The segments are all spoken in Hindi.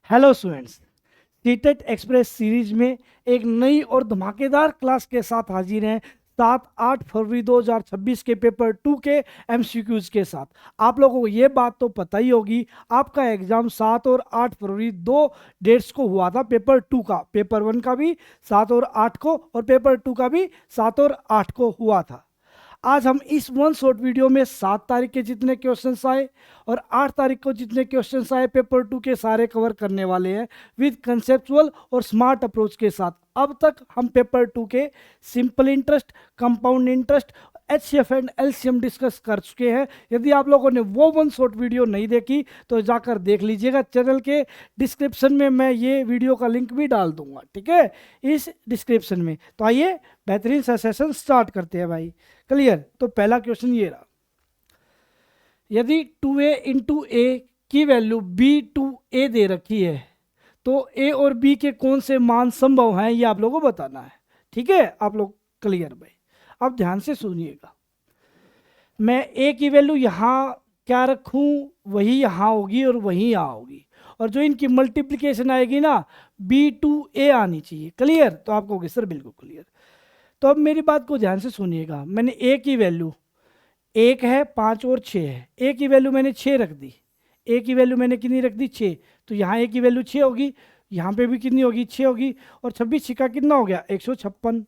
Hello students, CTET express series में एक नई और धमाकेदार क्लास के साथ हाजिर हैं। 7-8 फरवरी 2026 के पेपर 2 के एमसीक्यूज के साथ। आप लोगों को ये बात तो पता ही होगी, आपका एग्जाम 7 और 8 फरवरी दो डेट्स को हुआ था। पेपर 2 का, पेपर 1 का भी 7 और 8 को और पेपर 2 का भी 7 और 8 को हुआ था। आज हम इस वन शॉर्ट वीडियो में 7 तारीख के जितने क्वेश्चंस आए और 8 तारीख को जितने क्वेश्चंस आए पेपर 2 के सारे कवर करने वाले हैं विद कंसेप्चुअल और स्मार्ट अप्रोच के साथ। अब तक हम पेपर 2 के simple interest, compound interest, HCF and LCM discuss कर चुके हैं। यदि आप लोगों ने वो वन शॉर्ट वीडियो नहीं देखी तो जाकर देख लीजिएगा। चैनल के डिस्क्रिप्शन में मैं ये वीडियो का लिंक भी डाल दूंगा, ठीक है, इस डिस्क्रिप्शन में। तो आइए बेहतरीन सा सेशन स्टार्ट करते हैं भाई। क्लियर? तो पहला क्वेश्चन ये रहा, यदि 2a इंटू ए की वैल्यू b/a दे रखी है तो a और b के कौन से मान संभव हैं, ये आप लोगों को बताना है। ठीक है आप लोग? क्लियर भाई? अब ध्यान से सुनिएगा, मैं a की वैल्यू यहाँ क्या रखूँ, वही यहाँ होगी और वही यहाँ होगी, और जो इनकी मल्टीप्लिकेशन आएगी ना b/a आनी चाहिए। क्लियर? तो आप कहोगे सर बिल्कुल क्लियर। तो अब मेरी बात को ध्यान से सुनिएगा, मैंने a की वैल्यू 1 है, 5 और 6 है। a की वैल्यू मैंने 6 रख दी, a की वैल्यू मैंने कितनी रख दी? 6। तो यहाँ a की वैल्यू 6 होगी, यहाँ पे भी कितनी होगी? 6 होगी, और 26 छिक्का कितना हो गया? 156।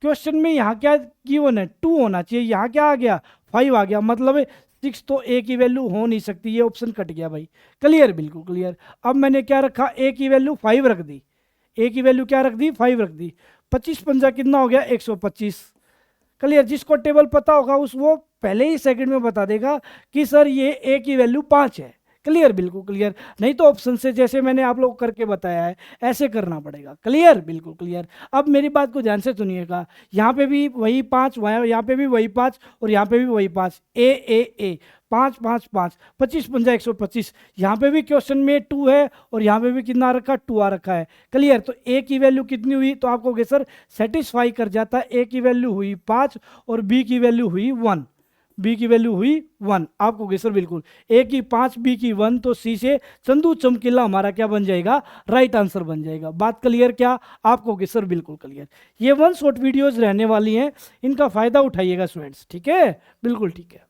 क्वेश्चन में यहाँ क्या गिवन है? 2 होना चाहिए, यहाँ क्या आ गया? 5 आ गया, मतलब 6 तो a की वैल्यू हो नहीं सकती, ये ऑप्शन कट गया भाई। क्लियर? बिल्कुल क्लियर। अब मैंने क्या रखा? a की वैल्यू 5 रख दी, a की वैल्यू क्या रख दी? 5 रख दी। 25 पंजा कितना हो गया? 125। क्लियर? जिसको टेबल पता होगा उस वो पहले ही सेकंड में बता देगा कि सर ये a की वैल्यू 5 है। क्लियर? बिल्कुल क्लियर। नहीं तो ऑप्शन से जैसे मैंने आप लोग करके बताया है ऐसे करना पड़ेगा। क्लियर? बिल्कुल क्लियर। अब मेरी बात को ध्यान से सुनिएगा, यहाँ पे भी वही 5, यहाँ पे भी वही 5 और यहाँ पे भी वही 5। ए 5 5 5, 25 पंजा 125। यहाँ पे भी क्वेश्चन में 2 है और यहाँ पे भी कितना रखा? 2 आ रखा है। क्लियर? तो a की वैल्यू कितनी हुई? तो आप कहोगे सर सेटिस्फाई कर जाता है, a की वैल्यू हुई 5 और b की वैल्यू हुई 1। b की वैल्यू हुई 1। आप कहोगे सर बिल्कुल, a की 5 b की 1, तो c से चंदू चमकीला हमारा क्या बन जाएगा? राइट आंसर बन जाएगा। बात क्लियर? क्या आप कहोगे सर बिल्कुल क्लियर। ये वन शॉर्ट वीडियोज रहने वाली हैं, इनका फायदा उठाइएगा स्टूडेंट्स। ठीक है? बिल्कुल ठीक है।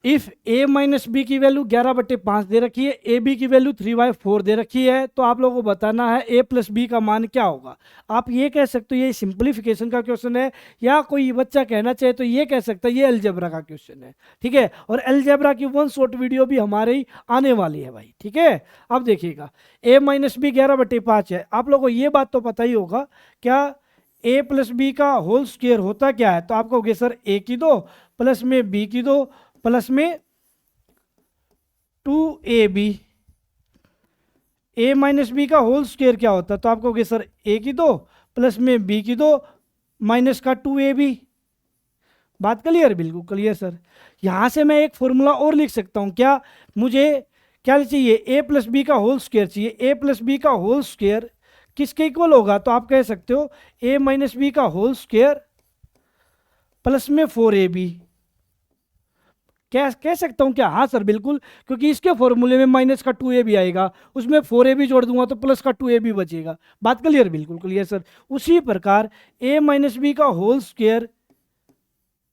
इफ a माइनस बी की वैल्यू 11/5 दे रखी है, ए बी की वैल्यू 3/4 दे रखी है, तो आप लोगों को बताना है a प्लस बी का मान क्या होगा। आप ये कह सकते हो ये सिंप्लीफिकेशन का क्वेश्चन है, या कोई बच्चा कहना चाहे तो ये कह सकता है ये अलजेब्रा का क्वेश्चन है। ठीक है? और अलजेब्रा की वन शॉर्ट वीडियो भी हमारे ही आने वाली है भाई। ठीक है? अब देखिएगा, a माइनस बी 11/5 है, आप लोगों को ये बात तो पता ही होगा, क्या a प्लस बी का होल स्क्वायर होता क्या है? तो आप कहोगे सर a की 2 प्लस में b की 2 प्लस में 2ab। a माइनस बी का होल स्क्वायर क्या होता है? तो आप कहोगे सर a की 2 प्लस में b की 2 माइनस का 2ab। बात क्लियर? बिल्कुल क्लियर सर। यहां से मैं एक फॉर्मूला और लिख सकता हूं, क्या मुझे क्या चाहिए? a प्लस बी का होल स्क्वायर चाहिए। a प्लस बी का होल स्क्वायर किसके इक्वल होगा? तो आप कह सकते हो a माइनस बी का होल स्क्वायर प्लस में 4ab। क्या कह सकता हूं क्या? हाँ सर बिल्कुल, क्योंकि इसके फॉर्मूले में माइनस का 2a भी आएगा, उसमें 4a भी जोड़ दूंगा तो प्लस का 2a भी बचेगा। बात क्लियर? बिल्कुल क्लियर सर। उसी प्रकार a माइनस बी का होल स्क्वायर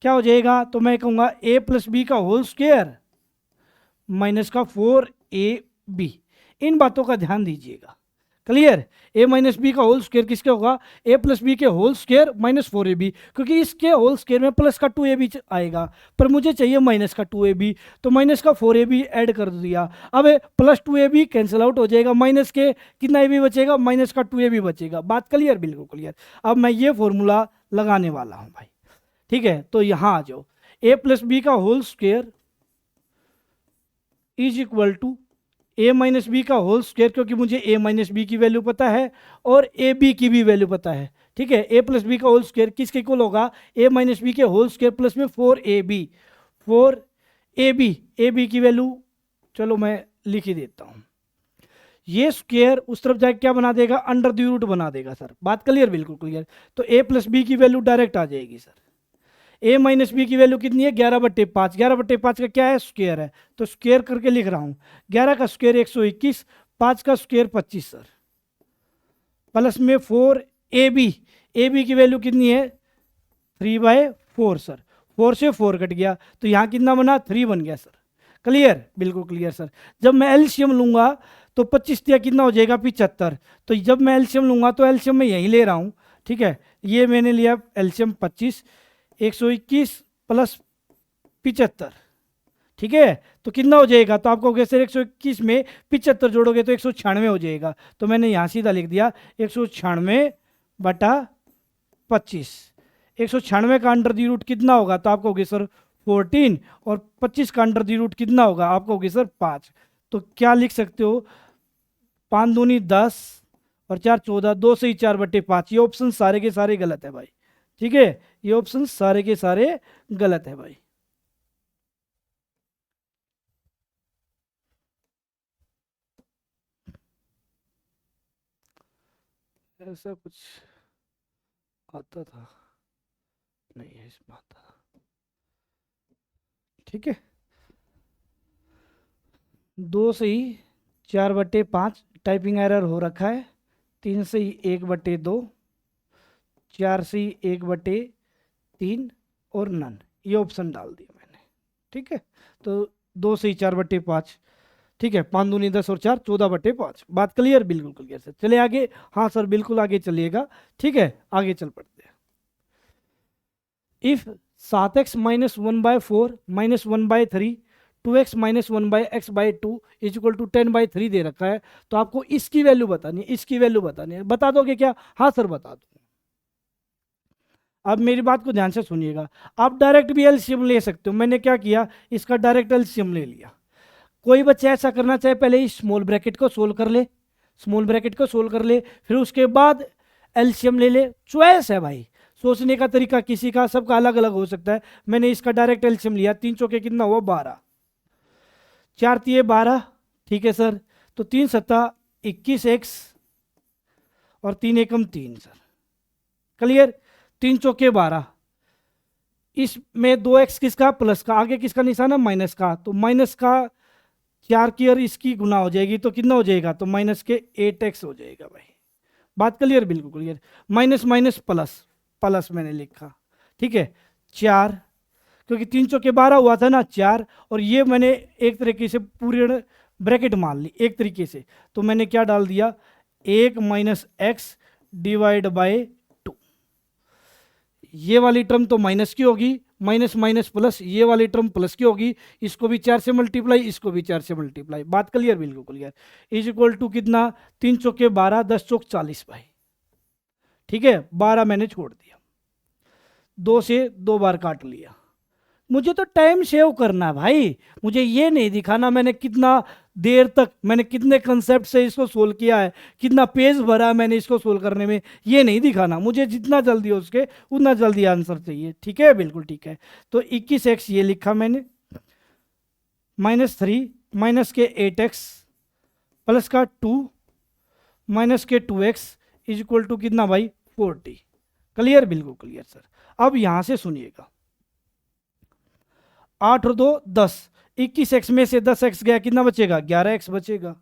क्या हो जाएगा? तो मैं कहूंगा a प्लस बी का होल स्क्वायर माइनस का 4ab। इन बातों का ध्यान दीजिएगा। क्लियर? a माइनस बी का होल स्क्वायर किसके होगा? a प्लस बी के होल स्क्वायर माइनस 4ab, क्योंकि इसके होल स्क्वायर में प्लस का 2ab आएगा, पर मुझे चाहिए माइनस का 2ab, तो माइनस का 4ab ऐड कर दिया। अब प्लस 2ab कैंसिल आउट हो जाएगा, माइनस के कितना ab बचेगा? माइनस का 2ab बचेगा। बात क्लियर? बिल्कुल क्लियर। अब मैं ये फॉर्मूला लगाने वाला हूँ भाई। ठीक है? तो यहाँ आ जाओ, a प्लस बी का whole square is equal to a minus B का होल स्क्वायर, क्योंकि मुझे a माइनस बी की वैल्यू पता है और ए बी की भी वैल्यू पता है। ठीक है? a प्लस बी का होल स्क्वायर किसके इक्वल होगा? a माइनस बी के होल स्क्वायर प्लस में 4ab। 4ab की वैल्यू चलो मैं लिख ही देता हूँ, ये स्क्वायर उस तरफ जाके क्या बना देगा? अंडर द रूट बना देगा सर। बात क्लियर? बिल्कुल क्लियर। तो a प्लस बी की वैल्यू डायरेक्ट आ जाएगी सर, ए माइनस बी की वैल्यू कितनी है 11/5, 11/5 का क्या है स्क्वायर है, तो स्क्वायर करके लिख रहा हूं, 11 का स्क्वायर 121, 5 का स्क्वायर 25 सर, प्लस में 4 ए बी की वैल्यू कितनी है 3/4 सर, 4 से 4 कट गया तो यहाँ कितना बना 3 बन गया सर। क्लियर, बिल्कुल क्लियर सर। जब मैं एलसीएम लूंगा तो 25 दिया कितना हो जाएगा 75, तो जब मैं एलसीएम लूंगा तो एलसीएम मैं यहीं ले रहा हूँ, ठीक है, ये मैंने लिया एलसीएम 25, 121 प्लस 75, ठीक है, तो कितना हो जाएगा, तो आपको सर 121 में 75 जोड़ोगे तो 196 हो जाएगा, तो मैंने यहाँ सीधा लिख दिया 196/25। 196 का अंडर दी रूट कितना होगा, तो आपको सर 14, और 25 का अंडर दी रूट कितना होगा, आपको सर 5। तो क्या लिख सकते हो, 5 दूनी 10 और 4 14, 2 से ही 4/5। ये ऑप्शन सारे के सारे गलत है भाई, ठीक है, ये ऑप्शन सारे के सारे गलत है भाई। ऐसा कुछ आता था नहीं है इसमें आता था, ठीक है, 2 से ही 4/5 टाइपिंग एरर हो रखा है, 3 से ही 1/2, 4 से ही 1/3 और नन, ये ऑप्शन डाल दिया मैंने, ठीक है, तो 2 से ही 4/5, ठीक है, 5 दूनी 10 और 4 14/5। बात क्लियर, बिल्कुल क्लियर सर। चले आगे, हाँ सर बिल्कुल आगे चलिएगा, ठीक है, आगे चल पड़ते हैं। If 7x minus 1/4 minus 1/3 2x minus 1/x/2 is equal to 10/3 दे रखा है, तो आपको इसकी वैल्यू बतानी है, इसकी वैल्यू बतानी है, बता दोगे क्या, हाँ सर बता दो। अब मेरी बात को ध्यान से सुनिएगा, आप डायरेक्ट भी एलसीएम ले सकते हो, मैंने क्या किया, इसका डायरेक्ट एलसीएम ले लिया। कोई बच्चा ऐसा करना चाहे पहले इस स्मॉल ब्रैकेट को सोल्व कर ले, स्मॉल ब्रैकेट को सोल्व कर ले, फिर उसके बाद एलसीएम ले ले, चॉइस है भाई, सोचने का तरीका किसी का सबका अलग अलग हो सकता है। मैंने इसका डायरेक्ट एलसीएम लिया, 3 चौके कितना हुआ 12, 4 तिये 12, ठीक है सर, तो 3 सत्ता 21x और 3 एकम 3 सर, क्लियर, 3 चौके 12, इसमें 2x किसका प्लस का, आगे किसका निशान है माइनस का, तो माइनस का 4 की और इसकी गुना हो जाएगी तो कितना हो जाएगा, तो माइनस के 8x हो जाएगा भाई। बात क्लियर, बिल्कुल clear, minus minus plus, plus मैंने लिखा, ठीक है, 4, क्योंकि 3 चौके 12 हुआ था ना 4, और ये मैंने एक तरीके से पूरी ब्रैकेट मान ली एक तरीके से, तो मैंने क्या डाल दिया 1 माइनस एक्स डिवाइड बाय 2, ये वाली टर्म तो माइनस की होगी, माइनस माइनस प्लस, ये वाली टर्म प्लस की होगी, इसको भी 4 से मल्टीप्लाई, इसको भी 4 से मल्टीप्लाई। बात क्लियर, बिल्कुल क्लियर, इज इक्वल टू कितना 3 चौके 12, 10 चौक 40 भाई, ठीक है, 12 मैंने छोड़ दिया, 2 से 2 बार काट लिया। मुझे तो टाइम सेव करना है भाई, मुझे ये नहीं दिखाना मैंने कितना देर तक, मैंने कितने कंसेप्ट से इसको सोल्व किया है, कितना पेज भरा है मैंने इसको सोल्व करने में, ये नहीं दिखाना मुझे, जितना जल्दी हो उसके उतना जल्दी आंसर चाहिए, ठीक है, बिल्कुल ठीक है। तो 21x ये लिखा मैंने, -3 माइनस के 8x प्लस का 2 माइनस के 2x इज इक्वल टू कितना भाई 40। क्लियर, बिल्कुल क्लियर सर। अब यहां से सुनिएगा, 8 और 2 10, 21x में से 10x गया, कितना बचेगा 11x बचेगा,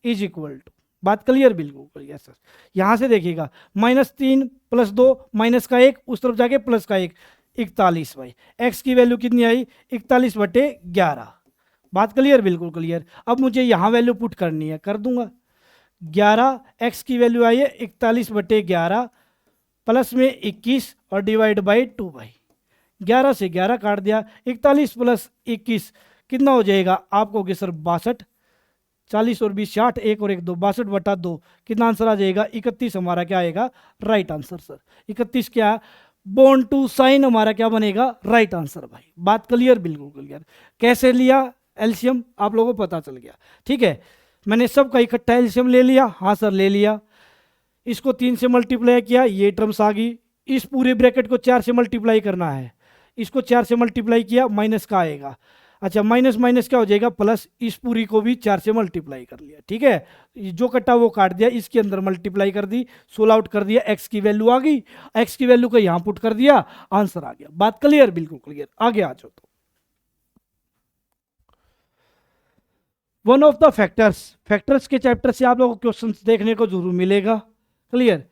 इज इक्वल टू, बात क्लियर, बिल्कुल क्लियर सर। यहां से देखिएगा -3 + 2 -1, उस तरफ जाके +1, 41 भाई, x की वैल्यू कितनी आई 41/11। बात क्लियर, बिल्कुल क्लियर। अब मुझे यहां वैल्यू पुट करनी है, कर दूंगा, 11 x की वैल्यू आई है 41/11 प्लस में 21 और डिवाइड बाई 2 भाई, 11 से 11 काट दिया, 41 + 21 कितना हो जाएगा, आपको होगी सर 62, 40 और 20 60, 1 और 1 2, 62/2, कितना आंसर आ जाएगा 31, हमारा क्या आएगा राइट आंसर सर। 31 क्या, बोर्न टू साइन हमारा क्या बनेगा राइट आंसर भाई। बात क्लियर, बिल्कुल क्लियर। कैसे लिया एलसीएम आप लोगों को पता चल गया, ठीक है, मैंने सबका इकट्ठा एलसीएम ले लिया, हाँ सर ले लिया, इसको 3 से मल्टीप्लाई किया, ये टर्म्स आ गई, इस पूरे ब्रैकेट को 4 से मल्टीप्लाई करना है, इसको 4 से मल्टीप्लाई किया, माइनस का आएगा, अच्छा माइनस माइनस क्या हो जाएगा प्लस, इस पूरी को भी 4 से मल्टीप्लाई कर लिया, ठीक है, ये जो कटा वो काट दिया, इसके अंदर मल्टीप्लाई कर दी, सोल आउट कर दिया, एक्स की वैल्यू आ गई, एक्स की वैल्यू को यहाँ पुट कर दिया, आंसर आ गया। बात क्लियर, बिल्कुल क्लियर। आगे आ जाओ। तो one of the factors, factors के चैप्टर से आप लोगों को क्वेश्चन देखने को जरूर मिलेगा। Clear.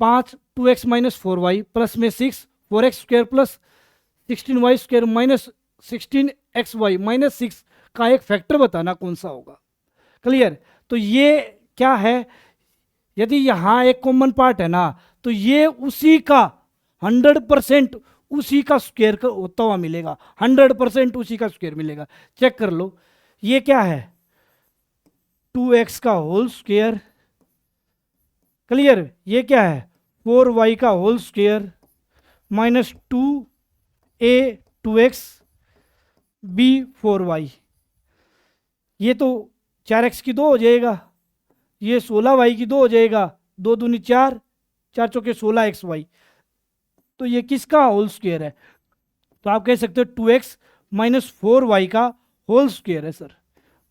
5 2x minus 4y plus में 6 4x square plus 16y square minus 16xy minus 6 का एक फैक्टर बताना कौन सा होगा। क्लियर। तो ये क्या है, यदि यहाँ एक कॉमन पार्ट है ना, तो ये उसी का 100% उसी का स्क्वायर होता हुआ मिलेगा, 100% उसी का स्क्वायर मिलेगा। चेक कर लो, ये क्या है 2x का होल स्क्वायर। क्लियर। ये क्या है 4y का whole square minus 2a 2x b 4y। ये तो 4x की 2 हो जाएगा, ये 16y की 2 हो जाएगा, 2 दूनी 4, 4 चौके 16xy। तो ये किसका होल स्क्वायर है, तो आप कह सकते हो 2x माइनस 4y का होल स्क्वायर है सर।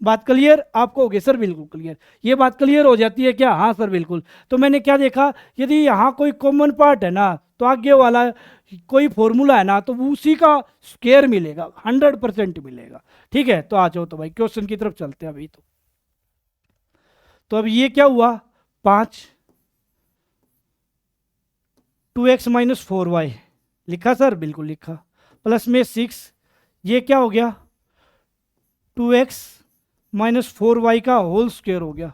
बात क्लियर आपको हो गई सर, बिल्कुल क्लियर। ये बात क्लियर हो जाती है क्या, हाँ सर बिल्कुल। तो मैंने क्या देखा, यदि यहाँ कोई कॉमन पार्ट है ना, तो आगे वाला कोई फॉर्मूला है ना, तो वो उसी का स्क्वायर मिलेगा, 100% मिलेगा। ठीक है, तो आ जाओ तो भाई क्वेश्चन की तरफ चलते हैं अभी। तो अब ये क्या हुआ 5 2x माइनस 4y लिखा सर, बिल्कुल लिखा, प्लस में 6, ये क्या हो गया 2x माइनस 4y का होल स्क्वायर हो गया,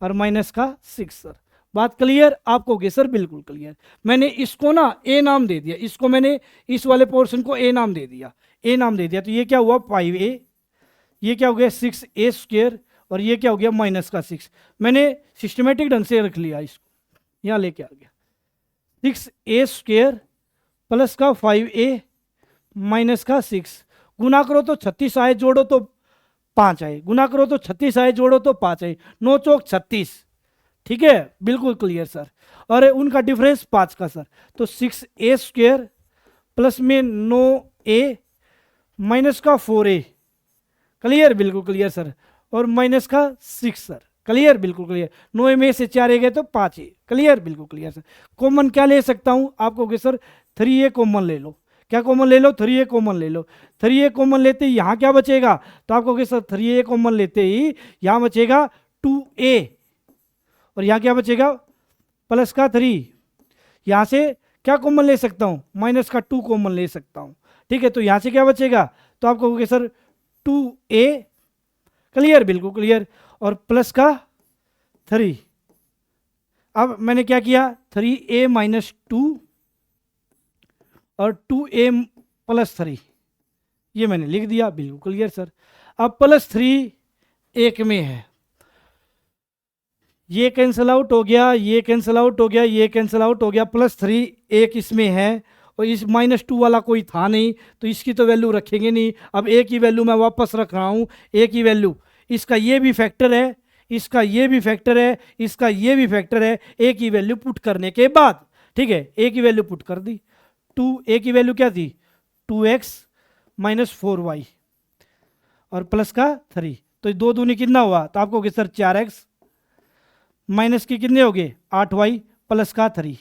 और माइनस का 6 सर। बात क्लियर आपको होगी सर, बिल्कुल क्लियर। मैंने इसको ना ए नाम दे दिया, इसको मैंने इस वाले पोर्शन को ए नाम दे दिया, ए नाम दे दिया। तो ये क्या हुआ 5a, ये क्या हो गया 6a स्क्वायर, और ये क्या हो गया माइनस का 6। मैंने सिस्टमेटिक ढंग से रख लिया, इसको यहाँ लेके आ गया 6a स्क्वायर प्लस का 5a माइनस का 6। गुना करो तो 36 आए, जोड़ो तो 5 आए, गुना करो तो 36 आए, जोड़ो तो 5 आए, 9 चौक 36। ठीक है, बिल्कुल क्लियर सर। और उनका डिफरेंस 5 का सर। तो 6a स्क्वायर प्लस में 9a माइनस का 4a, क्लियर, बिल्कुल क्लियर सर, और माइनस का 6 सर। क्लियर, बिल्कुल क्लियर। 9 में से 4 गए तो 5 है। क्लियर, बिल्कुल क्लियर सर। कॉमन क्या ले सकता हूं आपको कि सर 3a कॉमन ले लो। क्या कॉमन ले लो 3a कॉमन ले लो। 3a कॉमन लेते ही यहाँ क्या बचेगा, तो आपको कि सर 3a कॉमन लेते ही यहाँ बचेगा 2a, और यहाँ क्या बचेगा प्लस का 3। यहाँ से क्या कॉमन ले सकता हूँ, माइनस का 2 कॉमन ले सकता हूँ। ठीक है, तो यहाँ से क्या बचेगा, तो आपको कि सर 2a, क्लियर, बिल्कुल क्लियर, और प्लस का 3। अब मैंने क्या किया 3a माइनस 2 और 2a प्लस 3, ये मैंने लिख दिया, बिल्कुल क्लियर सर। अब प्लस 3 एक में है, ये कैंसिल आउट हो गया, ये कैंसिल आउट हो गया, ये कैंसिल आउट हो गया, प्लस 3 एक इसमें है, और इस माइनस 2 वाला कोई था नहीं, तो इसकी तो वैल्यू रखेंगे नहीं। अब एक ही वैल्यू मैं वापस रख रहा हूँ, एक ही वैल्यू, इसका ये भी फैक्टर है, इसका ये भी फैक्टर है, इसका ये भी फैक्टर है, एक ही वैल्यू पुट करने के बाद। ठीक है, एक ही वैल्यू पुट कर दी, 2 एक ही वैल्यू क्या थी 2x माइनस 4y और प्लस का 3। तो 2 दूनी कितना हुआ, तो आपको कि सर 4x माइनस के कितने हो गए 8y प्लस का 3,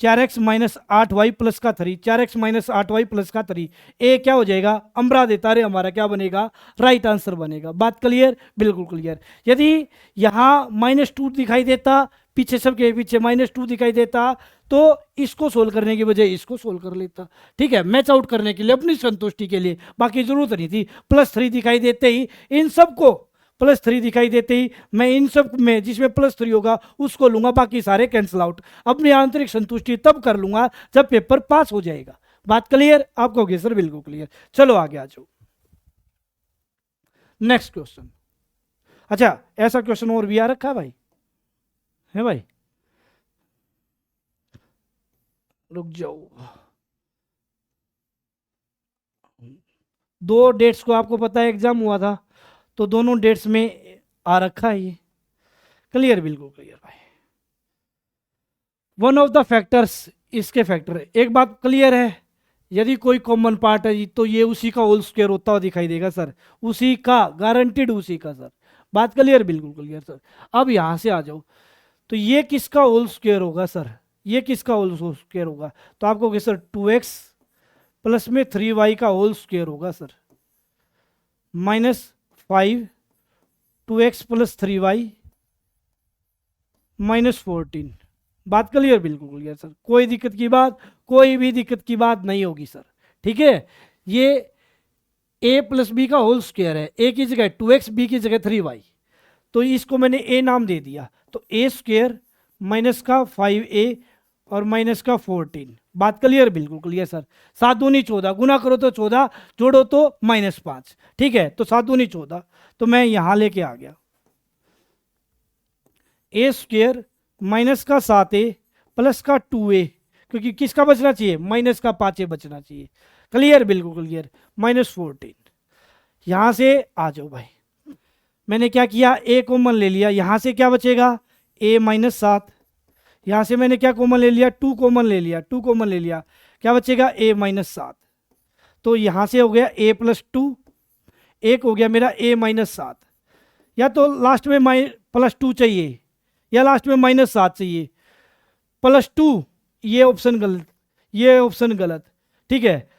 4x माइनस 8y प्लस का 3, 4x माइनस 8y प्लस का 3। ए क्या हो जाएगा अमरा देता रे, हमारा क्या बनेगा राइट आंसर बनेगा। बात क्लियर, बिल्कुल क्लियर। यदि यहाँ -2 दिखाई देता, पीछे सबके पीछे -2 दिखाई देता, तो इसको सोल्व करने की बजाय इसको सोल्व कर लेता। ठीक है, मैच आउट करने के लिए, अपनी संतुष्टि के लिए, बाकी जरूरत नहीं थी। +3 दिखाई देते ही इन सबको, +3 दिखाई देते ही मैं इन सब में जिसमें +3 होगा उसको लूंगा, बाकी सारे कैंसिल आउट। अपनी आंतरिक संतुष्टि तब कर लूंगा जब पेपर पास हो जाएगा। बात क्लियर आपको होगी सर, बिल्कुल क्लियर। चलो आगे आ जाओ, नेक्स्ट क्वेश्चन। अच्छा, ऐसा क्वेश्चन और भी आ रखा है भाई, है भाई, रुक जाओ। 2 डेट्स को आपको पता है एग्जाम हुआ था, तो दोनों डेट्स में आ रखा है ये। क्लियर, बिल्कुल क्लियर भाई। वन ऑफ द फैक्टर्स, इसके फैक्टर, एक बात क्लियर है, यदि कोई कॉमन पार्ट है जी तो ये उसी का होल स्क्वायर होता हुआ दिखाई देगा सर, उसी का, गारंटेड उसी का सर। बात क्लियर, बिल्कुल क्लियर सर। अब यहाँ से आ जाओ, तो ये किसका होल स्क्वायर होगा सर, ये किसका होल स्क्वायर होगा, तो आपको कहोगे सर 2x प्लस में 3y का होल स्क्वायर होगा सर, -5 2x प्लस 3y -14। बात क्लियर, बिल्कुल क्लियर सर, कोई दिक्कत की बात, कोई भी दिक्कत की बात नहीं होगी सर। ठीक है, ये a प्लस बी का होल स्क्वायर है, a की जगह 2x, b की जगह 3y, तो इसको मैंने a नाम दे दिया, तो a स्क्वायर माइनस का 5a और माइनस का 14। बात क्लियर, बिल्कुल क्लियर सर। 7 दूनी 14, गुना करो तो 14, जोड़ो तो -5। ठीक है, तो 7 दूनी 14, तो मैं यहां लेके आ गया a स्क्वायर माइनस का 7a प्लस का 2a, क्योंकि किसका बचना चाहिए, माइनस का 5a बचना चाहिए। क्लियर, बिल्कुल क्लियर, -14। यहां से आ जाओ भाई, मैंने क्या किया, a कॉमन ले लिया, यहां से क्या बचेगा, a -7, यहां से मैंने क्या कॉमन ले लिया, 2 कॉमन ले लिया, 2 कॉमन ले लिया, क्या बचेगा, a -7, तो यहां से हो गया a + 2, एक हो गया मेरा a -7, या तो लास्ट में +2 चाहिए या लास्ट में -7 चाहिए, +2, ये ऑप्शन गलत, ये ऑप्शन गलत। ठीक है,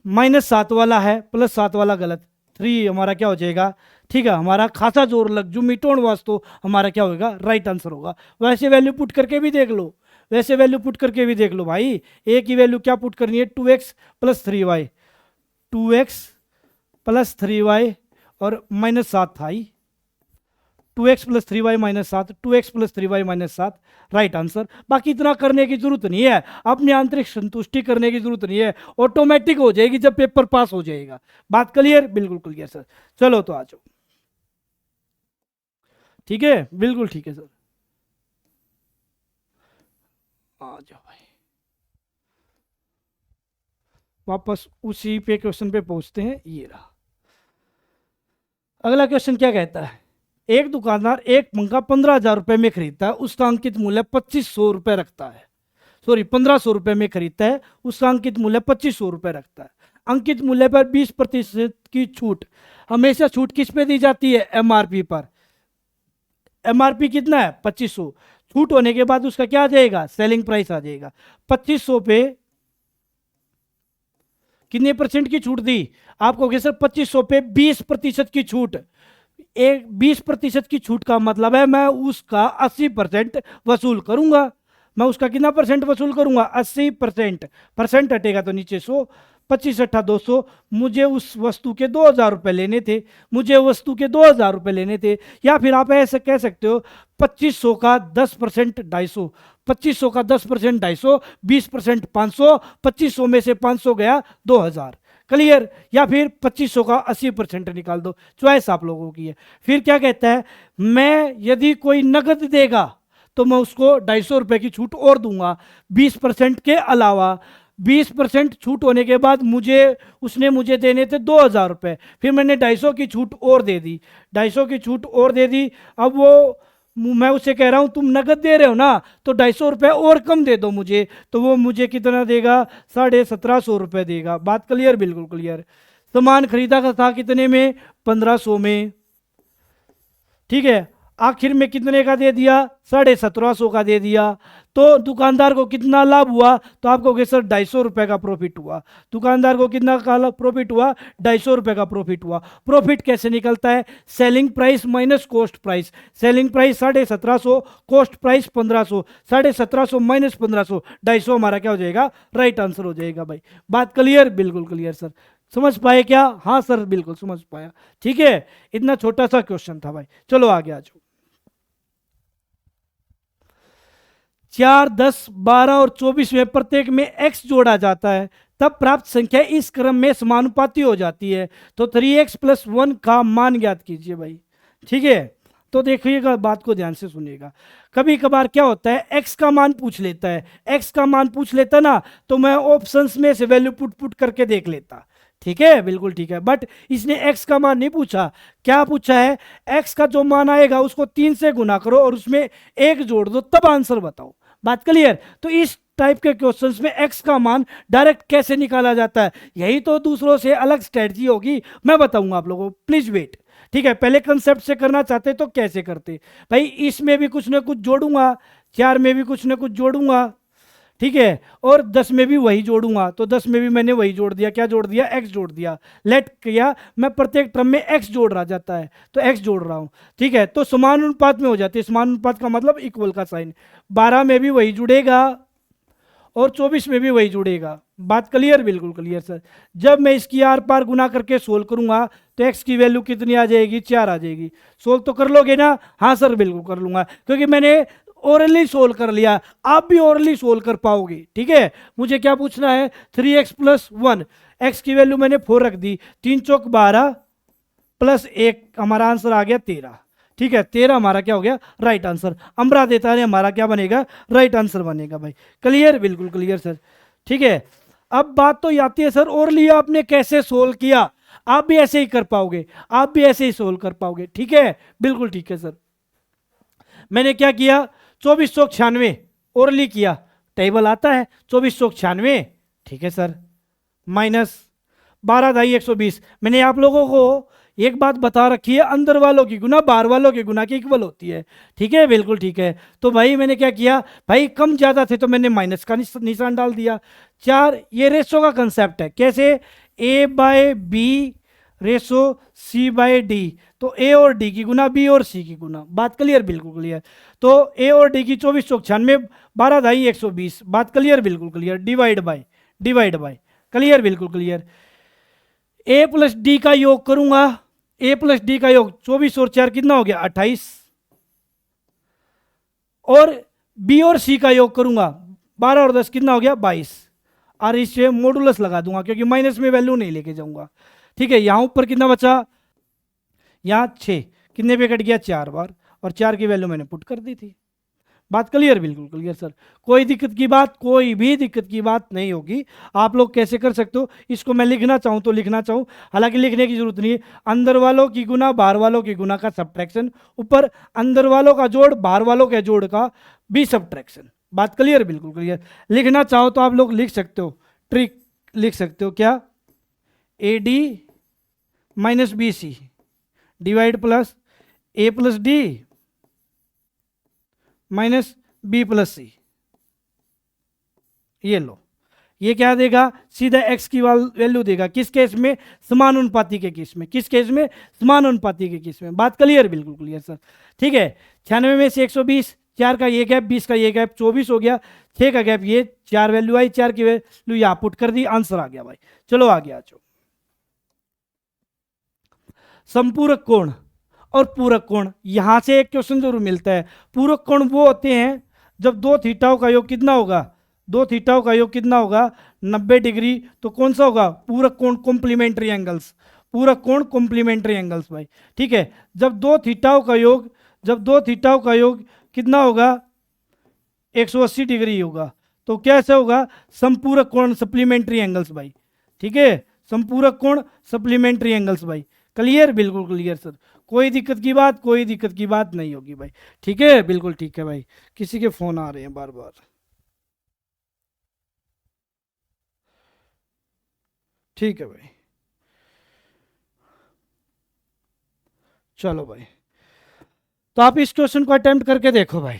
-7 वाला है, +7 वाला गलत, 3 हमारा क्या हो जाएगा। ठीक है, हमारा खासा जोर लग जो मिटोन वास्तव हमारा क्या होगा, राइट आंसर होगा। वैसे वैल्यू पुट करके भी देख लो, वैसे वैल्यू पुट करके भी देख लो भाई। ए की वैल्यू क्या पुट करनी है, 2x + 3y, 2x + 3y और -7 था ही, 2x + 3y -7, 2x + 3y -7, right answer. बाकी इतना करने की जरूरत नहीं है, अपनी आंतरिक संतुष्टि करने की जरूरत नहीं है, ऑटोमेटिक हो जाएगी जब पेपर पास हो जाएगा। बात क्लियर, बिल्कुल क्लियर सर। चलो तो आ जाओ, ठीक है, बिल्कुल ठीक है सर, आ जाओ भाई। वापस उसी पे क्वेश्चन पे पहुंचते हैं, ये रहा अगला क्वेश्चन। क्या कहता है, एक दुकानदार एक पंखा 15,000 रुपए में खरीदता है, उसका अंकित मूल्य 2500 रुपए रखता है, सॉरी 1500 रुपए में खरीदता है, उसका अंकित मूल्य 2500 रुपए रखता है। अंकित मूल्य पर 20% की छूट, हमेशा छूट किस पे दी जाती है, एमआरपी पर। एमआरपी कितना है, 2500, छूट होने के बाद उसका क्या आ जाएगा, सेलिंग प्राइस आ जाएगा। 2500 पे कितने % की छूट दी, आपको सर 2500 पे 20% की छूट। एक 20% की छूट का मतलब है मैं उसका 80% वसूल करूंगा। मैं उसका कितना % वसूल करूंगा, 80%। परसेंट हटेगा तो नीचे 100, 25 × 200। मुझे उस वस्तु के 2,000 रुपए लेने थे, मुझे वस्तु के 2,000 रुपए लेने थे। या फिर आप ऐसे कह सकते हो 2500 का 10% 250, 2500 का 10% 250, 20% 500, 2500 में से 500 गया 2,000। क्लियर, या फिर 2500 का 80% निकाल दो, चॉइस आप लोगों की है। फिर क्या कहता है, मैं यदि कोई नगद देगा तो मैं उसको 250 रुपए की छूट और दूंगा 20% के अलावा। 20% छूट होने के बाद उसने मुझे देने थे 2,000 रुपए, फिर मैंने 250 की छूट और दे दी, 250 की छूट और दे दी। अब मैं उसे कह रहा हूं तुम नगद दे रहे हो ना, तो 250 रुपए और कम दे दो मुझे, तो वो मुझे कितना देगा, 1750 रुपए देगा। बात क्लियर, बिल्कुल क्लियर। सामान खरीदा था कितने में, 1500 में। ठीक है, आखिर में कितने का दे दिया, 1750 का दे दिया। तो दुकानदार को कितना लाभ हुआ, तो आपको कहोगे सर 250 रुपए का प्रॉफिट हुआ। दुकानदार को कितना का प्रॉफिट हुआ, 250 रुपए का प्रॉफिट हुआ। प्रॉफिट कैसे निकलता है, selling price minus cost price. Selling price 1750, cost price 1500, 1750 minus 1500, 250 हमारा क्या हो जाएगा, राइट आंसर हो जाएगा भाई। बात क्लियर, बिल्कुल क्लियर सर। समझ पाए क्या, हाँ सर बिल्कुल समझ पाया। ठीक है, इतना छोटा सा क्वेश्चन था भाई। चलो आगे आ जाओ। 4, 10, 12 और 24 में प्रत्येक में x जोड़ा जाता है, तब प्राप्त संख्या इस क्रम में समानुपाती हो जाती है। तो 3x + 1 का मान ज्ञात कीजिए भाई। ठीक है, तो देखिएगा, बात को ध्यान से सुनिएगा। कभी कभार क्या होता है, x का मान पूछ लेता है, x का मान पूछ लेता ना, तो मैं ऑप्शंस में से वैल्यू पुट करके देख लेता। ठीक है, बिल्कुल ठीक है, बट इसने x का मान नहीं पूछा। क्या पूछा है, x का जो मान आएगा उसको 3 से गुना करो और उसमें 1 जोड़ दो, तब आंसर बताओ। बात क्लियर। तो इस टाइप के क्वेश्चंस में x का मान डायरेक्ट कैसे निकाला जाता है, यही तो दूसरों से अलग स्ट्रेटजी होगी, मैं बताऊंगा आप लोगों को, प्लीज वेट। ठीक है, पहले कंसेप्ट से करना चाहते तो कैसे करते भाई, इसमें भी कुछ ना कुछ जोड़ूंगा, 4 में भी कुछ ना कुछ जोड़ूंगा, ठीक है, और 10 में भी वही जोड़ूंगा, तो 10 में भी मैंने वही जोड़ दिया, क्या जोड़ दिया, x जोड़ दिया, लेट किया, मैं प्रत्येक टर्म में x जोड़ रहा जाता है तो x जोड़ रहा हूं, ठीक है, तो समानुपात में हो जाती है, समानुपात का मतलब इक्वल का साइन, 12 में भी वही जुड़ेगा और 24 में भी वही जुड़ेगा, बात क्लियर, बिल्कुल क्लियर सर। जब मैं इसकी आर पार गुना करके सोल्व करूंगा तो x की वैल्यू कितनी आ जाएगी, 4 आ जाएगी। सोल्व तो कर लोगे ना, हाँ सर बिल्कुल कर लूंगा, क्योंकि मैंने ओरली सोल्व कर लिया, आप भी ओरली सोल्व कर पाओगे, ठीक है। मुझे क्या पूछना है, 3x प्लस 1, x की वैल्यू मैंने 4 रख दी, 3 चौक 12 प्लस 1, हमारा आंसर आ गया 13, ठीक है, 13 हमारा क्या हो गया, राइट आंसर। अमरा देता है हमारा क्या बनेगा, राइट आंसर बनेगा भाई, क्लियर, बिल्कुल क्लियर सर, ठीक है। अब बात तो आती है सर, ओरली आपने कैसे सोल्व किया, आप भी ऐसे ही कर पाओगे, आप भी ऐसे ही सोल्व कर पाओगे, ठीक है, बिल्कुल ठीक है सर। मैंने क्या किया, 2496 ओरली किया, टेबल आता है 2496, ठीक है सर, माइनस 12 120। मैंने आप लोगों को एक बात बता रखी है, अंदर वालों की गुना बाहर वालों की गुना की इक्वल होती है, ठीक है, बिल्कुल ठीक है। तो भाई मैंने क्या किया, भाई कम ज्यादा थे तो मैंने माइनस का निशान डाल दिया। 4, ये रेशो का कंसेप्ट है, कैसे, a by B ratio c by D, तो a और d की गुना b और c की गुना, बात क्लियर, बिल्कुल क्लियर। तो a और d की 2496, 12 120, बात क्लियर, बिल्कुल क्लियर, डिवाइड बाय, क्लियर, बिल्कुल क्लियर। a प्लस डी का योग करूंगा, a प्लस डी का योग 24 और 4 कितना हो गया, 28, और b और c का योग करूंगा, 12 और 10 कितना हो गया, 22, और इससे मॉडुलस लगा दूंगा क्योंकि माइनस में वैल्यू नहीं लेके जाऊंगा, ठीक है। यहां ऊपर कितना बचा, यहां 6, कितने पे कट गया, 4 बार, और 4 की वैल्यू मैंने पुट कर दी थी, बात क्लियर, बिल्कुल क्लियर सर। कोई दिक्कत की बात, कोई भी दिक्कत की बात नहीं होगी। आप लोग कैसे कर सकते हो, इसको मैं लिखना चाहूं तो लिखना चाहूं, हालांकि लिखने की जरूरत नहीं है, अंदर वालों की गुना बाहर वालों की गुना का सब्ट्रैक्शन, ऊपर अंदर वालों का जोड़ बाहर वालों के जोड़ का भी सब्ट्रैक्शन, बात क्लियर, बिल्कुल क्लियर। लिखना चाहो तो आप लोग लिख सकते हो, ट्रिक लिख सकते हो, क्या, A D minus B C divide plus A plus D minus B plus C, ये लो, ये क्या देगा, सीधा x की वैल्यू देगा, किस केस में, समानुपाती के केस में, किस केस में, समानुपाती के केस में, बात क्लियर, बिल्कुल क्लियर सर, ठीक है। 96 में से 120, 4 का ये गैप, 20 का ये गैप, 24 हो गया, 6 का गैप, ये 4 वैल्यू आई, 4 की वैल्यू यहाँ पुट कर दी, आंसर आ गया भाई। चलो आगे आ जाओ, संपूरक कोण और पूरक कोण, यहां से एक क्वेश्चन जरूर मिलता है। पूरक कोण वो होते हैं जब दो थीटाओं का योग कितना होगा, दो थीटाओं का योग कितना होगा, 90 डिग्री, तो कौन सा होगा, पूरक कोण, कॉम्प्लीमेंट्री एंगल्स, पूरक कोण कॉम्प्लीमेंट्री एंगल्स भाई, ठीक है। जब दो थीटाओं का योग, जब दो थीटाओं का योग कितना होगा, 180 डिग्री होगा, तो कैसे होगा, संपूरक कोण सप्लीमेंट्री एंगल्स भाई, ठीक है, संपूरक कोण सप्लीमेंट्री एंगल्स भाई, क्लियर, बिल्कुल क्लियर सर, कोई दिक्कत की बात, कोई दिक्कत की बात नहीं होगी भाई, ठीक है, बिल्कुल ठीक है भाई। किसी के फोन आ रहे हैं बार बार, ठीक है भाई, चलो भाई, तो आप इस क्वेश्चन को अटेम्प्ट करके देखो भाई।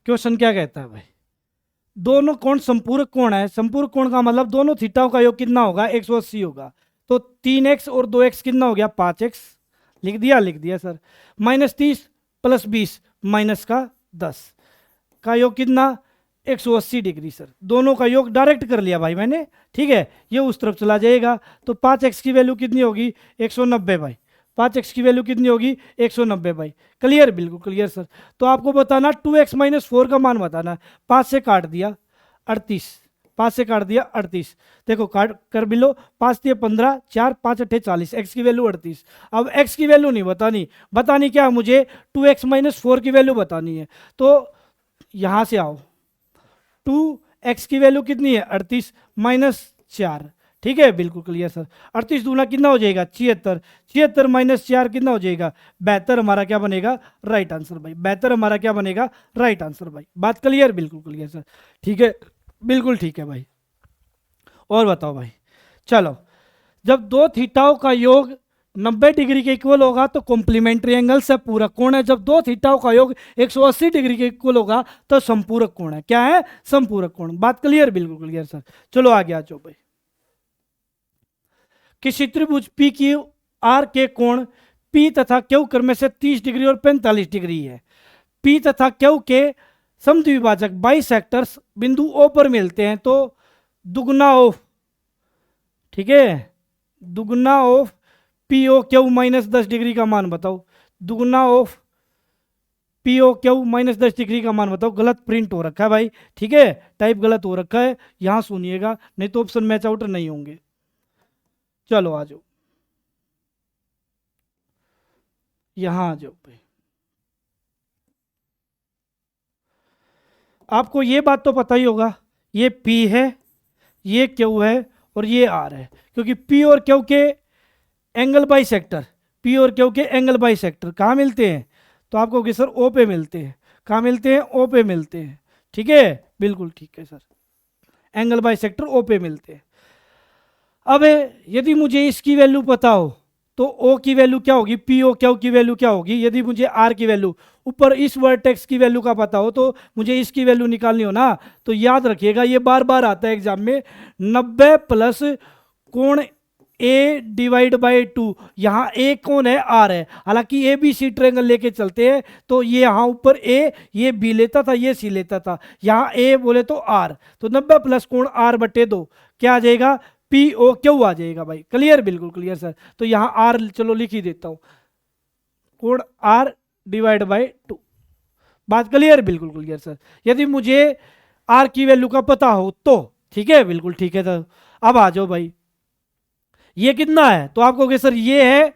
क्वेश्चन क्या कहता है भाई, दोनों कोण संपूरक कोण है, संपूरक कोण का मतलब दोनों थीटाओं का योग कितना होगा, 180 होगा, तो 3x और 2x कितना हो गया, 5x, लिख दिया सर, -30 प्लस 20 माइनस का 10 का योग कितना, 180 डिग्री सर, दोनों का योग डायरेक्ट कर लिया भाई मैंने, ठीक है, ये उस तरफ चला जाएगा, तो 5x की वैल्यू कितनी होगी, 190 भाई, 5x की वैल्यू कितनी होगी, 190 भाई, क्लियर, बिल्कुल क्लियर सर। तो आपको बताना 2x - 4 का मान बताना, 5 से काट दिया 38, 5 से काट दिया 38। देखो काट कर भी लो, 5 दिए 15, 4 5 अट्ठे 40, एक्स की वैल्यू 38। अब एक्स की वैल्यू नहीं बतानी, बतानी क्या मुझे 2x माइनस 4 की वैल्यू बतानी है। तो यहाँ से आओ, 2x की वैल्यू कितनी है 38 माइनस 4, ठीक है बिल्कुल क्लियर सर। 38 दूना कितना हो जाएगा 76, 76 माइनस 4 कितना हो जाएगा 72, हमारा क्या बनेगा राइट आंसर भाई। 72 हमारा क्या बनेगा राइट आंसर भाई। बात क्लियर, बिल्कुल क्लियर सर, ठीक है बिल्कुल ठीक है भाई। और बताओ भाई, चलो जब दो थीटाओं का योग 90 डिग्री के इक्वल होगा तो कॉम्प्लीमेंट्री एंगल से पूरक कोण है। जब दो थीटाओं का योग 180 डिग्री के इक्वल होगा तो संपूरक कोण है। क्या है संपूरक कोण। बात क्लियर, बिल्कुल क्लियर सर। चलो आगे आ जाओ भाई। किसी त्रिभुज पी क्यू आर के कोण पी तथा क्यू क्रम से 30 डिग्री और 45 डिग्री है। पी तथा क्यू के समद्विभाजक बाइसेक्टर्स बिंदु ओ पर मिलते हैं तो दुगना ऑफ, ठीक है, दुगना of P O Q minus 10 degree का मान बताओ। दुगना of P O Q minus 10 degree का मान बताओ। गलत प्रिंट हो रखा है भाई, ठीक है, टाइप गलत हो रखा है, यहां सुनिएगा नहीं तो ऑप्शन मैच आउट नहीं होंगे। चलो आ जाओ, यहां आ जाओ भाई। आपको ये बात तो पता ही होगा, ये P है, ये Q है और ये R है, क्योंकि P और Q के एंगल बाई सेक्टर, P और Q के एंगल बाई सेक्टर कहाँ मिलते हैं तो आपको कि सर O पे मिलते हैं। कहाँ मिलते हैं O पे मिलते हैं, ठीक है बिल्कुल ठीक है sir, angle by sector O पे मिलते हैं। अब यदि मुझे इसकी वैल्यू पता हो तो O की वैल्यू क्या होगी, पी ओ क्यू की वैल्यू क्या होगी। यदि मुझे R की वैल्यू ऊपर इस वर्टेक्स की वैल्यू का पता हो तो मुझे इसकी वैल्यू निकालनी हो ना, तो याद रखिएगा ये बार बार आता है एग्जाम में, 90 प्लस कोण A डिवाइड बाई 2। यहाँ A कौन है R है, हालांकि ए बी सी ट्रायंगल लेके चलते हैं तो ये यहाँ ऊपर A ये B लेता था ये C लेता था, यहाँ A बोले तो R, तो 90 प्लस कोण R बटे 2 क्या आ जाएगा पी ओ क्यू आ जाएगा भाई। क्लियर, बिल्कुल क्लियर सर। तो यहाँ आर चलो लिख ही देता हूं, कोण आर डिवाइड बाई 2। बात क्लियर, बिल्कुल क्लियर सर। यदि मुझे आर की वैल्यू का पता हो तो ठीक है बिल्कुल ठीक है सर। अब आ जाओ भाई, ये कितना है तो आप कहोगे सर ये है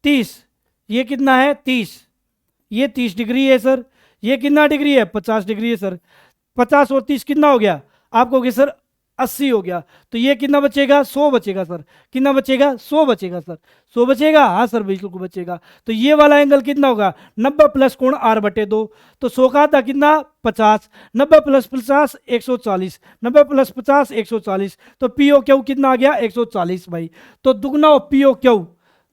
30, ये कितना है 30, ये 30 डिग्री है सर। ये कितना डिग्री है 50 डिग्री है सर। 50 और 30 कितना हो गया आप कहोगे सर 80 हो गया। तो ये कितना बचेगा 100 बचेगा सर। कितना बचेगा 100 बचेगा सर। 100 बचेगा, हाँ सर बिल्कुल बचेगा। तो ये वाला एंगल कितना होगा 90 प्लस कोण आर बटे 2, तो 100 का था कितना 50, 90 प्लस 50 140, 90 प्लस 50 140, तो पी ओ क्यू कितना आ गया 140 भाई। तो दुगना ऑफ पी ओ क्यू,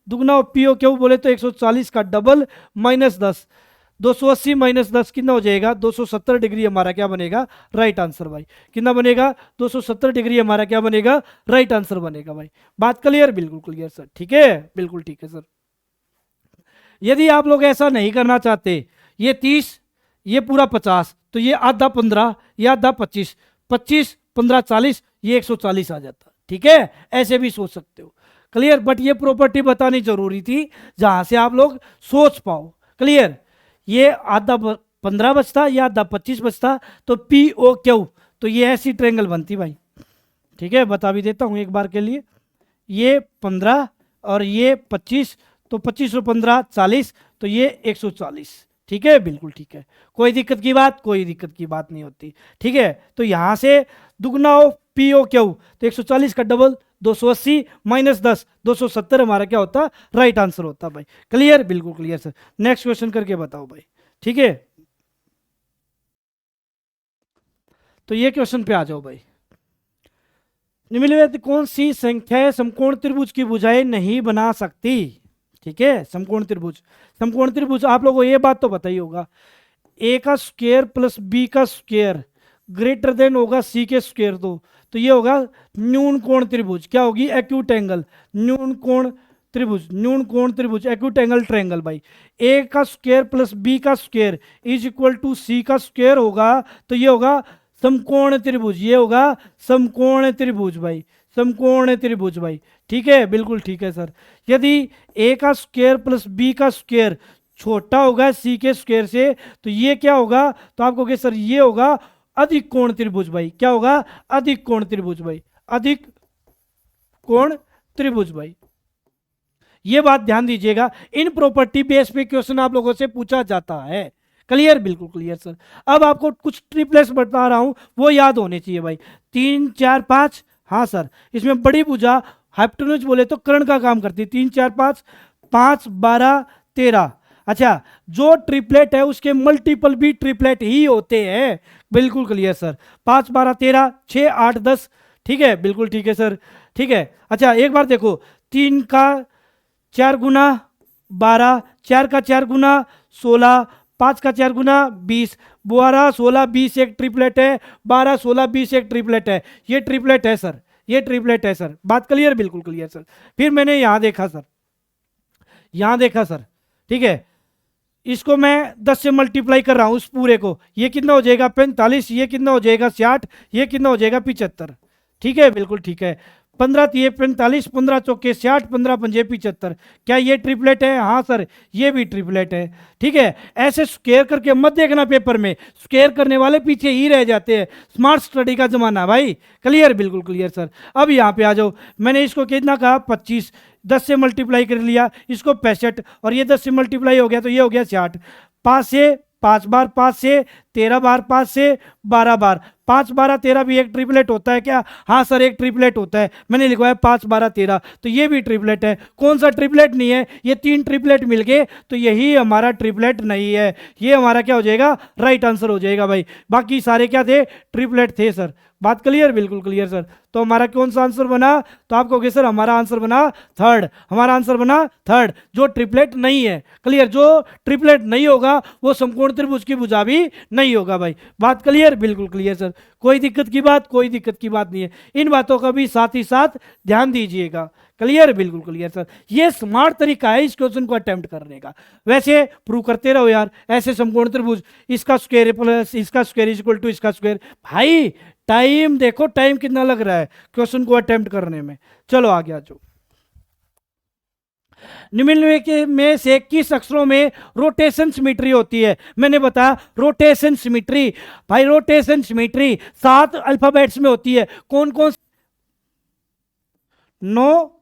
दुगना ऑफ पी ओ क्यू बोले तो 140 का डबल माइनस 10, 280 माइनस 10 कितना हो जाएगा 270 डिग्री हमारा क्या बनेगा राइट आंसर भाई। कितना बनेगा 270 डिग्री हमारा क्या बनेगा राइट आंसर बनेगा भाई। बात क्लियर, बिल्कुल क्लियर सर, ठीक है बिल्कुल ठीक है सर। यदि आप लोग ऐसा नहीं करना चाहते, ये 30 ये पूरा 50 तो ये आधा 15 ये आधा 25, 25 15 40 ये 140 आ जाता, ठीक है ऐसे भी सोच सकते हो। क्लियर, बट ये प्रॉपर्टी बतानी जरूरी थी जहां से आप लोग सोच पाओ। क्लियर, ये आधा 15 बचता या आधा 25 बचता तो पी ओ क्यू, तो ये ऐसी ट्रायंगल बनती भाई। ठीक है बता भी देता हूं एक बार के लिए, ये 15 और ये 25, तो 25 और 15 40, तो ये 140। ठीक है बिल्कुल ठीक है, कोई दिक्कत की बात, कोई दिक्कत की बात नहीं होती। ठीक है, तो यहां से दुगना हो पी ओ क्यू तो 140 का डबल 280 माइनस 10 270 हमारा क्या होता राइट आंसर होता भाई। क्लियर, बिल्कुल क्लियर सर। नेक्स्ट क्वेश्चन करके बताओ भाई। ठीक है, तो ये क्वेश्चन पे आ जाओ भाई। निम्नलिखित कौन सी संख्या समकोण त्रिभुज की भुजाएं नहीं बना सकती। ठीक है, समकोण त्रिभुज, समकोण त्रिभुज आप लोगों को ये बात तो पता ही होगा, ए का स्क्वायर प्लस बी का स्क्वायर ग्रेटर देन होगा सी के स्क्वायर दो, तो ये होगा न्यून कोण त्रिभुज। क्या होगी एक्यूट एंगल, न्यून कोण त्रिभुज, न्यून कोण त्रिभुज एक्यूट एंगल ट्रायंगल भाई। ए का स्क्वायर प्लस बी का स्क्वायर इज इक्वल टू सी का स्क्वायर होगा, तो ये होगा समकोण त्रिभुज, ये होगा समकोण त्रिभुज भाई, समकोण त्रिभुज भाई। ठीक है बिल्कुल ठीक है सर। यदि ए का स्क्वायर प्लस बी का स्क्वायर छोटा होगा सी के स्क्वायर से, तो ये क्या होगा तो आपको कहे सर ये होगा अधिक कोण त्रिभुज भाई। क्या होगा? अधिक कोण त्रिभुज भाई, अधिक कोण त्रिभुज भाई। ये बात ध्यान दीजिएगा, इन प्रॉपर्टी बेस पे क्वेश्चन आप लोगों से पूछा जाता है। क्लियर? बिल्कुल क्लियर सर। अब आपको कुछ ट्रिपलेट्स बता रहा हूं, वो याद होने चाहिए भाई। 3 4 5, हाँ सर, इसमें बड़ी भुजा हाइपोटेन्यूज बोले तो कर्ण का काम करती है। 3 4 5, 5 12 13। अच्छा, जो ट्रिपलेट है उसके मल्टीपल भी ट्रिपलेट ही होते हैं। बिल्कुल क्लियर सर। 5 12 13, 6 8 10। ठीक है, बिल्कुल ठीक है सर। ठीक है। अच्छा, एक बार देखो, 3 का 4 गुना 12, 4 का 4 गुना 16, 5 का 4 गुना 20, 12 16 20 एक ट्रिपलेट है, 12 16 20 एक ट्रिपलेट है। ये ट्रिपलेट है सर, ये ट्रिपलेट है सर। बात क्लियर? बिल्कुल क्लियर सर। फिर मैंने यहां देखा सर, यहां देखा सर, ठीक है, इसको मैं 10 से मल्टीप्लाई कर रहा हूं उस पूरे को। ये कितना हो जाएगा? 45। ये कितना हो जाएगा? 60। ये कितना हो जाएगा? 75। ठीक है, बिल्कुल ठीक है। 15 तिये 45, 15 चौके 60, 15 पंजे 75। क्या ये ट्रिपलेट है? हाँ सर, ये भी ट्रिपलेट है। ठीक है, ऐसे स्क्वायर करके मत देखना पेपर में, स्क्वायर करने वाले पीछे ही रह जाते हैं। स्मार्ट स्टडी का जमाना भाई। क्लियर? बिल्कुल क्लियर सर। अब यहाँ पे आ जाओ, मैंने इसको कितना कहा? 25। 10 से मल्टीप्लाई कर लिया, इसको 65, और ये 10 से मल्टीप्लाई हो गया तो ये हो गया 60। 5 से 5 बार, 5 से 13 बार, 5 से 12 बार। 5 12 13 भी एक ट्रिपलेट होता है क्या? हाँ सर, एक ट्रिपलेट होता है। मैंने लिखवाया 5 12 13, तो ये भी ट्रिपलेट है। कौन सा ट्रिपलेट नहीं है? ये 3 ट्रिपलेट मिल गए तो यही हमारा ट्रिपलेट नहीं है। ये हमारा क्या हो जाएगा? राइट आंसर हो जाएगा भाई। बाकी सारे क्या थे? ट्रिपलेट थे सर। बात क्लियर? बिल्कुल क्लियर सर। तो हमारा कौन सा आंसर बना? तो आप कहोगे सर हमारा आंसर बना थर्ड। हमारा आंसर बना थर्ड, जो ट्रिपलेट नहीं है। क्लियर? जो ट्रिपलेट नहीं होगा वो समकोण त्रिभुज की भुजा भी नहीं होगा भाई। बात क्लियर? बिल्कुल क्लियर सर। कोई दिक्कत की बात? कोई दिक्कत की बात नहीं है। इन बातों का भी साथ ही साथ ध्यान दीजिएगा। क्लियर? बिल्कुल क्लियर सर। ये स्मार्ट तरीका है इस क्वेश्चन को अटेम्प्ट करने का। वैसे प्रूव करते रहो यार, ऐसे समकोण त्रिभुज, इसका स्क्वायर प्लस इसका स्क्वायर इज इक्वल टू इसका स्क्वायर। भाई टाइम देखो, टाइम कितना लग रहा है क्वेश्चन को अटेम्प्ट करने में। चलो आगे आ जाओ। निम्नलिखित में से किस अक्षरों में रोटेशन सिमेट्री होती है? मैंने बताया रोटेशन सिमेट्री। भाई रोटेशन सिमेट्री 7 अल्फाबेट्स में होती है। कौन कौन? No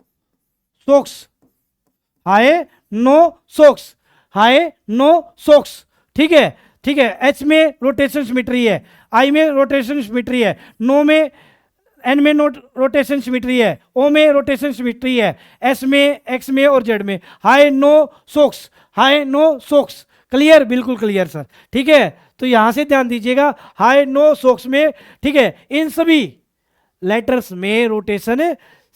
socks, hi no socks, hi no socks. ठीक है, ठीक है। एच में रोटेशन सिमेट्री है, आई में रोटेशन सिमेट्री है, नो में, एन में रोटेशन सिमेट्री है, ओ में रोटेशन सिमेट्री है, एस में, एक्स में और जेड में। Hi no socks, hi no socks. Clear? बिल्कुल क्लियर सर। ठीक है, तो यहां से ध्यान दीजिएगा, हाय नो सोक्स में, ठीक है, इन सभी लेटर्स में रोटेशन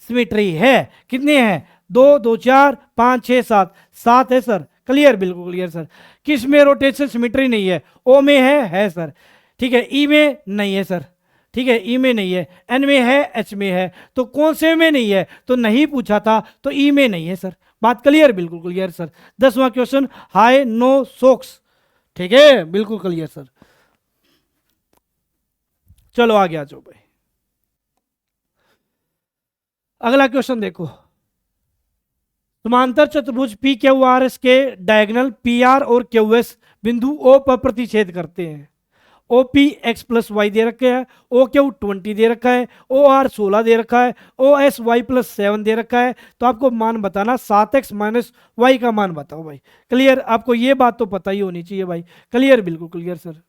सिमेट्री है। कितने हैं? 2 2 4 5 6 7, 7 है सर। क्लियर? बिल्कुल क्लियर सर। किस में रोटेशन सिमेट्री नहीं है? ओ में है सर। ठीक है, ई में नहीं है सर। ठीक है, ई में नहीं है, एन में है, एच में है। तो कौन से में नहीं है? तो नहीं पूछा था, तो ई में नहीं है सर। बात क्लियर? बिल्कुल क्लियर सर। 10वां क्वेश्चन, हाय नो सोक्स। ठीक है, बिल्कुल क्लियर सर। चलो आगे आ जाओ भाई। अगला क्वेश्चन देखो, समांतर चतुर्भुज पी क्यू आर एस के डायगोनल पी आर और क्यू एस बिंदु ओ पर प्रतिच्छेद करते हैं। O P X plus Y दे रखे हैं, ओ क्यू 20 दे रखा है, ओ आर 16 दे रखा है, ओ एस वाई प्लस 7 दे रखा है। तो आपको मान बताना 7x माइनस वाई का मान बताओ भाई। क्लियर? आपको ये बात तो पता ही होनी चाहिए भाई। क्लियर? बिल्कुल क्लियर सर।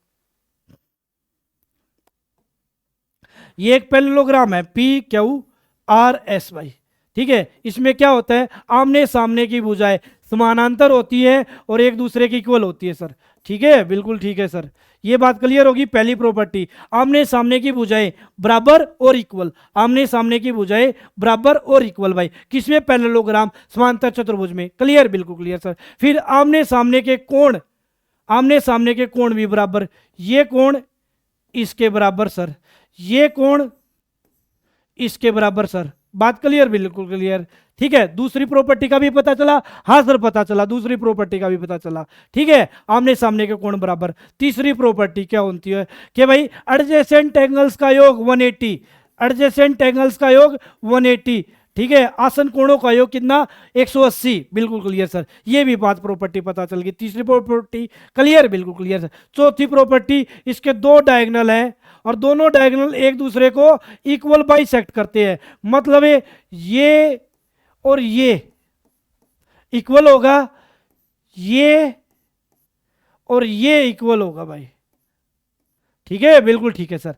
ये एक पैरेललोग्राम है पी क्यू आर एस भाई। ठीक है, इसमें क्या होता है? आमने सामने की भुजाएं समानांतर होती है और एक दूसरे की इक्वल होती है सर। ठीक है, बिल्कुल ठीक है सर। ये बात क्लियर होगी। पहली प्रॉपर्टी, आमने सामने की भुजाएं बराबर और इक्वल। आमने सामने की भुजाएं बराबर और इक्वल भाई। किसमें? पैरेललोग्राम, समांतर चतुर्भुज में। क्लियर? बिल्कुल क्लियर सर। फिर आमने सामने के कोण, आमने सामने के कोण भी बराबर। ये कोण इसके बराबर सर, ये कोण इसके बराबर सर। बात क्लियर? बिल्कुल क्लियर। ठीक है, दूसरी प्रॉपर्टी का भी पता चला। हाँ सर, पता चला, दूसरी प्रॉपर्टी का भी पता चला। ठीक है, आमने सामने के कोण बराबर। तीसरी प्रॉपर्टी क्या होती है कि भाई एडजेसेंट एंगल्स का योग 180, एडजेसेंट एंगल्स का योग 180। ठीक है। आसन कोणों का योग कितना, 180, बिल्कुल क्लियर सर। ये भी बात प्रॉपर्टी पता चल गई। तीसरी प्रॉपर्टी क्लियर, बिल्कुल क्लियर सर। चौथी प्रॉपर्टी, इसके दो डायगोनल हैं और दोनों डायगोनल एक दूसरे को इक्वल बाइसेक्ट करते हैं, मतलब है ये और ये इक्वल होगा, ये और ये इक्वल होगा भाई। ठीक है, बिल्कुल ठीक है सर।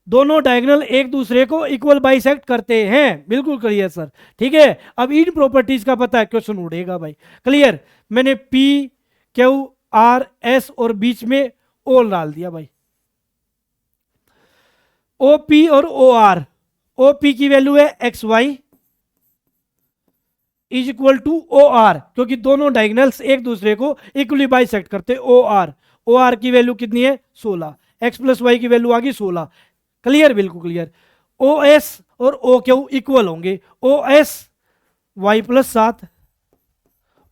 दोनों डायगोनल एक दूसरे को इक्वल बाइसेक्ट करते हैं, बिल्कुल क्लियर सर। ठीक है, अब इन प्रॉपर्टीज का पता है, क्वेश्चन उड़ेगा भाई। क्लियर, मैंने पी क्यू आर एस और बीच में ओ डाल दिया भाई। ओ पी और ओ आर, ओ पी की वैल्यू है X Y is equal to O R, क्योंकि दोनों डायगोनल्स एक दूसरे को इक्वली बाइसेक्ट करते। ओ आर की वैल्यू कितनी है, 16, एक्स प्लस वाई की वैल्यू आ गई 16। क्लियर, बिल्कुल क्लियर। ओ एस और ओ क्यू इक्वल होंगे, O S Y plus 7,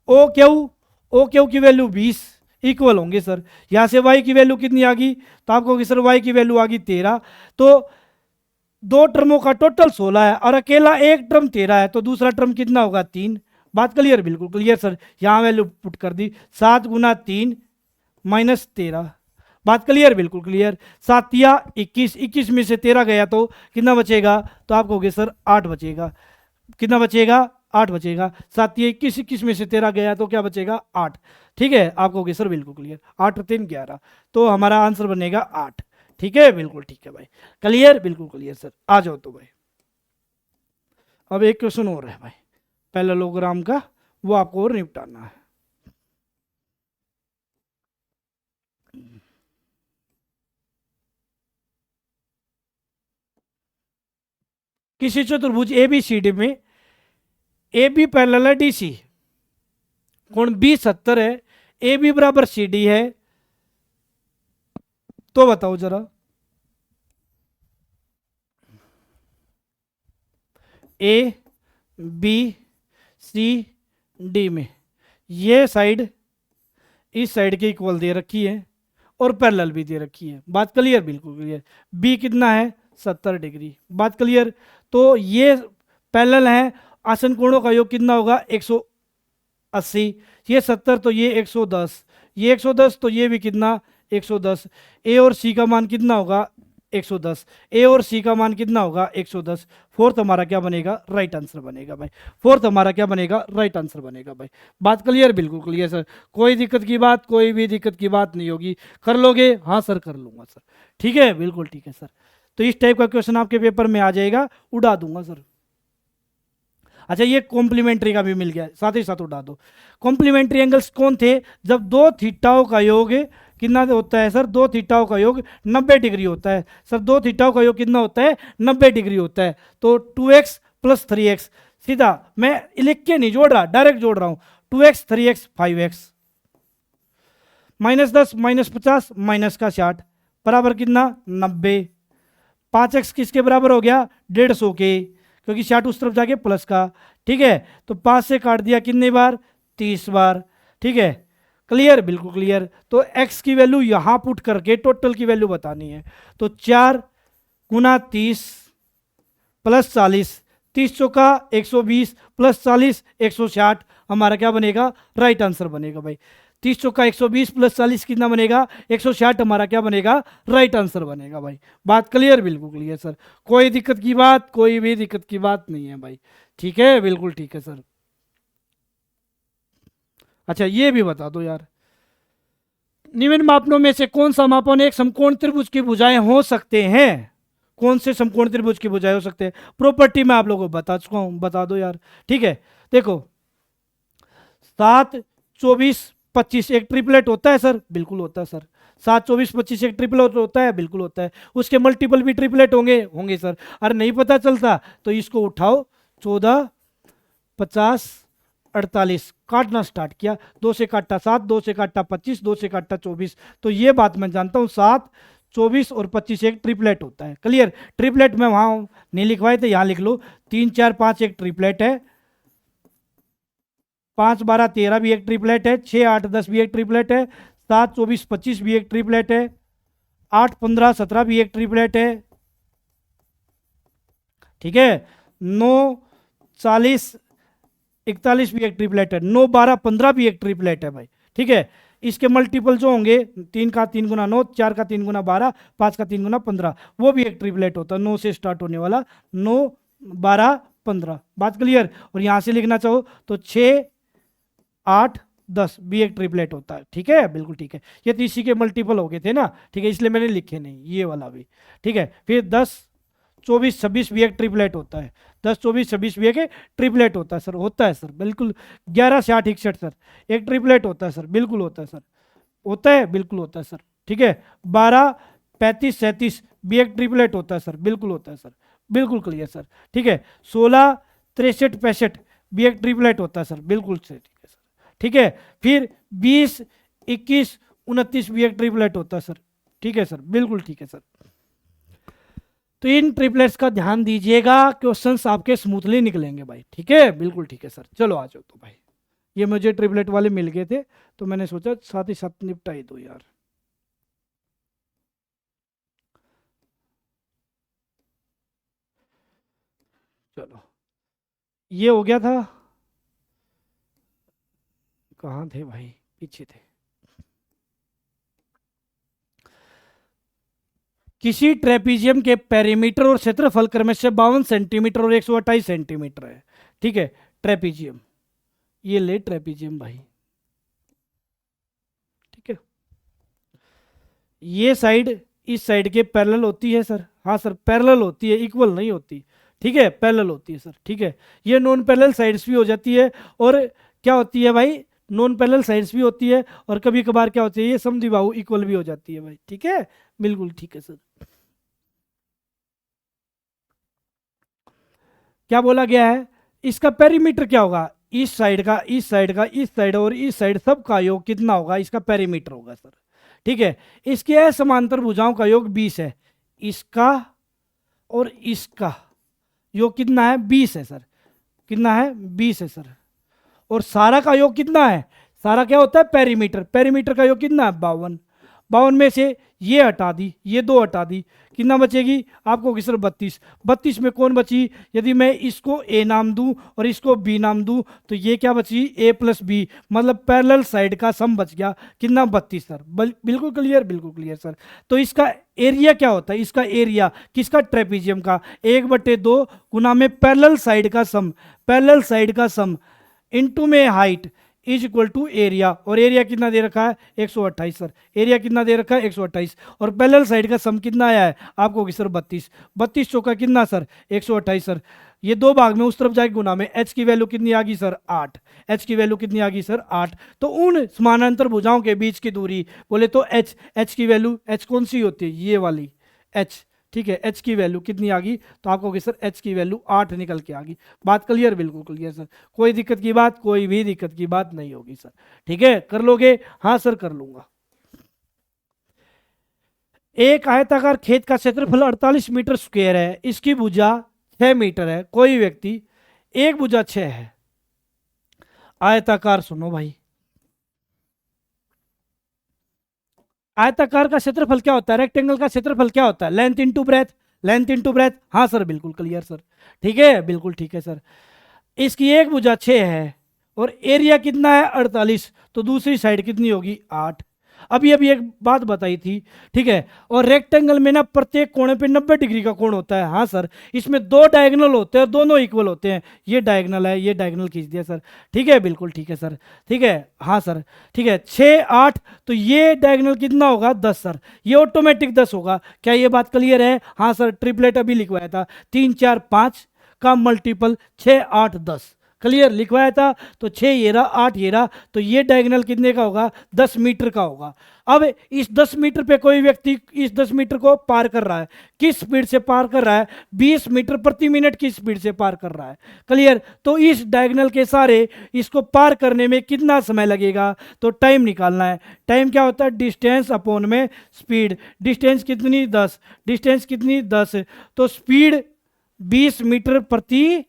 O Q की वैल्यू 20 इक्वल होंगे सर। यहां से वाई की वैल्यू कितनी आ गई, तो आपको सर वाई की वैल्यू आ गई 13। तो दो टर्मों का टोटल 16 है और अकेला एक टर्म 13 है, तो दूसरा टर्म कितना होगा, 3। बात क्लियर, बिल्कुल क्लियर सर। यहां वैल्यू पुट कर दी, 7 गुना 3 माइनस 13। बात क्लियर, बिल्कुल क्लियर। 7 या 21, 21 में से 13 गया तो कितना बचेगा, तो आप कहोगे सर 8 बचेगा। कितना बचेगा, 8 बचेगा। 7 या 21, 21 में से 13 गया तो क्या बचेगा, 8। ठीक है, आप कहोगे सर बिल्कुल क्लियर, 8 और 3 11, तो हमारा आंसर बनेगा 8। ठीक है, बिल्कुल ठीक है भाई। क्लियर, बिल्कुल क्लियर सर। आ जाओ तो भाई, अब एक क्वेश्चन और है भाई पैरेललोग्राम का, वो आपको और निपटाना है। किसी चतुर्भुज ए बी सी डी में ए बी पैरेलल है डी सी, कोण बी 70 है, ए बी बराबर सी डी है, तो बताओ जरा ए बी सी डी में ये साइड इस साइड के इक्वल दे रखी है और पैरेलल भी दे रखी है। बात क्लियर, बिल्कुल क्लियर। बी कितना है, 70 डिग्री। बात क्लियर, तो ये पैरेलल है, आसन कोणों का योग कितना होगा, 180। ये 70 तो ये 110, ये 110 तो ये भी कितना, 110। ए और सी का मान कितना होगा, 110। ए और सी का मान कितना होगा, 110। फोर्थ हमारा क्या बनेगा, राइट आंसर बनेगा भाई। फोर्थ हमारा क्या बनेगा, राइट आंसर बनेगा भाई। बात क्लियर, बिल्कुल क्लियर सर। कोई दिक्कत की बात, कोई भी दिक्कत की बात नहीं होगी। कर लोगे, हाँ सर कर लूंगा सर। ठीक है, बिल्कुल ठीक है सर। तो इस टाइप का क्वेश्चन आपके पेपर में आ जाएगा, उड़ा दूंगा सर। अच्छा, ये कॉम्प्लीमेंट्री का भी मिल गया, साथ ही साथ उड़ा दो। कॉम्प्लीमेंट्री एंगल्स कौन थे, जब दो थीटाओं का योग कितना होता है सर, दो थीटाओं का योग 90 डिग्री होता है सर। दो थीटाओं का योग कितना होता है, 90 डिग्री होता है। तो 2x प्लस 3x, सीधा मैं लिख के नहीं जोड़ रहा, डायरेक्ट जोड़ रहा हूं। 2x 3x 5x, -10 -50 माइनस का 60 बराबर कितना, 90। 5x किसके बराबर हो गया, 150 के, क्योंकि 60 उस तरफ जाके प्लस का। ठीक है, तो 5 से काट दिया कितने बार, 30 बार। ठीक है, क्लियर, बिल्कुल क्लियर। तो x की वैल्यू यहां पुट करके टोटल की वैल्यू बतानी है। तो 4 गुना 30 प्लस 40, 30 चौका 120 प्लस 40 160, हमारा क्या बनेगा, राइट आंसर बनेगा भाई। 30 चौका 120 प्लस 40 कितना बनेगा, 160, हमारा क्या बनेगा, राइट आंसर बनेगा भाई। बात क्लियर, बिल्कुल क्लियर सर। कोई दिक्कत की बात, कोई भी दिक्कत की बात नहीं है भाई। ठीक है, बिल्कुल ठीक है सर। अच्छा, ये भी बता दो यार, निम्न मापनों में से कौन सा मापन एक समकोण त्रिभुज की भुजाएं हो सकते हैं, कौन से समकोण त्रिभुज की भुजाएं हो सकते हैं। प्रॉपर्टी मैं आप लोगों को बता चुका हूं, बता दो यार। ठीक है, देखो 7 24 25 एक ट्रिपलेट होता है सर, बिल्कुल होता है सर। 7 24 25 एक ट्रिपलेट होता है, बिल्कुल होता है। उसके मल्टीपल भी ट्रिपलेट होंगे, होंगे सर। अरे नहीं पता चलता तो इसको उठाओ, 14 50 48, काटना स्टार्ट किया, 2 से काटा 7, 2 से काटा 25, 2 से काटा 24। तो ये बात मैं जानता हूँ, 7 24 और 25 एक ट्रिपलेट होता है। क्लियर, ट्रिपलेट में वहां नहीं लिखवाए थे, यहां लिख लो। 3 4 5 एक ट्रिपलेट है, 5 12 13 भी एक ट्रिपलेट है, 6 8 10 भी एक ट्रिपलेट है, 7 24 25 भी एक ट्रिपलेट है, 8 15 17 भी एक ट्रिपलेट है। ठीक है, 9 40 41 भी एक ट्रिपलेट है, 9 12 15 भी एक ट्रिपलेट है भाई। ठीक है, इसके मल्टीपल जो होंगे 3 का 3 गुना 9, 4 का 3 गुना 12, 5 का 3 गुना 15, वो भी एक ट्रिपलेट होता है, 9 से स्टार्ट होने वाला, 9 12 15। बात क्लियर। और यहां से लिखना चाहो तो 6 8 10 भी एक ट्रिपलेट होता है। ठीक है, बिल्कुल ठीक है। ये तो इसी के मल्टीपल हो गए थे ना, ठीक है, इसलिए मैंने लिखे नहीं, ये वाला भी। ठीक है, फिर 10 24 26 भी एक ट्रिपलेट होता है, 10 24 26 भी एक ट्रिपलेट होता है सर, होता है सर बिल्कुल। 11 से 8 61 सर एक ट्रिपलेट होता है सर, बिल्कुल होता है सर, होता है, बिल्कुल होता है सर। ठीक है, 12 35 37 भी एक ट्रिपलेट होता है सर, बिल्कुल होता है सर, बिल्कुल क्लियर सर। ठीक है, 16 63 65 भी एक ट्रिपलेट होता है सर, बिल्कुल सही, ठीक है सर। ठीक है, फिर 20 21 29 भी एक ट्रिपलेट होता है सर। ठीक है सर, बिल्कुल ठीक है सर। तो इन ट्रिपलेट्स का ध्यान दीजिएगा, क्वेश्चंस आपके स्मूथली निकलेंगे भाई। ठीक है, बिल्कुल ठीक है सर। चलो आ जाओ तो भाई, ये मुझे ट्रिपलेट वाले मिल गए थे तो मैंने सोचा साथ ही साथ निपटा ही दो यार। चलो, ये हो गया था, कहाँ थे भाई, पीछे थे। किसी ट्रेपीजियम के पेरीमीटर और क्षेत्रफल क्रमश से 52 सेंटीमीटर और 128 सेंटीमीटर है। ठीक है, ट्रेपीजियम, ये ले ट्रेपीजियम भाई। ठीक है, ये साइड इस साइड के पैरेलल होती है सर, हाँ सर पैरेलल होती है, इक्वल नहीं होती। ठीक है, पैरेलल होती है सर। ठीक है, ये नॉन पैरेलल साइड्स भी हो जाती है, और क्या होती है भाई, नॉन पैरेलल साइड्स भी होती है, और कभी कभार क्या होती है, ये समद्विबाहु इक्वल भी हो जाती है भाई। ठीक है, बिल्कुल ठीक है सर। क्या बोला गया है, इसका पेरीमीटर क्या होगा, इस साइड का, इस साइड का, इस साइड और इस साइड सब का योग कितना होगा, इसका पेरीमीटर होगा सर। ठीक है, इसके असमांतर भुजाओं का योग 20 है, इसका और इसका योग कितना है, 20 है सर। कितना है, 20 है सर। और सारा का योग कितना है, सारा क्या होता है, पेरीमीटर, पेरीमीटर का योग कितना है, 52। 52 में से ये हटा दी, ये दो हटा दी, कितना बचेगी आपको होगी सर 32। 32 में कौन बची, यदि मैं इसको ए नाम दूं और इसको बी नाम दूं तो ये क्या बची, ए प्लस बी, मतलब पैरेलल साइड का सम बच गया, कितना 32 सर। बिल्कुल क्लियर, बिल्कुल क्लियर सर। तो इसका एरिया क्या होता है, इसका एरिया किसका, ट्रेपीजियम का, 1/2 गुना में पैरेलल साइड का सम, पैरेलल साइड का सम इनटू में height is equal to area. और एरिया कितना दे रखा है, 128 सर। एरिया कितना दे रखा है, 128। और पैरेलल साइड का सम कितना आया है आपको होगी सर 32। 32 चौका कितना सर, 128 सर। ये दो भाग में उस तरफ जाएगी गुना में, एच की वैल्यू कितनी आ गई सर, 8। एच की वैल्यू कितनी आ गई सर, 8। तो उन समानांतर भुजाओं के बीच की दूरी बोले तो एच, एच की वैल्यू, एच कौन सी होती है, ये वाली एच। ठीक है, एच की वैल्यू कितनी आ गई, तो आपको होगी सर एच की वैल्यू 8 निकल के आ गई। बात क्लियर, बिल्कुल क्लियर सर, कोई दिक्कत की बात, कोई भी दिक्कत की बात नहीं होगी सर। ठीक है, कर लोगे, हाँ सर कर लूंगा। एक आयताकार खेत का क्षेत्रफल 48 मीटर स्क्वायर है, इसकी भुजा 6 मीटर है, कोई व्यक्ति एक भुजा 6 है। आयताकार सुनो भाई, आयताकार का क्षेत्रफल क्या होता है, रेक्टेंगल का क्षेत्रफल क्या होता है, length into breadth, length into breadth, हाँ सर बिल्कुल क्लियर सर। ठीक है, बिल्कुल ठीक है सर। इसकी एक भुजा 6 है और एरिया कितना है 48, तो दूसरी साइड कितनी होगी 8। अभी अभी एक बात बताई थी। ठीक है, और रेक्टेंगल में ना प्रत्येक कोने पे 90 डिग्री का कोण होता है, हाँ सर। इसमें दो डायगोनल होते हैं, दोनों इक्वल होते हैं, ये डायगोनल है, ये डायगोनल खींच दिया सर। ठीक है, बिल्कुल ठीक है सर। ठीक है, हाँ सर। ठीक है, 6 8, तो ये डायगोनल कितना होगा 10 सर, ये ऑटोमेटिक 10 होगा। क्या ये बात क्लियर है, हाँ सर। ट्रिपलेट अभी लिखवाया था, 3 4 5 का मल्टीपल 6 8 10, क्लियर लिखवाया था। तो 6 ये रहा, 8 ये रहा, तो ये डायगोनल कितने का होगा, 10 मीटर का होगा। अब इस 10 मीटर पे कोई व्यक्ति इस 10 मीटर को पार कर रहा है, किस स्पीड से पार कर रहा है, 20 मीटर प्रति मिनट की स्पीड से पार कर रहा है, क्लियर। तो इस डायगोनल के सारे इसको पार करने में कितना समय लगेगा, तो टाइम निकालना है। टाइम क्या होता है, डिस्टेंस अपॉन में स्पीड। डिस्टेंस कितनी 10, डिस्टेंस कितनी 10, तो स्पीड 20 मीटर प्रति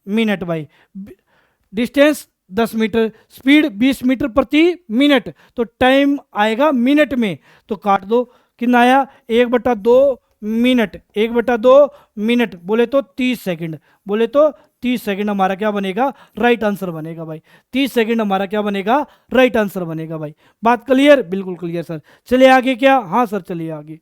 मिनट भाई। डिस्टेंस 10 मीटर, स्पीड 20 मीटर प्रति मिनट, तो टाइम आएगा मिनट में, तो काट दो, कितना आया 1/2 मिनट, 1/2 मिनट, बोले तो 30 सेकंड, बोले तो 30 सेकंड हमारा क्या बनेगा, राइट आंसर बनेगा भाई। 30 सेकंड हमारा क्या बनेगा, राइट आंसर बनेगा भाई। बात क्लियर, बिल्कुल क्लियर सर। चलिए आगे, क्या, हाँ सर चलिए आगे,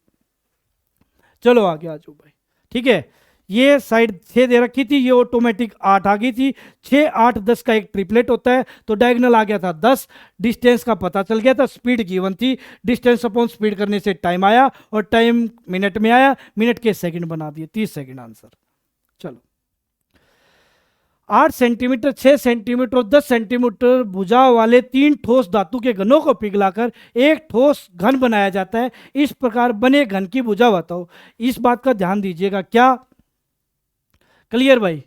चलो आगे आ जाओ भाई। ठीक है, ये साइड 6 दे रखी थी, ये ऑटोमेटिक 8 आ गई थी। 6 8 10 का एक ट्रिपलेट होता है, तो डायगोनल आ गया था 10। डिस्टेंस का पता चल गया था, स्पीड गिवन थी, डिस्टेंस अपॉन स्पीड करने से टाइम आया, और टाइम मिनट में आया, मिनट के सेकंड बना दिए, 30 सेकंड आंसर। चलो 8 सेंटीमीटर, 6 सेंटीमीटर और 10 सेंटीमीटर भुजा वाले 3 ठोस धातु के घनों को पिघलाकर एक ठोस घन बनाया जाता है। इस प्रकार बने घन की भुजा बताओ। इस बात का ध्यान दीजिएगा, क्या क्लियर भाई,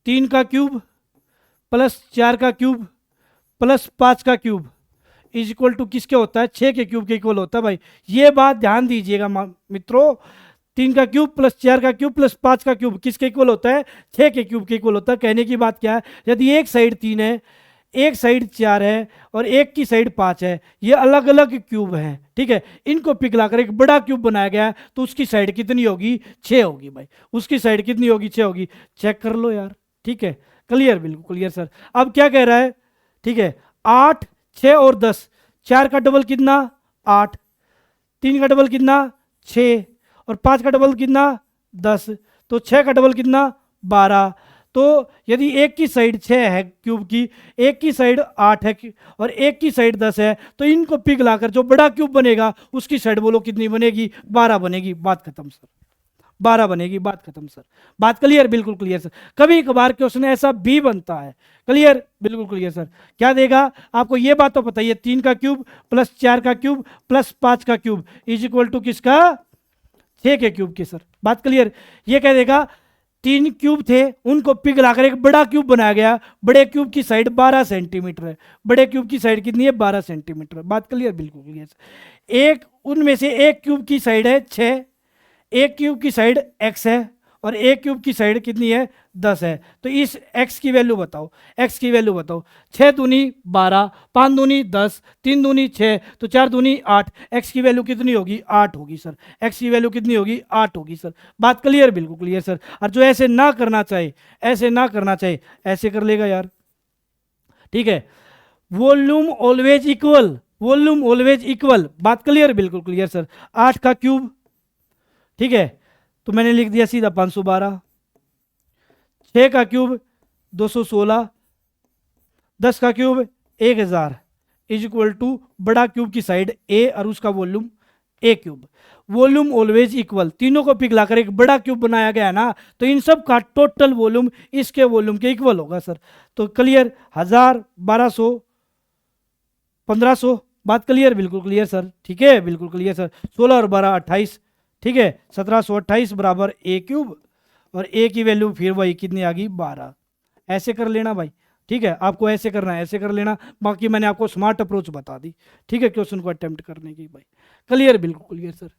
3 का क्यूब प्लस 4 का क्यूब प्लस 5 का क्यूब इज इक्वल टू किसके होता है, 6 के क्यूब के इक्वल होता है भाई। ये बात ध्यान दीजिएगा मित्रों, 3 का क्यूब प्लस 4 का क्यूब प्लस 5 का क्यूब किसके इक्वल होता है, 6 के क्यूब के इक्वल होता है। कहने की बात क्या है, यदि एक साइड 3 है, एक साइड 4 है और एक की साइड 5 है, ये अलग अलग क्यूब हैं, ठीक है, इनको पिघलाकर एक बड़ा क्यूब बनाया गया है, तो उसकी साइड कितनी होगी, 6 होगी भाई। उसकी साइड कितनी होगी, 6 होगी। चेक कर लो यार, ठीक है, क्लियर, बिल्कुल क्लियर सर। अब क्या कह रहा है, ठीक है, 8 6 और 10, 4 का डबल कितना 8, 3 का डबल कितना 6 और 5 का डबल कितना 10, तो 6 का डबल कितना 12। तो यदि एक की साइड 6 है क्यूब की, एक की साइड 8 है और एक की साइड 10 है, तो इनको पिघलाकर जो बड़ा क्यूब बनेगा उसकी साइड बोलो कितनी बनेगी, 12 बनेगी। बात खत्म सर, 12 बनेगी, बात खत्म सर। बात क्लियर, बिल्कुल क्लियर सर। कभी कभार क्वेश्चन ऐसा भी बनता है, क्लियर, बिल्कुल क्लियर सर। क्या देगा आपको, ये बात तो पता ही है, 3 का क्यूब प्लस 4 का क्यूब प्लस 5 का क्यूब इज इक्वल टू किसका, 6 के क्यूब के सर। बात क्लियर। ये कह देगा 3 क्यूब थे, उनको पिघलाकर एक बड़ा क्यूब बनाया गया, बड़े क्यूब की साइड 12 सेंटीमीटर है, बड़े क्यूब की साइड कितनी है, 12 सेंटीमीटर। बात क्लियर, बिल्कुल क्लियर सर। एक उनमें से एक क्यूब की साइड है 6, एक क्यूब की साइड x है और एक क्यूब की साइड कितनी है, 10 है। तो इस x की वैल्यू बताओ, x की वैल्यू बताओ। 6 दूनी 12, 5 दूनी 10, 3 दूनी 6, तो 4 दूनी 8, x की वैल्यू कितनी होगी, 8 होगी सर। x की वैल्यू कितनी होगी, 8 होगी सर। बात क्लियर, बिल्कुल क्लियर सर। और जो ऐसे ना करना चाहे, ऐसे ना करना चाहे, ऐसे कर लेगा यार, ठीक है। Volume always equal, volume always equal. बात क्लियर, बिल्कुल क्लियर सर। 8 का क्यूब, ठीक है, तो मैंने लिख दिया सीधा 512। 6 का क्यूब 216, 10 का क्यूब 1000 इज इक्वल टू बड़ा क्यूब की साइड ए और उसका वॉल्यूम ए क्यूब। वॉल्यूम ऑलवेज इक्वल, तीनों को पिघलाकर एक बड़ा क्यूब बनाया गया ना, तो इन सब का टोटल वॉल्यूम इसके वॉल्यूम के इक्वल होगा सर। तो क्लियर, 1000 1200 1500। बात क्लियर, बिल्कुल क्लियर सर, ठीक है, बिल्कुल क्लियर सर। 16 और 12 28, ठीक है, 1728 बराबर ए क्यूब, और ए की वैल्यू फिर वही कितनी आ गई, 12। ऐसे कर लेना भाई, ठीक है, आपको ऐसे करना है, ऐसे कर लेना। बाकी मैंने आपको स्मार्ट अप्रोच बता दी, ठीक है, क्वेश्चन को अटेम्प्ट करने की भाई। क्लियर, बिल्कुल clear sir.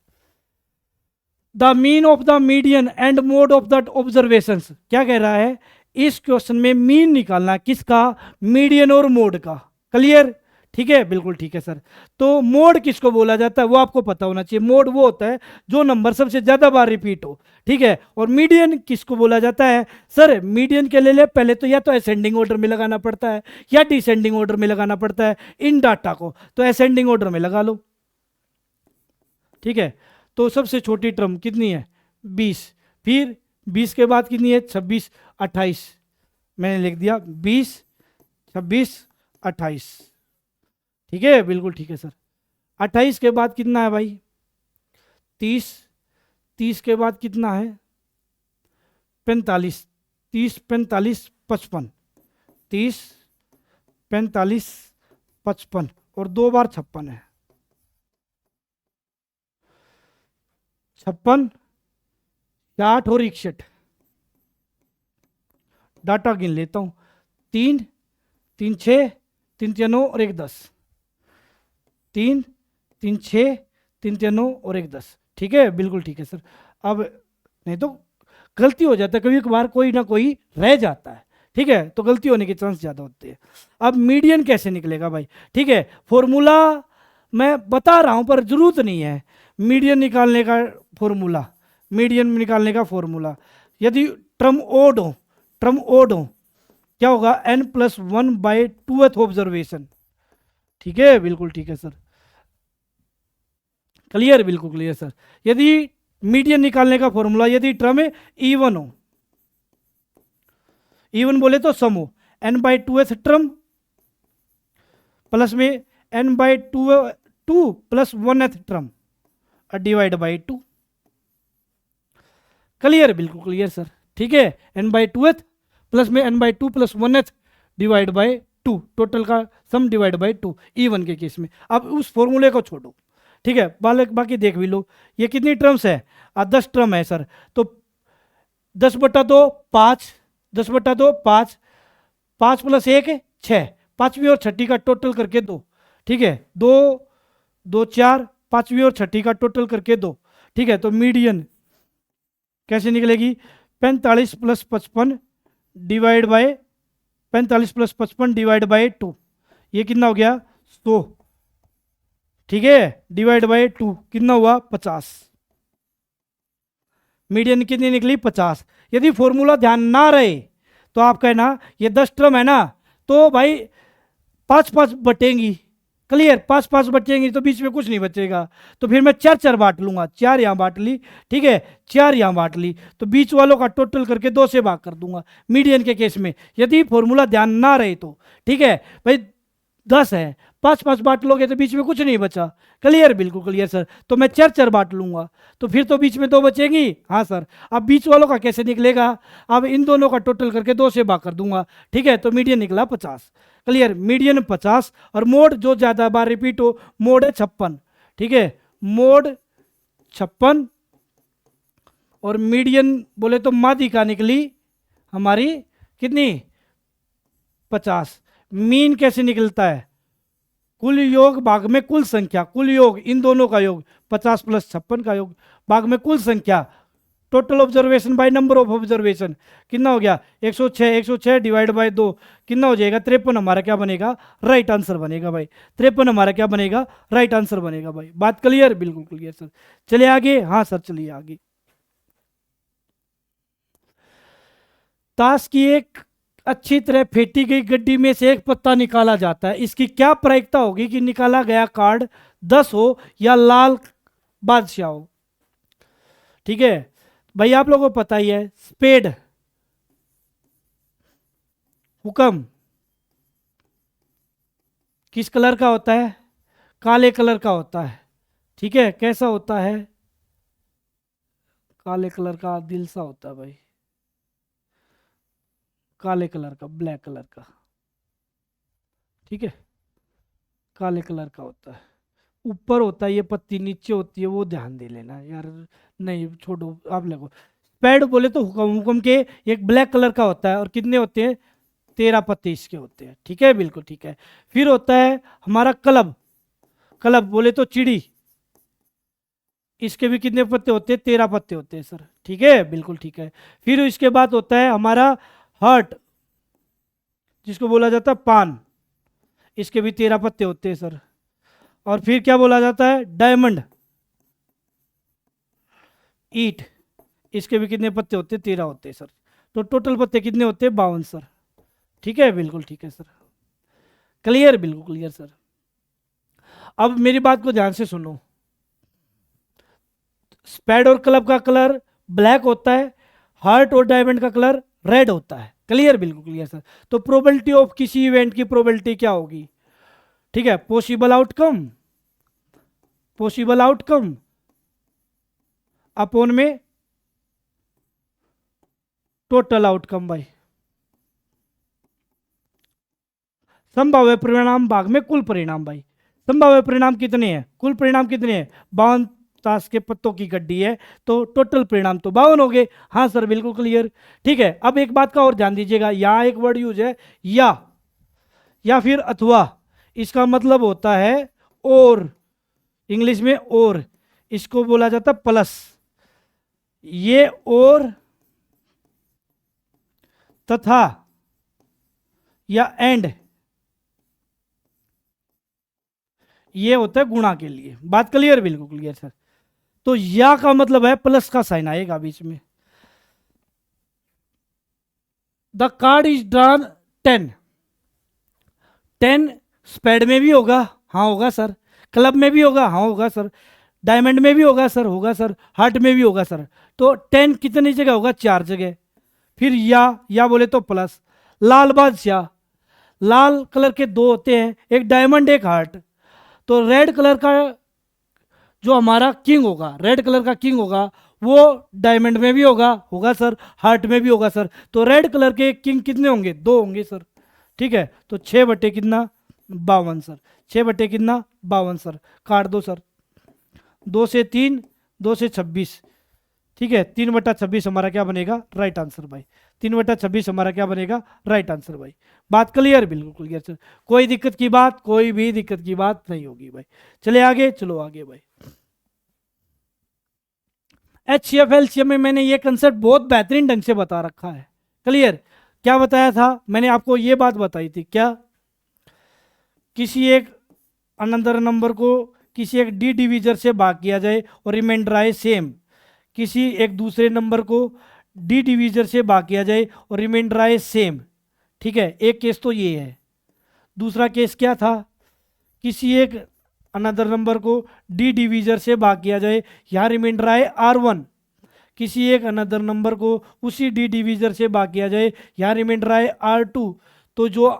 The mean of the median and mode of the observation, क्या कह रहा है, इस क्वेश्चन में मीन निकालना, किसका, मीडियन और मोड का। क्लियर, ठीक है, बिल्कुल ठीक है सर। तो मोड किसको बोला जाता है वो आपको पता होना चाहिए। मोड वो होता है जो नंबर सबसे ज्यादा बार रिपीट हो, ठीक है। और मीडियन किसको बोला जाता है सर, मीडियन के लिए पहले तो या तो असेंडिंग ऑर्डर में लगाना पड़ता है या डिसेंडिंग ऑर्डर में लगाना पड़ता है इन डाटा को, तो असेंडिंग ऑर्डर में लगा लो, ठीक है। तो सबसे छोटी टर्म कितनी है, 20, फिर 20 के बाद कितनी है, 26 28, मैंने लिख दिया 20 26 28, ठीक है, बिल्कुल ठीक है सर। 28 के बाद कितना है भाई, 30, 30 के बाद कितना है, 45, 30 45 55, 30 45 55 और 2 बार 56 है, 56 60 और 61। डाटा गिन लेता हूं, 3 3 6 3 3 9 और 1 10, 3 3 6 3 3 9 और 1 10, ठीक है, बिल्कुल ठीक है सर। अब नहीं तो गलती हो जाता है, कभी कभार कोई ना कोई रह जाता है, ठीक है, तो गलती होने के चांस ज़्यादा होते हैं। अब मीडियन कैसे निकलेगा भाई, ठीक है, फॉर्मूला मैं बता रहा हूं पर जरूरत नहीं है मीडियन निकालने का फॉर्मूला। मीडियन निकालने का फॉर्मूला, यदि टर्म ओड हो क्या होगा, n+1/2th ऑब्जर्वेशन। ठीक है, बिल्कुल ठीक है सर, क्लियर, बिल्कुल क्लियर सर। यदि मीडियन निकालने का फॉर्मूला, यदि टर्म इवन हो, इवन बोले तो सम हो, n/2th टर्म प्लस में n/2 plus 1th term divide by 2। Clear, बिल्कुल क्लियर सर। ठीक है, n/2th प्लस में n/2 plus 1th divide by 2, total का सम डिवाइड बाई 2 इवन के केस में। अब उस फॉर्मूले को छोड़ो, ठीक है, बाकी देख भी लो। ये कितनी टर्म्स है, 10 टर्म है सर। तो 10/2 5, 10/2 5, 5 + 1 6, पांचवी और छठी का टोटल करके 2। ठीक है, 2 2 4, पांचवी और छठी का टोटल करके 2। ठीक है, तो मीडियन कैसे निकलेगी, 45 + 55 डिवाइड बाय 45 + 55 डिवाइड बाय 2, ये कितना हो गया 100। ठीक है, डिवाइड बाय 2 कितना हुआ 50। मीडियन कितनी निकली 50। यदि फॉर्मूला ध्यान ना रहे तो आप कहना ये 10 टर्म है ना, तो भाई 5-5 बटेंगी। क्लियर, 5-5 बचेंगी तो बीच में कुछ नहीं बचेगा, तो फिर मैं 4-4 बांट लूंगा, 4 यहाँ बांट ली, ठीक है, 4 यहाँ बांट ली, तो बीच वालों का टोटल करके 2 से भाग कर दूंगा मीडियन के केस में, यदि फॉर्मूला ध्यान ना रहे तो। ठीक है भाई, 10 है, 5-5 बांट लोगे तो बीच में कुछ नहीं बचा। क्लियर, बिल्कुल क्लियर सर। तो मैं 4-4 बांट लूंगा, तो फिर तो बीच में 2 बचेंगी। हाँ सर, अब बीच वालों का कैसे निकलेगा, अब इन दोनों का टोटल करके 2 से भाग कर दूंगा। ठीक है, तो मीडियन निकला 50। क्लियर, मीडियन 50, और मोड जो ज्यादा बार रिपीट हो, मोड है 56। ठीक है, मोड 56, और मीडियन बोले तो माध्यिका निकली हमारी कितनी 50। मीन कैसे निकलता है, कुल योग भाग में कुल संख्या, कुल योग इन दोनों का योग 50 + 56 का योग भाग में कुल संख्या, total observation by number of observation कितना हो गया 106। 106 डिवाइड बाय 2 कितना हो जाएगा 53। हमारा क्या बनेगा, राइट आंसर बनेगा भाई। 53 हमारा क्या बनेगा, राइट आंसर बनेगा भाई। बात क्लियर, बिल्कुल क्लियर सर। चलिए आगे, हाँ सर चलिए आगे। ताश की एक अच्छी तरह फेंटी गई गड्डी में से एक पत्ता निकाला जाता है, इसकी क्या प्रायिकता होगी कि निकाला गया कार्ड 10 हो या लाल बादशाह हो। ठीक है भाई, आप लोगों को पता ही है, स्पेड हुक्म किस कलर का होता है, काले कलर का होता है। ठीक है, कैसा होता है, काले कलर का, दिल सा होता है भाई, काले कलर का, ब्लैक कलर का। ठीक है, काले कलर का होता है, ऊपर होता है ये पत्ती, नीचे होती है, वो ध्यान दे लेना यार। नहीं छोड़ो, आप लगो। पैड बोले तो हुक्म, हुक्म के एक ब्लैक कलर का होता है, और कितने होते हैं 13 पत्ते इसके होते हैं। ठीक है, बिल्कुल ठीक है। फिर होता है हमारा क्लब, क्लब बोले तो चिड़ी, इसके भी कितने पत्ते होते हैं 13 पत्ते होते हैं सर। ठीक है, बिल्कुल ठीक है। फिर इसके बाद होता है हमारा हार्ट, जिसको बोला जाता है पान, इसके भी 13 पत्ते होते हैं सर। और फिर क्या बोला जाता है डायमंड, ईट, इसके भी कितने पत्ते होते हैं 13 होते हैं सर। तो टोटल पत्ते कितने होते हैं 52 सर। ठीक है, बिल्कुल ठीक है सर, क्लियर, बिल्कुल क्लियर सर। अब मेरी बात को ध्यान से सुनो, स्पैड और क्लब का कलर ब्लैक होता है, हार्ट और डायमंड का कलर रेड होता है। क्लियर, बिल्कुल क्लियर सर। तो प्रोबेबिलिटी ऑफ किसी इवेंट की प्रोबेबिलिटी क्या होगी, ठीक है, possible outcome, possible outcome upon में टोटल आउटकम भाई, संभाव्य परिणाम भाग में कुल परिणाम भाई। संभाव्य परिणाम कितने हैं, कुल परिणाम कितने हैं 52 ताश के पत्तों की गड्डी है, तो टोटल परिणाम तो 52 हो गए। हाँ सर, बिल्कुल क्लियर। ठीक है, अब एक बात का और ध्यान दीजिएगा, यहां एक वर्ड यूज है या फिर अथवा, इसका मतलब होता है और, इंग्लिश में और, इसको बोला जाता है प्लस। ये और तथा या एंड, ये होता है गुणा के लिए। बात क्लियर, बिल्कुल क्लियर सर। तो या का मतलब है प्लस का साइन आएगा बीच में। The card is drawn 10। 10 spade में भी होगा, हाँ होगा सर। क्लब में भी होगा, हाँ होगा सर। डायमंड में भी होगा सर, होगा सर। हार्ट में भी होगा सर। तो 10 कितनी जगह होगा? 4 जगह। फिर या बोले तो प्लस। लाल बादशाह, लाल कलर के दो होते हैं, एक डायमंड एक हार्ट। तो रेड कलर का जो हमारा किंग होगा, रेड कलर का किंग होगा, वो डायमंड में भी होगा, होगा सर। हार्ट में भी होगा सर। तो रेड कलर के किंग कितने होंगे? 2 होंगे सर। ठीक है, तो 6 बटे कितना? 52 सर। 6 बटे कितना? 52 सर। काट दो सर। 2 से 3, 2 से 26। ठीक है, 3/26 हमारा क्या बनेगा? राइट आंसर भाई। 3/26 हमारा क्या बनेगा? राइट आंसर भाई। बात क्लियर? बिल्कुल क्लियर सर। कोई दिक्कत की बात, कोई भी दिक्कत की बात नहीं होगी भाई। चले आगे, चलो आगे भाई। HCF LCM में मैंने ये कंसेप्ट बहुत बेहतरीन ढंग से बता रखा है। क्लियर? क्या बताया था मैंने आपको? ये बात बताई थी क्या? किसी एक अनदर नंबर को किसी एक डी डिविजर से भाग किया जाए और रिमाइंडर आए सेम। किसी एक दूसरे नंबर को डी डिविजर से भाग किया जाए और रिमाइंडर आए सेम। ठीक है, एक केस तो ये है। दूसरा केस क्या था? किसी एक अनदर नंबर को डी डिविजर से भाग किया जाए, यहाँ रिमाइंडर आए R1। किसी एक अनदर नंबर को उसी डी डिविजर से भाग किया जाए, यहाँ रिमाइंडर आए R2। तो जो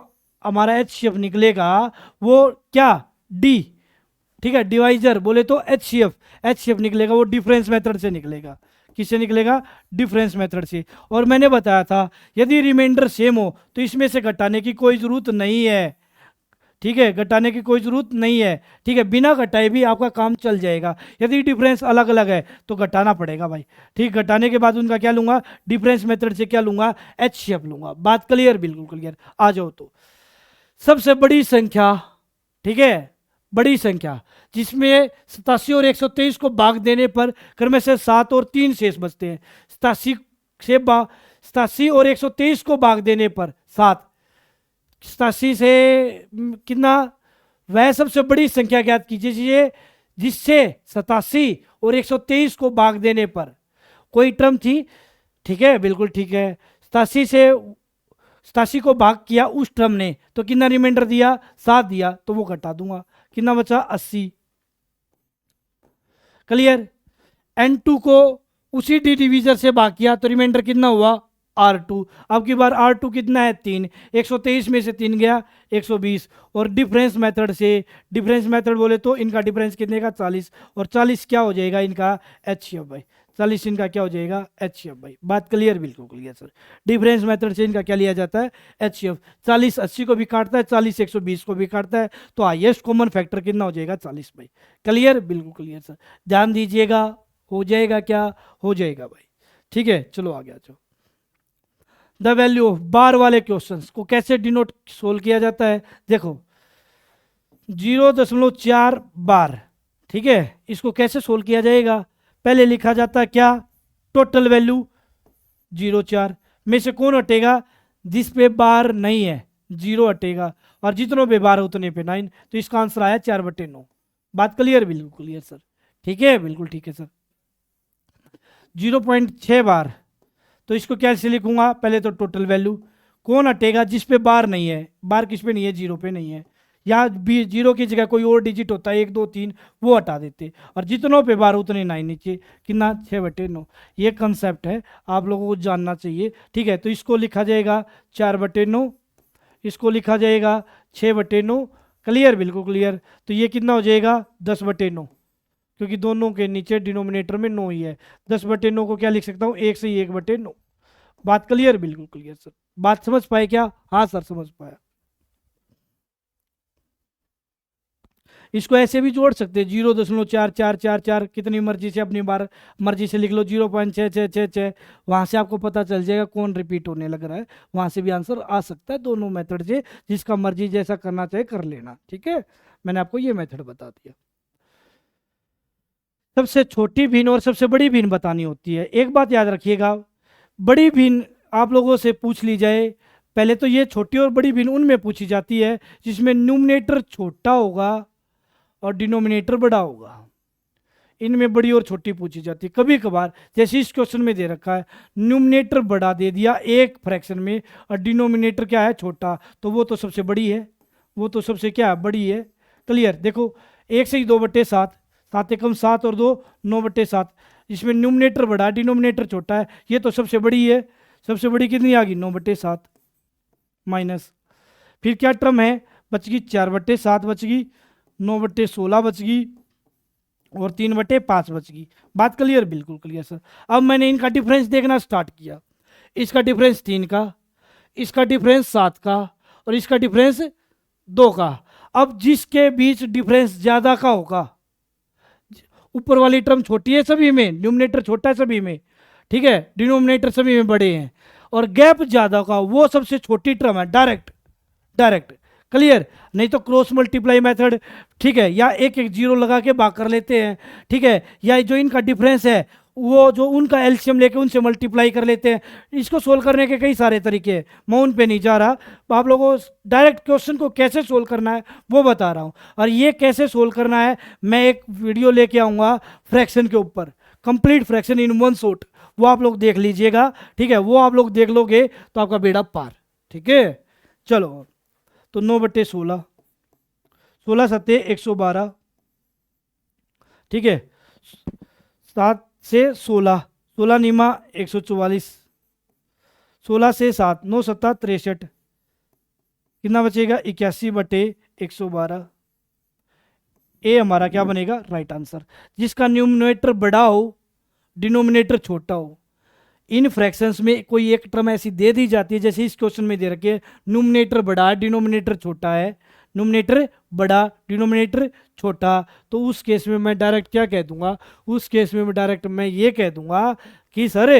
हमारा HCF निकलेगा वो क्या? डी। ठीक है, डिवाइजर बोले तो HCF निकलेगा, वो डिफरेंस मेथड से निकलेगा। किससे निकलेगा? डिफरेंस मेथड से। और मैंने बताया था यदि रिमाइंडर सेम हो तो इसमें से घटाने की कोई ज़रूरत नहीं है। ठीक है, घटाने की कोई ज़रूरत नहीं है। ठीक है, बिना घटाए भी आपका काम चल जाएगा। यदि डिफरेंस अलग अलग है तो घटाना पड़ेगा भाई। ठीक, घटाने के बाद उनका क्या लूँगा? डिफरेंस मेथड से क्या लूँगा? HCF लूँगा। बात क्लियर? बिल्कुल क्लियर। आ जाओ तो सबसे बड़ी संख्या, ठीक है, बड़ी संख्या जिसमें 87 और 123 को भाग देने पर क्रम से 7 और 3 शेष बचते हैं। 87 और 123 को भाग देने पर 7, 87 से कितना? वह सबसे बड़ी संख्या ज्ञात कीजिए जिससे 87 और 123 को भाग देने पर कोई टर्म थी। ठीक है, बिल्कुल ठीक है। 87 को भाग किया उस टर्म ने तो कितना रिमाइंडर दिया? 7 दिया, तो वो घटा दूंगा। कितना बचा? 80। क्लियर? N2 को उसी डी डिविजर से भाग किया तो रिमाइंडर कितना हुआ? R2। अब की बार R2 कितना है? 3। 123 में से 3 गया 120। और डिफरेंस मेथड से, डिफरेंस मेथड बोले तो इनका डिफरेंस कितने का? 40। और 40 क्या हो जाएगा इनका? HCF भाई। 40 इनका क्या हो जाएगा? HCF भाई। बात क्लियर? बिल्कुल क्लियर सर। डिफरेंस मेथड से इनका क्या लिया जाता है? HCF। 40 80 को भी काटता है, 40 120 को भी काटता है, तो हाईएस्ट कॉमन फैक्टर कितना हो जाएगा? 40 भाई। क्लियर? बिल्कुल क्लियर सर। ध्यान दीजिएगा। हो जाएगा क्या? हो जाएगा भाई। ठीक है, चलो आगे आ जाओ। द वैल्यू ऑफ बार वाले क्वेश्चंस को कैसे डिनोट सोल्व किया जाता है? देखो 0.4 बार। ठीक है, इसको कैसे सोल्व किया जाएगा? पहले लिखा जाता है क्या? टोटल वैल्यू 0.4 में से कौन हटेगा? जिस पे बार नहीं है 0 हटेगा, और जितनों पे बार है उतने पे 9। तो इसका आंसर आया 4/9। बात क्लियर? बिल्कुल क्लियर सर। ठीक है, बिल्कुल ठीक है सर। 0.6 बार, तो इसको कैसे लिखूंगा? पहले तो टोटल वैल्यू, कौन हटेगा? जिस पे बार नहीं है। बार किस पे नहीं है? 0 पे नहीं है। या 0 की जगह कोई और डिजिट होता है 1 2 3, वो हटा देते, और जितनों पे बार उतने 9 नीचे। कितना? 6/9। ये कंसेप्ट है, आप लोगों को जानना चाहिए। ठीक है, तो इसको लिखा जाएगा 4/9, इसको लिखा जाएगा 6/9। क्लियर? बिल्कुल क्लियर। तो ये कितना हो जाएगा? 10/9, क्योंकि दोनों के नीचे डिनोमिनेटर में 9 ही है। 10/9 को क्या लिख सकता हूँ? 1 से 1/9। बात क्लियर? बिल्कुल क्लियर सर। बात समझ पाए क्या? हाँ सर, समझ पाया। इसको ऐसे भी जोड़ सकते हैं, 0.4444, कितनी मर्जी से, अपनी बार मर्जी से लिख लो। 0.6666, वहाँ से आपको पता चल जाएगा कौन रिपीट होने लग रहा है। वहाँ से भी आंसर आ सकता है, दोनों मेथड से, जिसका मर्जी जैसा करना चाहे कर लेना। ठीक है, मैंने आपको ये मेथड बता दिया। सबसे छोटी भिन्न और सबसे बड़ी भिन्न बतानी होती है। एक बात याद रखिएगा, बड़ी भिन्न आप लोगों से पूछ ली जाए, पहले तो ये छोटी और बड़ी भिन्न उनमें पूछी जाती है जिसमें न्यूमरेटर छोटा होगा और डिनोमिनेटर बड़ा होगा। इनमें बड़ी और छोटी पूछी जाती है कभी कभार। जैसे इस क्वेश्चन में दे रखा है न्यूमरेटर बड़ा दे दिया एक फ्रैक्शन में और डिनोमिनेटर क्या है छोटा, तो वो तो सबसे बड़ी है, वो तो सबसे क्या बड़ी है। क्लियर। देखो 1/2/7, 7 और 2 9/7, इसमें न्यूमरेटर बड़ा डिनोमिनेटर छोटा है, ये तो सबसे बड़ी है। सबसे बड़ी कितनी आ गई 9/7 माइनस, फिर क्या टर्म है बच गई 4/7 बच गई, 9/16 बच गई और 3/5 बच गई। बात क्लियर, बिल्कुल क्लियर सर। अब मैंने इनका डिफरेंस देखना स्टार्ट किया, इसका डिफरेंस 3 का, इसका डिफरेंस 7 का और इसका डिफरेंस 2 का। अब जिसके बीच डिफरेंस ज़्यादा का होगा, ऊपर वाली टर्म छोटी है सभी में, न्यूमरेटर छोटा है सभी में, ठीक है, डिनोमिनेटर सभी में बड़े हैं, और गैप ज़्यादा का वो सबसे छोटी टर्म है, डायरेक्ट डायरेक्ट। क्लियर। नहीं तो क्रॉस मल्टीप्लाई मेथड, ठीक है, या एक एक जीरो लगा के भाग कर लेते हैं, ठीक है, या जो इनका डिफरेंस है वो जो उनका एलसीएम लेके उनसे मल्टीप्लाई कर लेते हैं। इसको सोल्व करने के कई सारे तरीके हैं, मैं उन पे नहीं जा रहा, आप लोगों को डायरेक्ट क्वेश्चन को कैसे सोल्व करना है वो बता रहा हूँ। और ये कैसे सोल्व करना है मैं एक वीडियो लेके आऊँगा फ्रैक्शन के ऊपर, complete fraction in one shot, वो आप लोग देख लीजिएगा, ठीक है, वो आप लोग देख लोगे तो आपका बेड़ा पार। ठीक है, चलो तो 9/16, 16×7 = 112, ठीक है, 7 से 16, 16 नीमा 144, 16 से 7 9 7 63, कितना बचेगा 81/112। ए हमारा क्या बनेगा राइट आंसर, जिसका न्यूमरेटर बड़ा हो डिनोमिनेटर छोटा हो। इन फ्रैक्शंस में कोई एक टर्म ऐसी दे दी जाती है, जैसे इस क्वेश्चन में दे रखी है न्यूमरेटर बड़ा है डिनोमिनेटर छोटा है, न्यूमरेटर बड़ा डिनोमिनेटर छोटा, तो उस केस में मैं डायरेक्ट क्या कह दूंगा, उस केस में मैं डायरेक्ट मैं ये कह दूंगा कि सर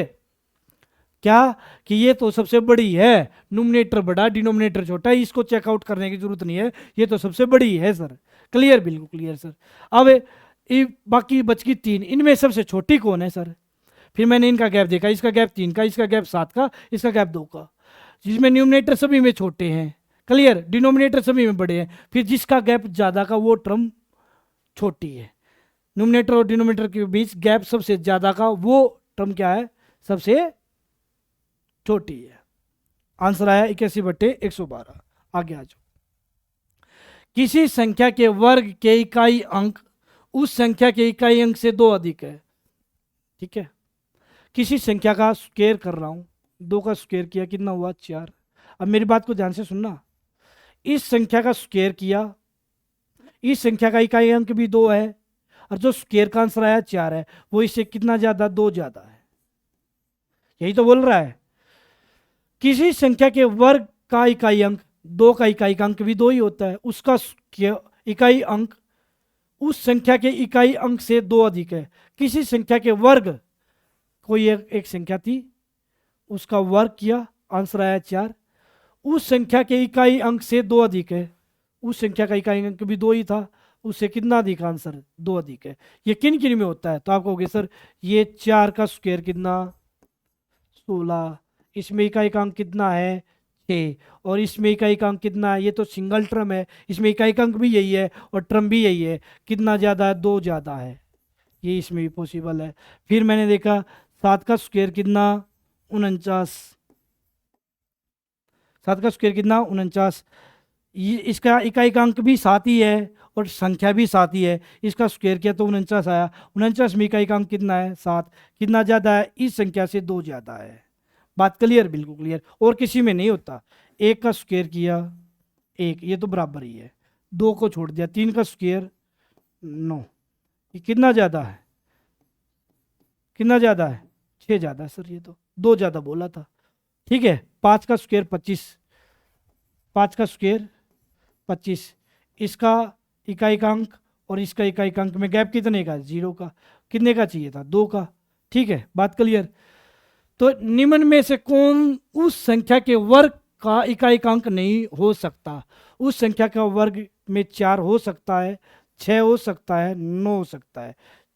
क्या कि ये तो सबसे बड़ी है, न्यूमरेटर बड़ा डिनोमिनेटर छोटा है, इसको चेकआउट करने की जरूरत नहीं है, ये तो सबसे बड़ी है सर। क्लियर, बिल्कुल क्लियर सर। अब बाकी बच गई 3, इनमें सबसे छोटी कौन है सर। फिर मैंने इनका गैप देखा, इसका गैप 3 का, इसका गैप 7 का, इसका गैप 2 का, जिसमें न्यूमरेटर सभी में छोटे हैं, क्लियर, डिनोमिनेटर सभी में बड़े हैं, फिर जिसका गैप ज़्यादा का वो टर्म छोटी है। न्यूमरेटर और डिनोमिनेटर के बीच गैप सबसे ज़्यादा का वो टर्म क्या है, सबसे छोटी है। आंसर आया 81/112। आगे आ जाओ। किसी संख्या के वर्ग के इकाई अंक उस संख्या के इकाई अंक से 2 अधिक है। ठीक है, किसी संख्या का स्क्वायर कर रहा हूं, 2 का स्क्वायर किया कितना हुआ 4। अब मेरी बात को ध्यान से सुनना, इस संख्या का स्क्वायर किया, इस संख्या का इकाई अंक भी 2 है, और जो स्क्वायर का आंसर आया 4 है, वो इससे कितना ज्यादा 2 ज्यादा है, यही तो बोल रहा है। किसी संख्या के वर्ग का इकाई अंक 2 का इकाई अंक भी 2 ही होता है, उसका इकाई अंक उस संख्या के इकाई अंक से 2 अधिक है। किसी संख्या के वर्ग, कोई एक संख्या थी उसका वर्ग किया, आंसर आया 4, उस संख्या के इकाई अंक से 2 अधिक है, उस संख्या का इकाई अंक भी 2 ही था, उससे कितना अधिक, आंसर 2 अधिक है। ये किन किन में होता है, तो आप कहोगे सर ये 4 का स्क्वायर कितना 16, इसमें इकाई का अंक कितना है 6, और इसमें इकाई का अंक कितना है, ये तो सिंगल टर्म है, इसमें इकाई का अंक भी यही है और टर्म भी यही है, कितना ज़्यादा है 2 ज़्यादा है, ये इसमें भी पॉसिबल है। फिर मैंने देखा 7 का स्क्वायर कितना 49, 7 का स्क्वायर कितना 49, ये इसका इकाई का अंक भी 7 ही है और संख्या भी 7 ही है, इसका स्क्वायर किया तो 49 आया, 49 में इकाई का अंक कितना है 7, कितना ज़्यादा है, इस संख्या से 2 ज़्यादा है। बात क्लियर, बिल्कुल क्लियर। और किसी में नहीं होता, 1 का स्क्वायर किया 1, ये तो बराबर ही है, 2 को छोड़ दिया, 3 का स्क्वायर 9, ये कितना ज़्यादा है, कितना ज़्यादा है 6 ज़्यादा है सर, ये तो 2 ज़्यादा बोला था। ठीक है, 5 का स्क्वायर 25, 5 का स्क्वायर 25, इसका इकाई का अंक और इसका इकाई का अंक में गैप कितने का, 0 का, कितने का चाहिए था 2 का। ठीक है, बात क्लियर। तो निम्न में से कौन उस संख्या के वर्ग का इकाई का अंक नहीं हो सकता। उस संख्या का वर्ग में 4 हो सकता है, 6 हो सकता है, 9 हो सकता है,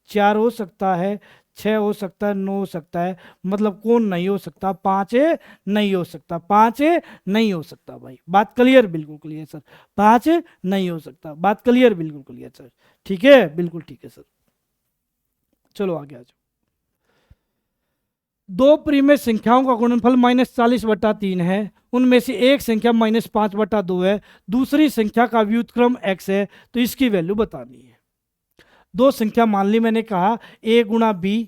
4 हो सकता है, 6 हो सकता है, 9 हो सकता है, मतलब कौन नहीं हो सकता, 5 नहीं हो सकता, 5 नहीं हो सकता। भाई बात क्लियर, बिल्कुल क्लियर सर, 5 नहीं हो सकता, बात क्लियर, बिल्कुल क्लियर सर। ठीक है, बिल्कुल ठीक है सर। चलो आगे आ जाओ। दो परिमेय संख्याओं का गुणनफल -40/3 है, उनमें से एक संख्या -5/2 है, दूसरी संख्या का व्युत्क्रम x है, तो इसकी वैल्यू बतानी है। दो संख्या मान ली मैंने कहा, a गुणा b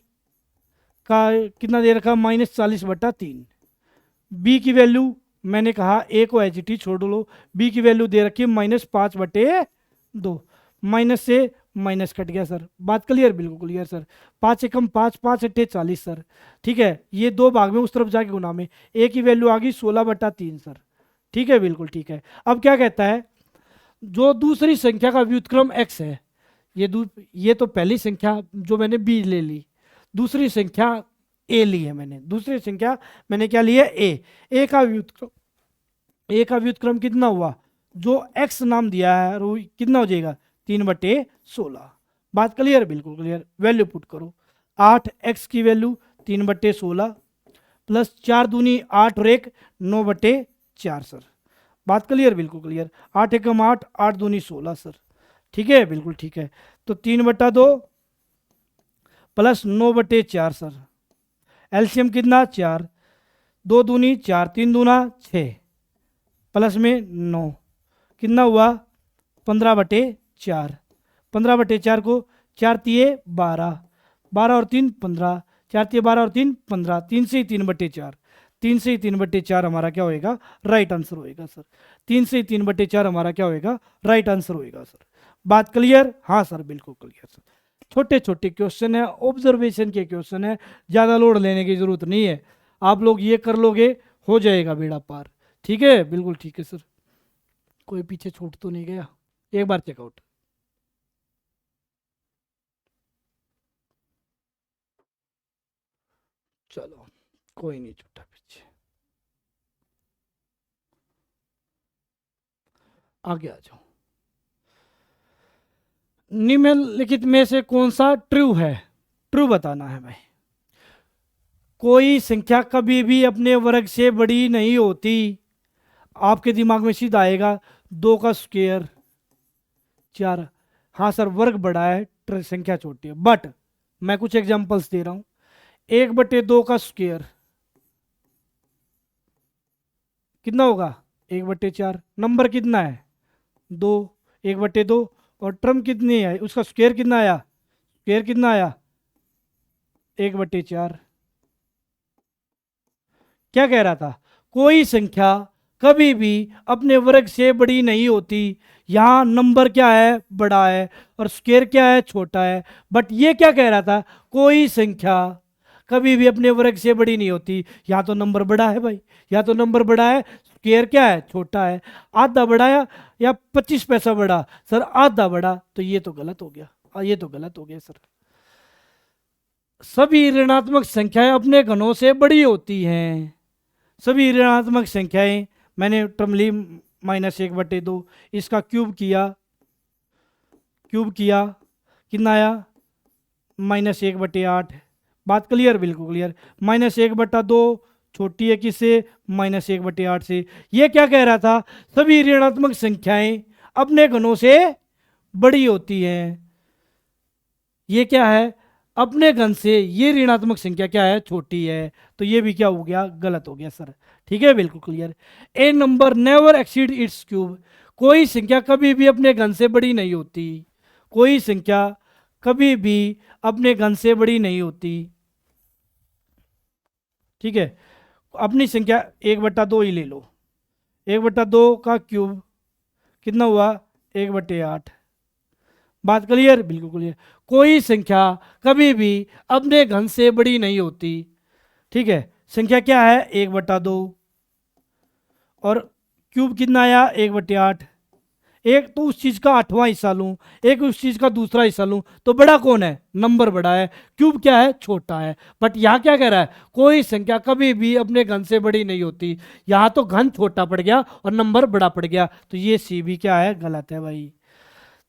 का कितना दे रखा, -40/3। b की वैल्यू मैंने कहा a को एच टी छोड़ लो, b की वैल्यू दे रखी -5/2। माइनस से माइनस कट गया सर, बात क्लियर, बिल्कुल क्लियर सर। 5 एकम 5, 5 अट्ठे 40 सर, ठीक है। ये दो भाग में उस तरफ जाके गुना में, a की वैल्यू आ गई 16/3 सर, ठीक है, बिल्कुल ठीक है। अब क्या कहता है, जो दूसरी संख्या का व्युत्क्रम x है, ये तो पहली संख्या जो मैंने b ले ली, दूसरी संख्या a ली है मैंने, दूसरी संख्या मैंने क्या ली है, a का व्युत्क्रम कितना हुआ, जो x नाम दिया है वो कितना हो जाएगा, 3/16। बात क्लियर, बिल्कुल क्लियर। वैल्यू पुट करो, 8x की वैल्यू 3/16 प्लस 4 दूनी 8 और 1 9/4 सर। बात क्लियर, बिल्कुल क्लियर। 8 एकम 8, 8 दूनी 16 सर, ठीक है, बिल्कुल ठीक है। तो 3/2 प्लस 9/4 सर, एलसीएम कितना 4, 2 दूनी 4, 3 दूना 6 प्लस में 9, कितना हुआ 15/4। 15/4 को 4 तिये 12, 12 और 3 15, 4 तिये 12 और 3 15, 3 से ही 3/4, 3 से ही 3/4 हमारा क्या होएगा, राइट आंसर होएगा सर। 3 से ही 3/4 हमारा क्या होएगा, राइट आंसर होएगा सर। बात क्लियर, हाँ सर, बिल्कुल क्लियर सर। छोटे छोटे क्वेश्चन है, ऑब्जर्वेशन के क्वेश्चन है, ज़्यादा लोड लेने की जरूरत नहीं है। आप लोग ये कर लोगे, हो जाएगा बेड़ा पार, ठीक है, बिल्कुल ठीक है सर। कोई पीछे छूट तो नहीं गया, एक बार चेकआउट। चलो कोई नहीं छूटा पीछे, आगे आ जाओ। निम्नलिखित में से कौन सा ट्रू है, ट्रू बताना है भाई। कोई संख्या कभी भी अपने वर्ग से बड़ी नहीं होती। आपके दिमाग में सीधा आएगा 2 का स्क्वायर 4, हाँ सर वर्ग बड़ा है संख्या छोटी है, बट मैं कुछ एग्जांपल्स दे रहा हूं। 1/2 का स्क्वायर कितना होगा, 1/4। नंबर कितना है 2, 1/2 और टर्म कितनी है, उसका स्क्वायर कितना आया, स्क्वायर कितना आया 1/4। क्या कह रहा था, कोई संख्या कभी भी अपने वर्ग से बड़ी नहीं होती। यहाँ नंबर क्या है, बड़ा है, और स्क्वायर क्या है, छोटा है। बट ये क्या कह रहा था, कोई संख्या कभी भी अपने वर्ग से बड़ी नहीं होती। या तो नंबर बड़ा है भाई, या तो नंबर बड़ा है, स्क्वायर क्या है, छोटा है। आधा बड़ा या 25 पैसा बड़ा, सर आधा बड़ा, तो ये तो गलत हो गया, ये तो गलत हो गया सर। सभी ऋणात्मक संख्याएं अपने घनों से बड़ी होती हैं। सभी ऋणात्मक संख्याएं, मैंने टर्म ली -1/2, इसका क्यूब किया कितना आया -1/8। बात क्लियर, बिल्कुल क्लियर। -1/2 छोटी है किससे, -1/8 से। ये क्या कह रहा था, सभी ऋणात्मक संख्याएं अपने घनों से बड़ी होती हैं। ये क्या है, अपने घन से ये ऋणात्मक संख्या क्या है, छोटी है। तो ये भी क्या हो गया, गलत हो गया सर, ठीक है, बिल्कुल clear. A number never exceed it's cube, कोई संख्या कभी भी अपने घन से बड़ी नहीं होती। कोई संख्या कभी भी अपने घन से बड़ी नहीं होती, ठीक है। अपनी संख्या 1/2 ही ले लो, 1/2 का क्यूब कितना हुआ 1/8। बात क्लियर, बिल्कुल क्लियर। कोई संख्या कभी भी अपने घन से बड़ी नहीं होती, ठीक है। संख्या क्या है 1/2 और क्यूब कितना आया 1/8। एक तो उस चीज का 8वां हिस्सा लूं, एक उस चीज का दूसरा हिस्सा लूं, तो बड़ा कौन है, नंबर बड़ा है, क्यूब क्या है, छोटा है। बट यहां क्या कह रहा है, कोई संख्या कभी भी अपने घन से बड़ी नहीं होती। यहां तो घन छोटा पड़ गया और नंबर बड़ा पड़ गया, तो ये सी भी क्या है, गलत है भाई।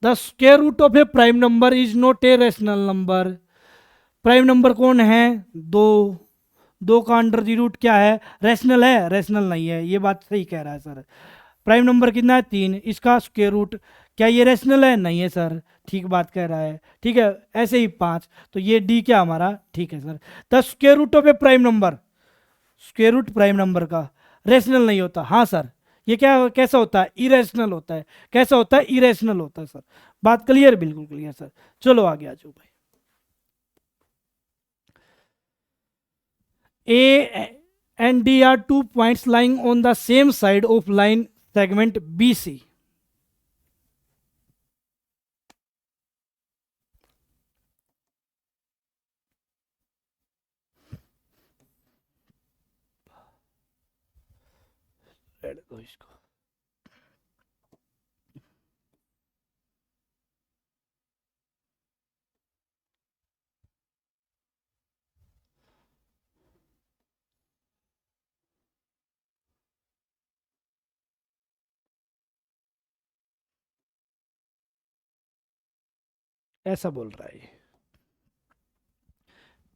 The square root of a prime number is not a rational number. Prime number कौन है, 2 का अंडर द रूट क्या है, रैशनल है, रैशनल नहीं है। ये बात सही कह रहा है सर। प्राइम नंबर कितना है 3, इसका स्क्वायर रूट, क्या ये रेशनल है? नहीं है सर, ठीक बात कह रहा है, ठीक है। ऐसे ही 5, तो ये डी क्या हमारा ठीक है sir. The square root of a prime number, square root prime number का रेशनल नहीं होता। हाँ सर, ये क्या कैसा होता है? इरेशनल होता है। कैसा होता है? इरेशनल होता है सर। बात क्लियर? बिल्कुल क्लियर सर। चलो आगे आ जाओ भाई। A and D are 2 points lying on the same side of line segment BC. रहने दो इसको। ऐसा बोल रहा है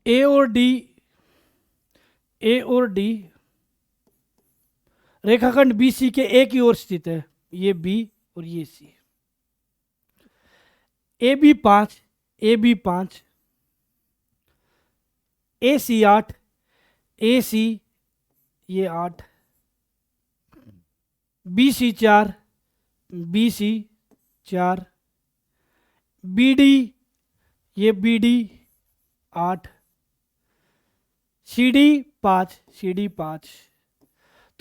ए और डी, ए और डी रेखाखंड बी सी के एक ही ओर स्थित है, ये बी और ये सी। A B 5, A B 5, A C 8, A C ये 8, B C 4, B C 4, B D ये B D 8, C D 5, C D 5।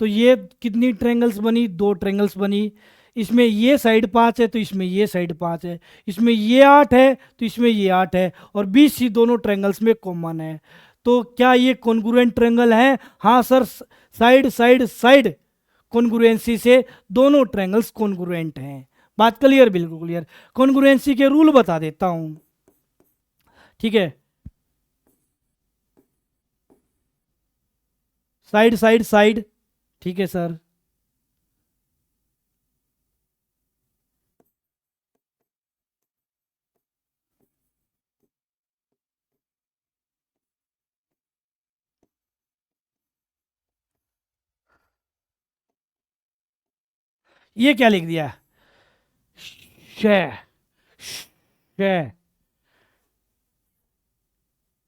तो ये कितनी ट्रेंगल्स बनी? 2 ट्रेंगल्स बनी। इसमें ये साइड 5 है तो इसमें ये साइड 5 है, इसमें ये 8 है तो इसमें ये 8 है, और बी सी दोनों ट्रेंगल्स में कॉमन है। तो क्या ये कॉन्ग्रुएंट ट्रेंगल है? हाँ sir, side side side congruency से दोनों ट्रेंगल्स कॉन्ग्रुएंट हैं। बात क्लियर? बिल्कुल क्लियर। कॉन्ग्रुएंसी के रूल बता देता हूं, ठीक है। साइड साइड साइड, ठीक है सर। ये क्या लिख दिया? शे, शे,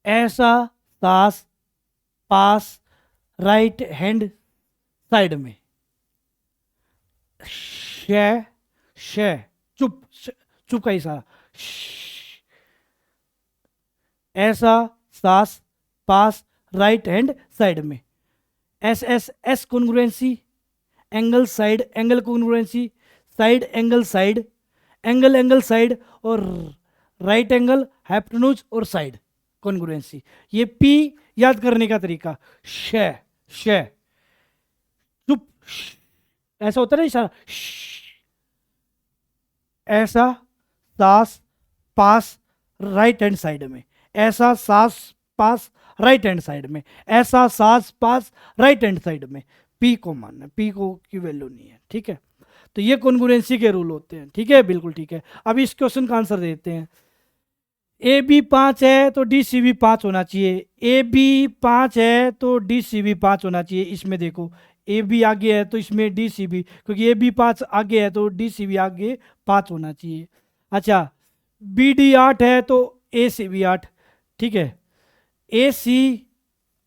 ऐसा सास पास राइट हैंड साइड में। शे, शे, चुप, चुप का इशारा। ऐसा सास पास राइट हैंड साइड में। S S S congruency, angle side angle congruency, side angle side, angle angle side, और राइट एंगल हाइपोटेन्यूज और साइड कॉन्ग्रुएंसी। ये पी याद करने का तरीका, शे, शे, चुप, ऐसा होता है ना इशारा, ऐसा सास पास राइट हैंड साइड में, ऐसा सास पास राइट हैंड साइड में, ऐसा सास पास राइट हैंड साइड में। पी को मानना, पी को की वैल्यू नहीं है, ठीक है। तो ये कॉन्ग्रुएंसी के रूल होते हैं, ठीक है, बिल्कुल ठीक है। अब इस क्वेश्चन का आंसर देते हैं। ए बी 5 है तो डी सी भी 5 होना चाहिए। ए बी 5 है तो डी सी भी 5 होना चाहिए। इसमें देखो ए बी आगे है तो इसमें डी सी भी, क्योंकि ए बी 5 आगे है तो डी सी भी आगे 5 होना चाहिए। अच्छा, बी डी 8 है तो ए सी भी 8, ठीक है। ए सी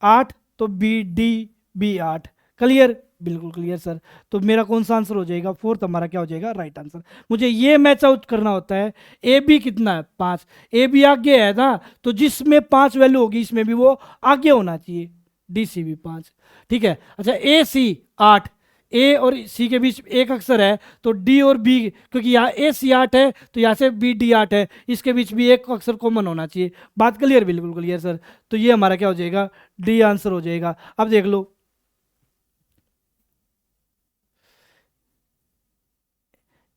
8 तो बी डी बी 8। क्लियर? बिल्कुल क्लियर सर। तो मेरा कौन सा आंसर हो जाएगा? फोर्थ हमारा क्या हो जाएगा? Right answer. मुझे ये मैच आउट करना होता है। ए बी कितना है? 5। ए बी आगे है ना, तो जिसमें 5 वैल्यू होगी इसमें भी वो आगे होना चाहिए। डी सी भी 5, ठीक है। अच्छा, ए सी 8, ए और सी के बीच एक अक्षर है तो डी और बी, क्योंकि यहाँ ए सी 8 है तो यहाँ से बी डी 8 है, इसके बीच भी एक अक्षर कॉमन होना चाहिए। बात क्लियर? बिल्कुल क्लियर सर। तो ये हमारा क्या हो जाएगा? डी आंसर हो जाएगा। अब देख लो,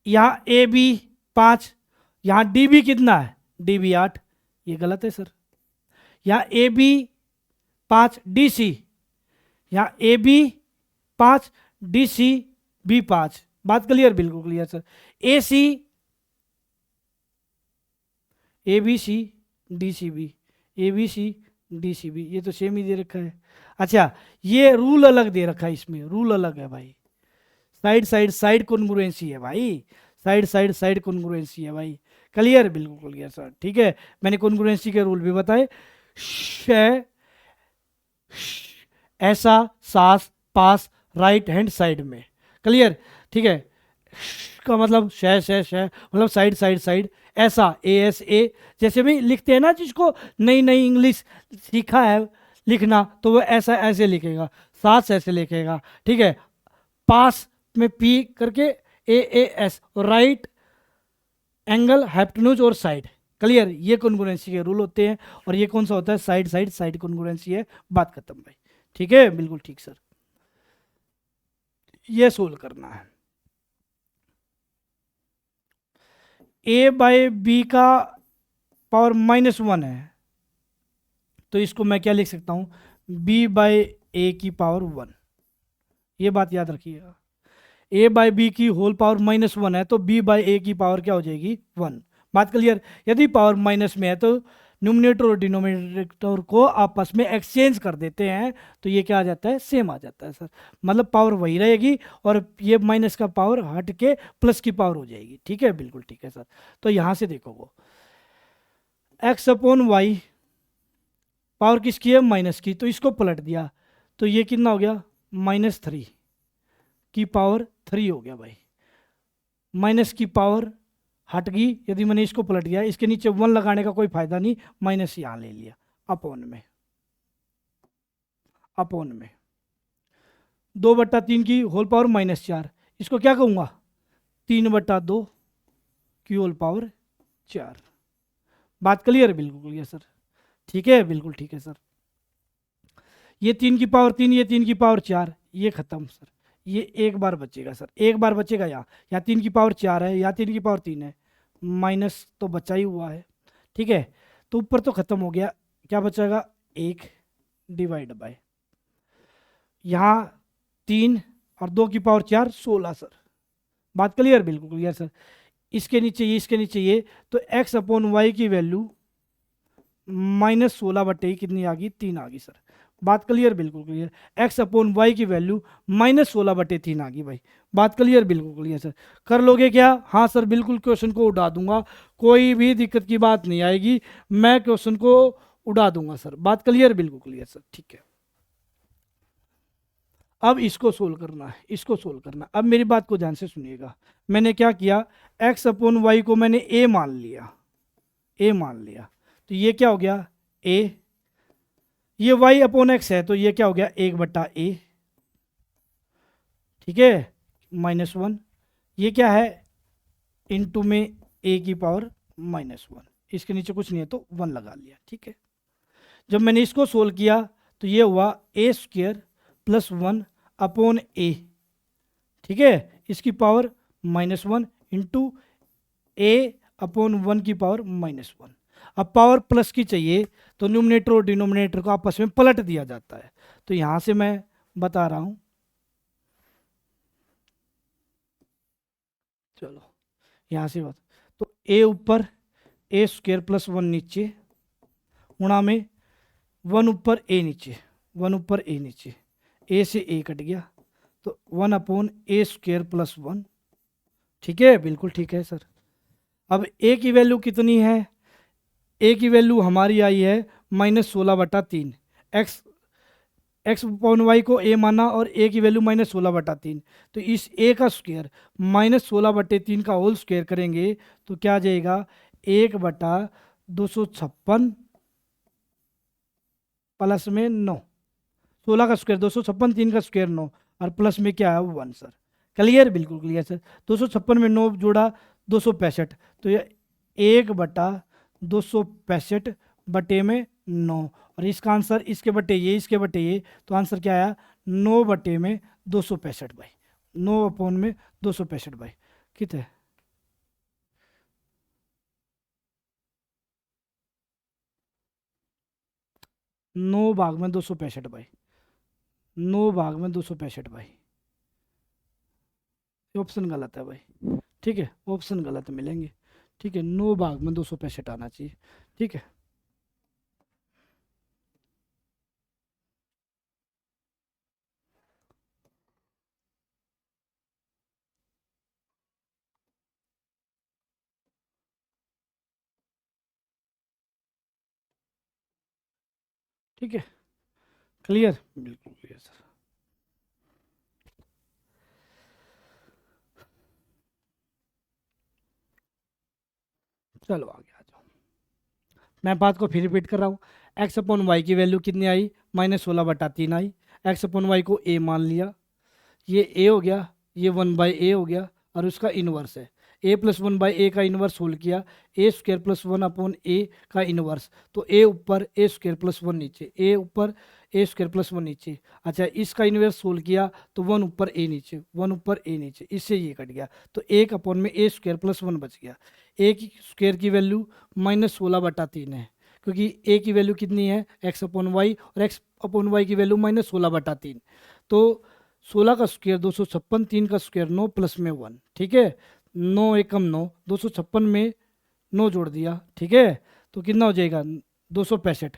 यहाँ ए बी 5, यहाँ डी बी कितना है? डी बी 8, ये गलत है सर। यहाँ ए बी 5 डी सी, यहाँ A B 5 D C B 5। बात क्लियर? बिल्कुल क्लियर सर। A C, A B C D C B, A B C D C B, ये तो सेम ही दे रखा है। अच्छा, ये रूल अलग दे रखा है, इसमें रूल अलग है भाई। साइड साइड साइड कॉन्ग्रुएंसी है भाई, साइड साइड साइड कॉन्ग्रुएंसी है भाई। क्लियर, बिल्कुल क्लियर सर, ठीक है। मैंने कॉन्ग्रुएंसी के रूल भी बताए। श, ऐसा, सास, पास, राइट हैंड साइड में। क्लियर, ठीक है। का मतलब शह मतलब साइड साइड साइड। ऐसा, ए एस ए, जैसे भी लिखते हैं ना जिसको नई नई इंग्लिश सीखा है लिखना, तो वो ऐसा ऐसे लिखेगा, सास ऐसे लिखेगा, ठीक है। पास में पी करके A A S, right angle hypotenuse और साइड। क्लियर, ये कॉन्ग्रुएंसी के रूल होते हैं। और ये कौन सा होता है, साइड साइड साइड कॉन्ग्रुएंसी है। बात खत्म भाई, ठीक है, बिल्कुल ठीक सर। ये सोल्व करना है। ए बाय बी का पावर -1 है, तो इसको मैं क्या लिख सकता हूं, बी बाय ए की पावर 1। ये बात याद रखिएगा। ए बाय बी की होल पावर -1 है, तो बी बाय ए की पावर क्या हो जाएगी, 1। बात क्लियर। यदि पावर माइनस में है तो न्यूमिनेटर और डिनोमिनेटर को आपस में एक्सचेंज कर देते हैं, तो ये क्या आ जाता है, सेम आ जाता है सर। मतलब पावर वही रहेगी और ये माइनस का पावर हट के प्लस की पावर हो जाएगी, ठीक है, बिल्कुल ठीक है सर। तो यहां से देखो, वो एक्स अपॉन वाई पावर किसकी है, माइनस की, तो इसको पलट दिया, तो ये कितना हो गया, -3 की पावर 3 हो गया भाई। माइनस की पावर हट गई यदि मैंने इसको पलट दिया, इसके नीचे 1 लगाने का कोई फायदा नहीं, माइनस यहां ले लिया, अपॉन में, अपॉन में 2/3 की होल पावर -4, इसको क्या कहूंगा, 3/2 की होल पावर 4। बात क्लियर, बिल्कुल क्लियर सर, ठीक है, बिल्कुल ठीक है सर। ये 3 की पावर 3, ये 3 की पावर 4, ये खत्म सर। ये एक बार बचेगा सर, एक बार बचेगा, या 3 की पावर 4 है या 3 की पावर 3 है, माइनस तो बचा ही हुआ है, ठीक है। तो ऊपर तो खत्म हो गया, क्या बचेगा, 1 डिवाइड बाय, यहाँ 3 और 2 की पावर 4, 16 सर। बात क्लियर, बिल्कुल क्लियर सर। इसके नीचे ये, इसके नीचे ये, तो एक्स अपॉन वाई की वैल्यू -16/, कितनी आ गई, 3 आ गई सर। बात क्लियर, बिल्कुल क्लियर। एक्स अपॉन वाई की वैल्यू -16/3 आ गई भाई। बात क्लियर, बिल्कुल क्लियर सर। कर लोगे क्या, हाँ सर, बिल्कुल क्वेश्चन को उड़ा दूंगा, कोई भी दिक्कत की बात नहीं आएगी, मैं क्वेश्चन को उड़ा दूंगा सर। बात क्लियर, बिल्कुल क्लियर सर, ठीक है। अब इसको सोल्व करना है, इसको सोल्व करना है। अब मेरी बात को ध्यान से सुनिएगा। मैंने क्या किया, एक्स अपॉन वाई को मैंने ए मान लिया, ए मान लिया, तो ये क्या हो गया, ए, ये y अपॉन एक्स है, तो ये क्या हो गया, 1/a, ठीक है, -1। ये क्या है, इनटू में a की पावर -1, इसके नीचे कुछ नहीं है तो 1 लगा लिया, ठीक है। जब मैंने इसको सोल्व किया तो ये हुआ a² + 1 अपॉन a, ठीक है, इसकी पावर -1 इंटू a अपॉन 1 की पावर -1। अब पावर प्लस की चाहिए तो न्यूमिनेटर और डिनोमिनेटर को आपस में पलट दिया जाता है, तो यहां से मैं बता रहा हूं, चलो यहां से बात, तो a ऊपर, a² + 1 नीचे, गुणा में 1 ऊपर a नीचे, 1 ऊपर a नीचे, a से a कट गया, तो 1 अपॉन a² + 1, ठीक है, बिल्कुल ठीक है सर। अब a की वैल्यू कितनी है, a की वैल्यू हमारी आई है -16/3। एक्स अपॉन वाई को a माना और a की वैल्यू -16/3, तो इस a का स्क्वायर -16/3 का होल स्क्वायर करेंगे तो क्या आ जाएगा, 1/256 प्लस में 9, 16 का स्क्वायर 256, 3 का स्क्वायर 9, और प्लस में क्या है, 1 सर। क्लियर, बिल्कुल क्लियर सर। 256 में 9 जोड़ा 265, तो ये 1/265/9, और इसका आंसर इसके बटे ये, इसके बटे ये, तो आंसर क्या आया, 9/265 भाई, 9/265 भाई, कितने, 9/265 भाई, 9/265 भाई, ऑप्शन गलत है भाई, ठीक है, ऑप्शन गलत मिलेंगे, ठीक है, 9/265 आना चाहिए, ठीक है। ठीक है, क्लियर, बिल्कुल क्लियर सर। चलो आगे आ जाओ। मैं बात को फिर रिपीट कर रहा हूँ। एक्स अपॉन वाई की वैल्यू कितनी आई, -16/3 आई। एक्स अपॉन वाई को ए मान लिया, ये ए हो गया, ये 1/a हो गया, और उसका इनवर्स है। a प्लस 1/a का इनवर्स होल किया, a² प्लस 1/a का इनवर्स। तो a ऊपर, a² प्लस 1 नीचे, a ऊपर, a² प्लस 1 नीचे। अच्छा, इसका इनवर्स होल किया तो 1 ऊपर a नीचे, 1 ऊपर a नीचे, इससे ये कट गया। तो 1 में a² प्लस 1 बच गया। a की स्क्वायर की वैल्यू -16/3 है, क्योंकि a की वैल्यू कितनी है, x अपॉन वाई, और x अपॉन वाई की वैल्यू -16/3। तो 16 का स्क्वायर 256, 3 का स्क्वायर 9 प्लस में 1, ठीक है। 9 एकम 9, 256 में 9 जोड़ दिया, ठीक है। तो कितना हो जाएगा, 265,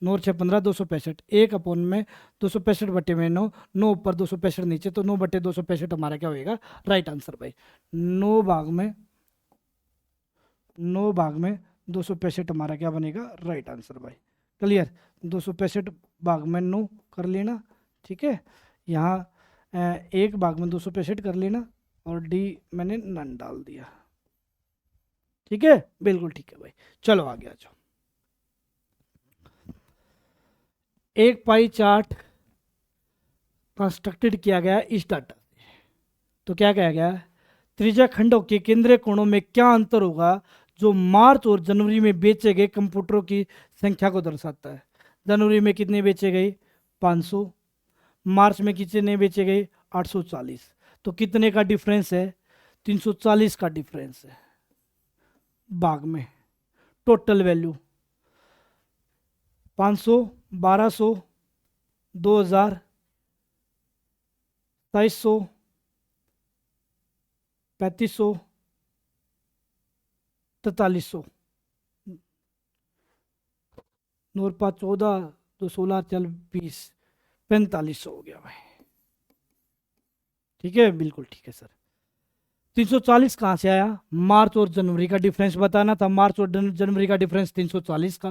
9 और 6 15, 265। 1 में 265 बटे में 9, 9 ऊपर 265 नीचे, तो 9 बटे 265 हमारा क्या होएगा, राइट आंसर भाई। 9 भाग में 265 हमारा क्या बनेगा, राइट आंसर भाई। क्लियर, 265 भाग में 9 कर लेना, ठीक है। यहाँ 1 भाग में 265 कर लेना, और डी मैंने नन डाल दिया, ठीक है, बिल्कुल ठीक है भाई। चलो आगे आ जाओ। एक पाई चार्ट कंस्ट्रक्टेड किया गया इस डाटा से। तो क्या कहा गया, त्रिज्या खंडों के केंद्रीय कोणों में क्या अंतर होगा जो मार्च और जनवरी में बेचे गए कंप्यूटरों की संख्या को दर्शाता है। जनवरी में कितने बेचे गए, 500, मार्च में कितने बेचे गए, 840। तो कितने का डिफरेंस है, 340 का डिफरेंस है। भाग में टोटल वैल्यू 500, 1200, 2000, 2700, 3500, 4300, 9 और 5 14, 2 16 चल 20, 4500 हो गया भाई, ठीक है, बिल्कुल ठीक है सर। 340 कहाँ से आया, मार्च और जनवरी का डिफरेंस बताना था, मार्च और जनवरी का डिफरेंस 340 का,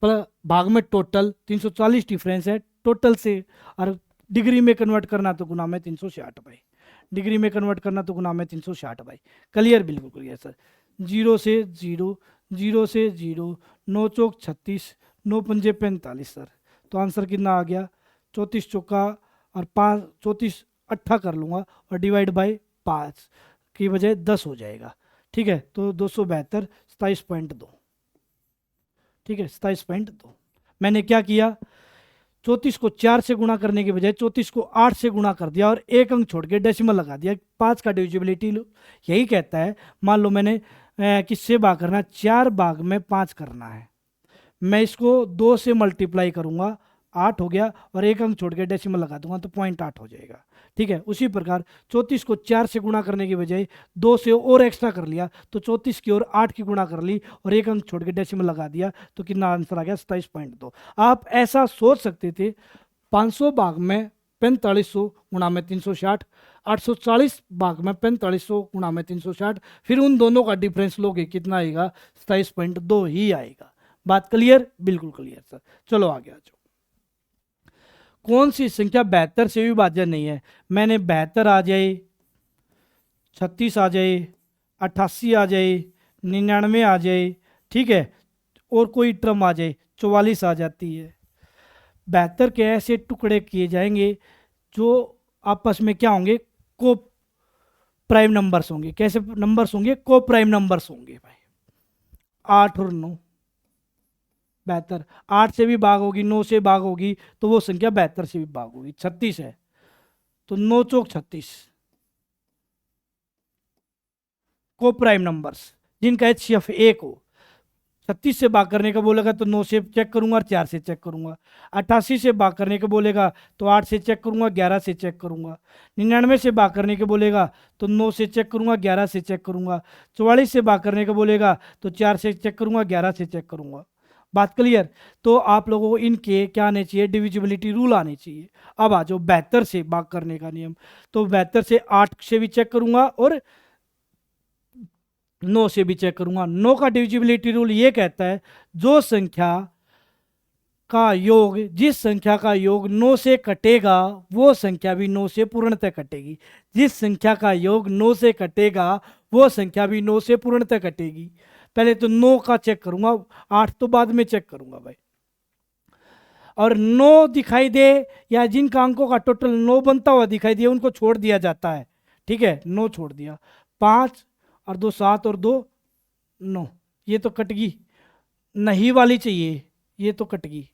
पर भाग में टोटल 340 डिफरेंस है टोटल से, और डिग्री में कन्वर्ट करना तो गुना में 360 भाई, डिग्री में कन्वर्ट करना तो गुना में 360 भाई। क्लियर, बिल्कुल क्लियर सर। 0 से 0, 0 से 0, 9 चौक 36, 9 पंजे 45 सर। तो आंसर कितना आ गया, 34 चौका और 5, 34 8 कर लूँगा, और डिवाइड बाई 5 की बजाय 10 हो जाएगा, ठीक है। तो 272, 27.2, ठीक है, 27.2। मैंने क्या किया, 34 को 4 से गुणा करने के बजाय 34 को 8 से गुणा कर दिया, और एक अंक छोड़ के डेसिमल लगा दिया। 5 का डिविजिबिलिटी यही कहता है, मान लो मैंने किससे भाग करना, 4 भाग में 5 करना है, मैं इसको 2 से मल्टीप्लाई करूंगा, 8 हो गया, और एक अंक छोड़ के डेसिमल लगा दूंगा तो 0.8 हो जाएगा, ठीक है। उसी प्रकार 34 को 4 से गुणा करने के बजाय 2 से और एक्स्ट्रा कर लिया, तो 34 की और 8 की गुणा कर ली, और एक अंक छोड़ के डेसिमल लगा दिया, तो कितना आंसर आ गया, 27.2। आप ऐसा सोच सकते थे, 500 भाग में 4500 गुणा में 360, 840 भाग में 4500 गुणा में 360, फिर उन दोनों का डिफरेंस लोगे, कितना आएगा, 27.2 ही आएगा। बात क्लियर, बिल्कुल क्लियर सर। चलो आगे आ जाओ। कौन सी संख्या 72 से विभाज्य नहीं है, मैंने 72 आ जाए, 36 आ जाए, 88 आ जाए, 99 आ जाए, ठीक है, और कोई टर्म आ जाए, 44 आ जाती है। 72 के ऐसे टुकड़े किए जाएंगे जो आपस में क्या होंगे, को प्राइम नंबर्स होंगे। कैसे नंबर्स होंगे, को प्राइम नंबर्स होंगे भाई। 8 और 9, 72, 8 से भी भाग होगी, 9 से भाग होगी, तो वो संख्या 72 से भी भाग होगी। 36 है तो 9 चौक 36, को प्राइम नंबर्स जिनका HCF 1 हो। 36 से भाग करने का बोलेगा तो 9 से चेक करूंगा और 4 से चेक करूंगा। 88 से भाग करने का बोलेगा तो 8 से चेक करूंगा, 11 से चेक करूंगा। 99 से भाग करने का बोलेगा तो 9 से चेक करूंगा, 11 से चेक करूंगा। 44 से भाग करने का बोलेगा तो 4 से चेक करूंगा, 11 से चेक करूंगा। बात क्लियर। तो आप लोगों को इनके क्या आने चाहिए, डिविजिबिलिटी रूल आने चाहिए। अब आ जाओ 72 से भाग करने का नियम। तो 72 से 8 से भी चेक करूंगा और 9 से भी चेक करूंगा। 9 का डिविजिबिलिटी रूल ये कहता है जो संख्या का योग, जिस संख्या का योग 9 से कटेगा वो संख्या भी 9 से पूर्णतः कटेगी। जिस संख्या का योग 9 से कटेगा वो संख्या भी 9 से पूर्णतः कटेगी। पहले तो 9 का चेक करूंगा, 8 तो बाद में चेक करूंगा भाई। और 9 दिखाई दे या जिनका अंकों का टोटल 9 बनता हुआ दिखाई दे उनको छोड़ दिया जाता है। ठीक है, 9 छोड़ दिया, 5 और 2 7 और 2 9, ये तो कट गई, नहीं वाली चाहिए, ये तो कट गई।